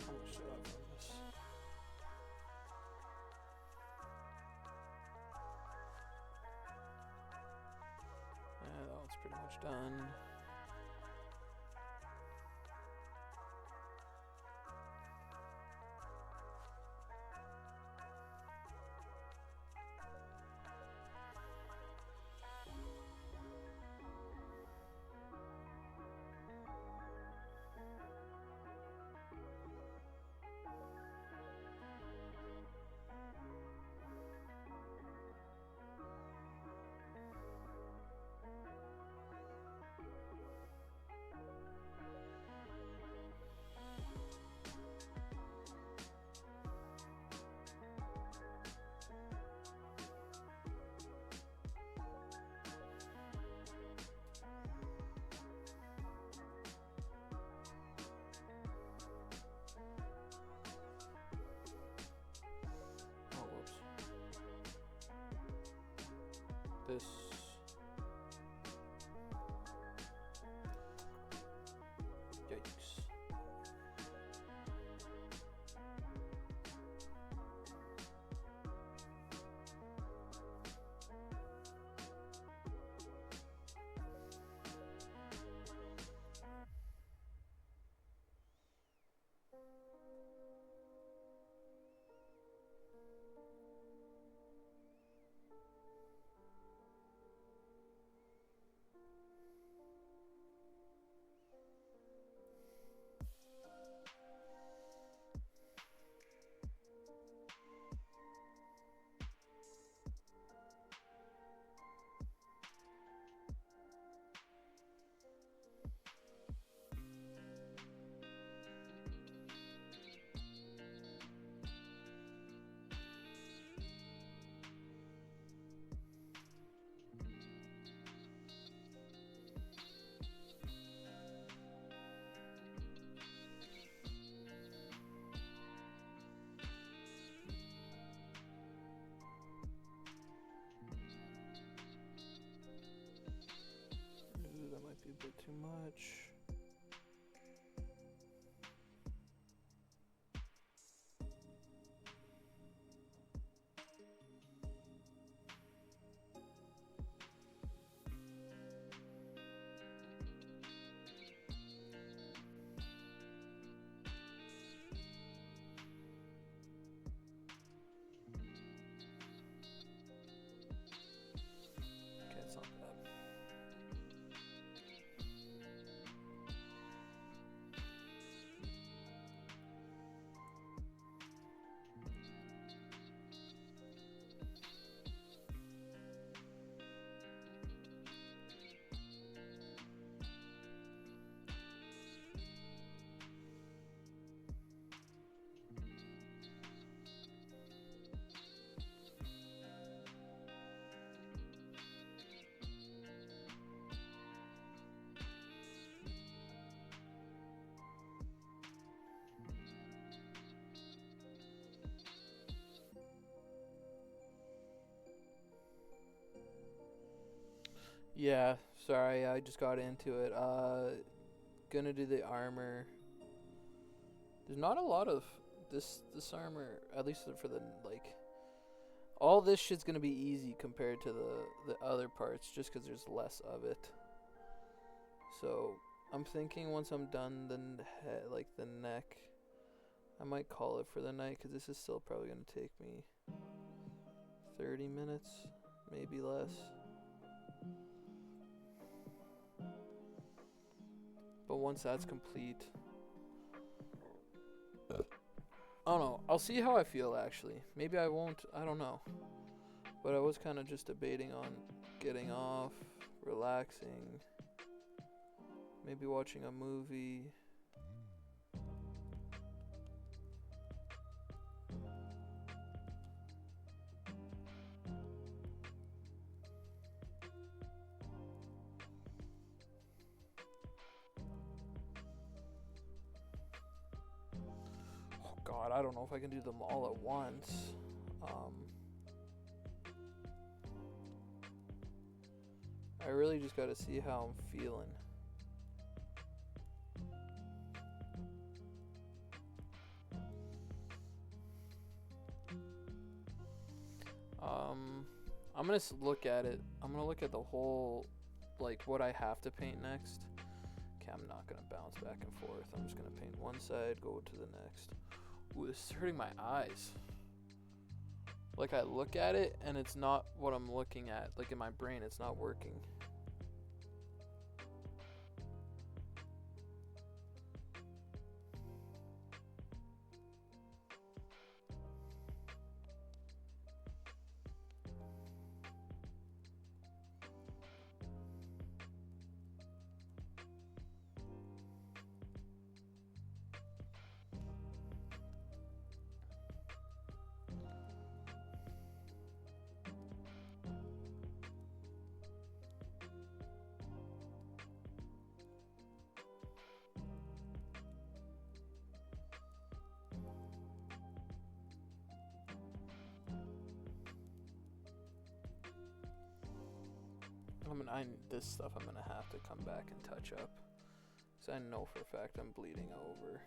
How much do I have on this? That one's pretty much done. Oh, whoops. This. Yikes. Ooh, that might be a bit too much. Okay, it's not bad. Yeah, sorry, I just got into it. Gonna do the armor. There's not a lot of this armor, at least for the like. All this shit's gonna be easy compared to the other parts, just because there's less of it. So I'm thinking once I'm done the neck, I might call it for the night, because this is still probably going to take me 30 minutes, maybe less. But once that's complete, I don't know. I'll see how I feel, actually. Maybe I won't. I don't know. But I was kind of just debating on getting off, relaxing, maybe watching a movie. Oh God, I don't know if I can do them all at once. I really just gotta see how I'm feeling. I'm gonna look at it. I'm gonna look at the whole, like, what I have to paint next. Okay, I'm not gonna bounce back and forth. I'm just gonna paint one side, go to the next. Ooh, this is hurting my eyes. Like, I look at it and it's not what I'm looking at. Like, in my brain, it's not working. This stuff I'm gonna have to come back and touch up, because I know for a fact I'm bleeding over.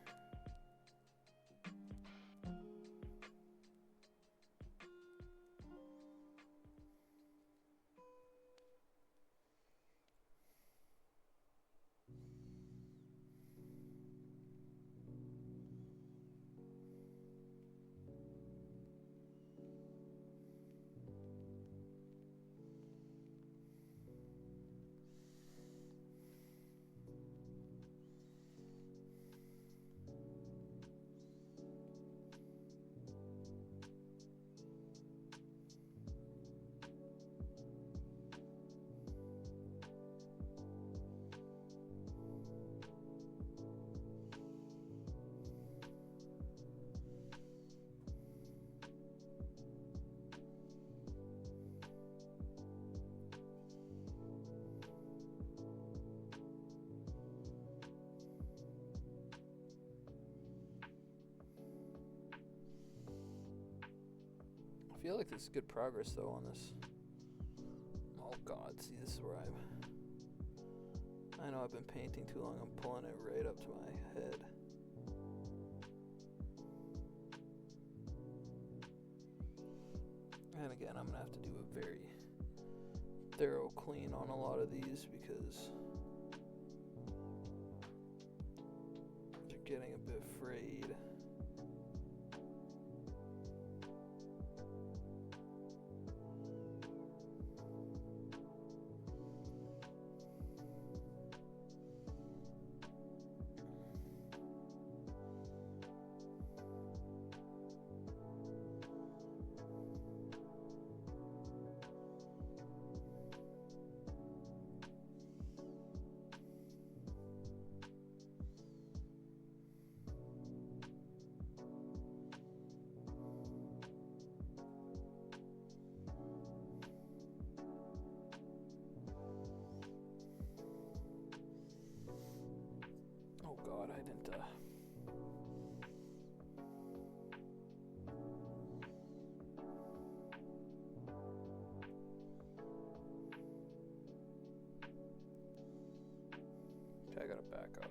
I feel like this is good progress though on this. Oh God, see, this is where I know I've been painting too long. I'm pulling it right up to my head. And again, I'm gonna have to do a very thorough clean on a lot of these, because they're getting a bit frayed. Oh God, I didn't, Okay, I gotta back up.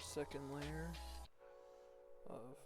second layer of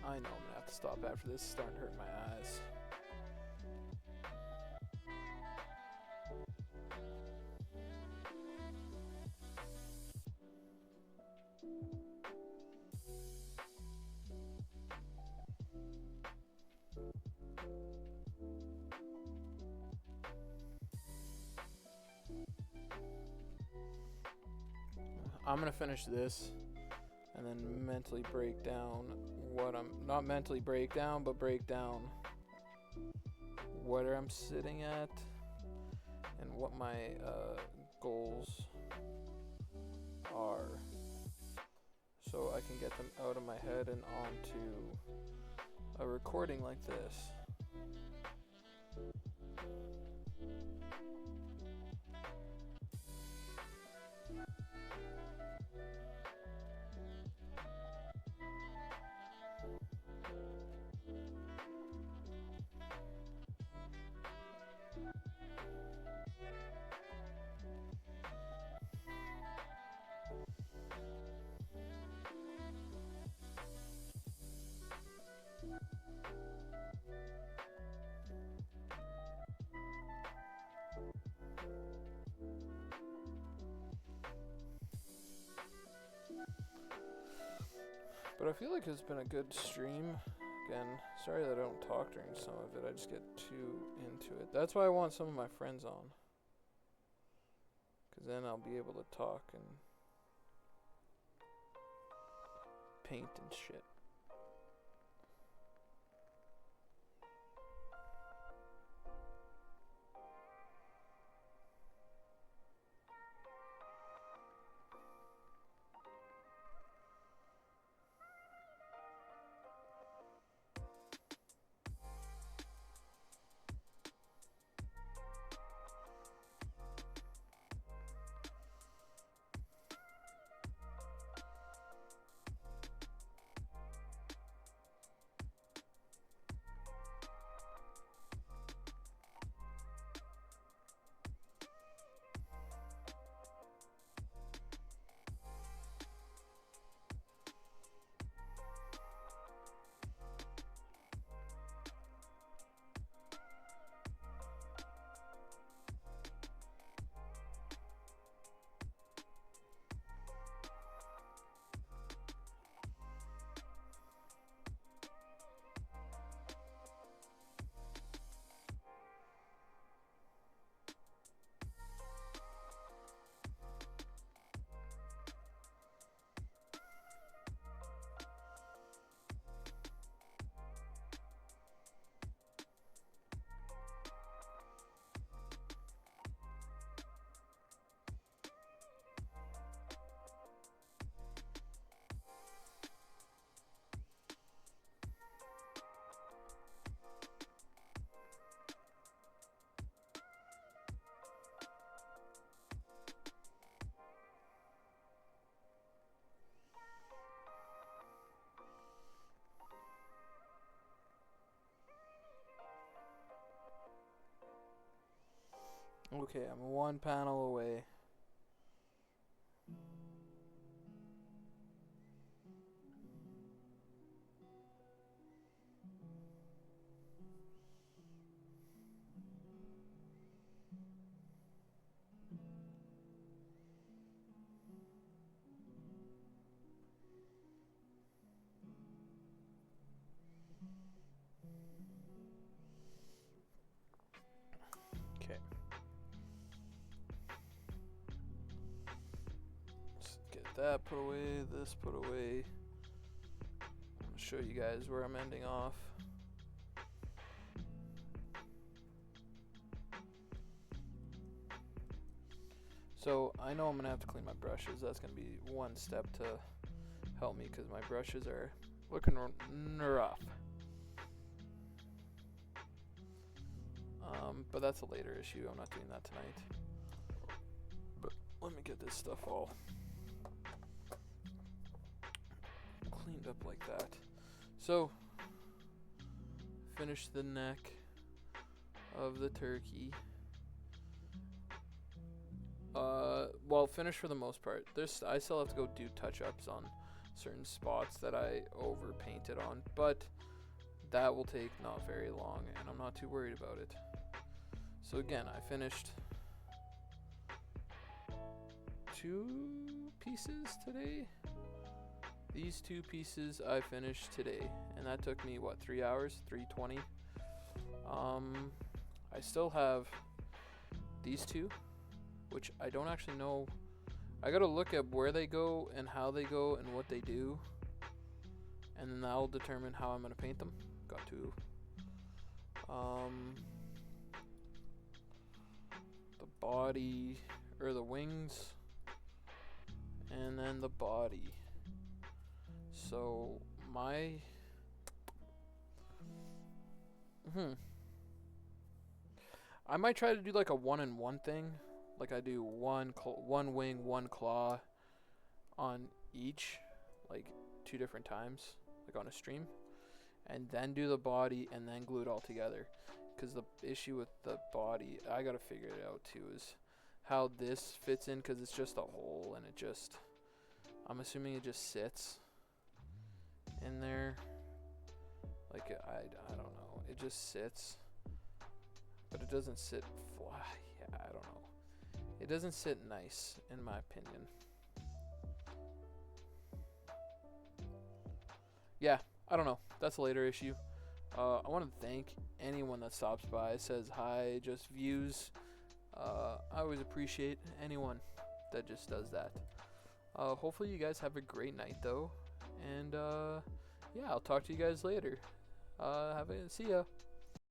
I know I'm gonna have to stop after this. It's starting to hurt my eyes. I'm gonna finish this and then mentally break down what I'm not mentally break down, but break down where I'm sitting at and what my goals are, so I can get them out of my head and onto a recording like this. But I feel like it's been a good stream. Again, sorry that I don't talk during some of it. I just get too into it. That's why I want some of my friends on. Because then I'll be able to talk and paint and shit. Okay, I'm one panel away. Okay. Let's get that put away, this put away. I'll show you guys where I'm ending off. So I know I'm going to have to clean my brushes. That's going to be one step to help me because my brushes are looking rough. But that's a later issue. I'm not doing that tonight. But let me get this stuff all cleaned up like that. So, finish the neck of the turkey. Well, finish for the most part. I still have to go do touch-ups on certain spots that I over-painted on, but that will take not very long, and I'm not too worried about it. So again, I finished 2 pieces today. These 2 pieces I finished today, and that took me, what, 3 hours? 3:20. I still have these 2, which I don't actually know. I gotta look at where they go and how they go and what they do, and then that'll determine how I'm gonna paint them. Got to the body, or the wings, and then the body. So my I might try to do like a 1-in-1 thing. Like I do one wing, one claw on each, like 2 different times, like on a stream, and then do the body and then glue it all together. Because the issue with the body, I gotta figure it out too, is how this fits in, because it's just a hole and it just, I'm assuming it just sits in there. Like I don't know, it just sits, but it doesn't sit fly. Yeah, I don't know. It doesn't sit nice, in my opinion. Yeah, I don't know. That's a later issue. I want to thank anyone that stops by, says hi, just views. I always appreciate anyone that just does that. Hopefully you guys have a great night, though. And, yeah, I'll talk to you guys later. See ya.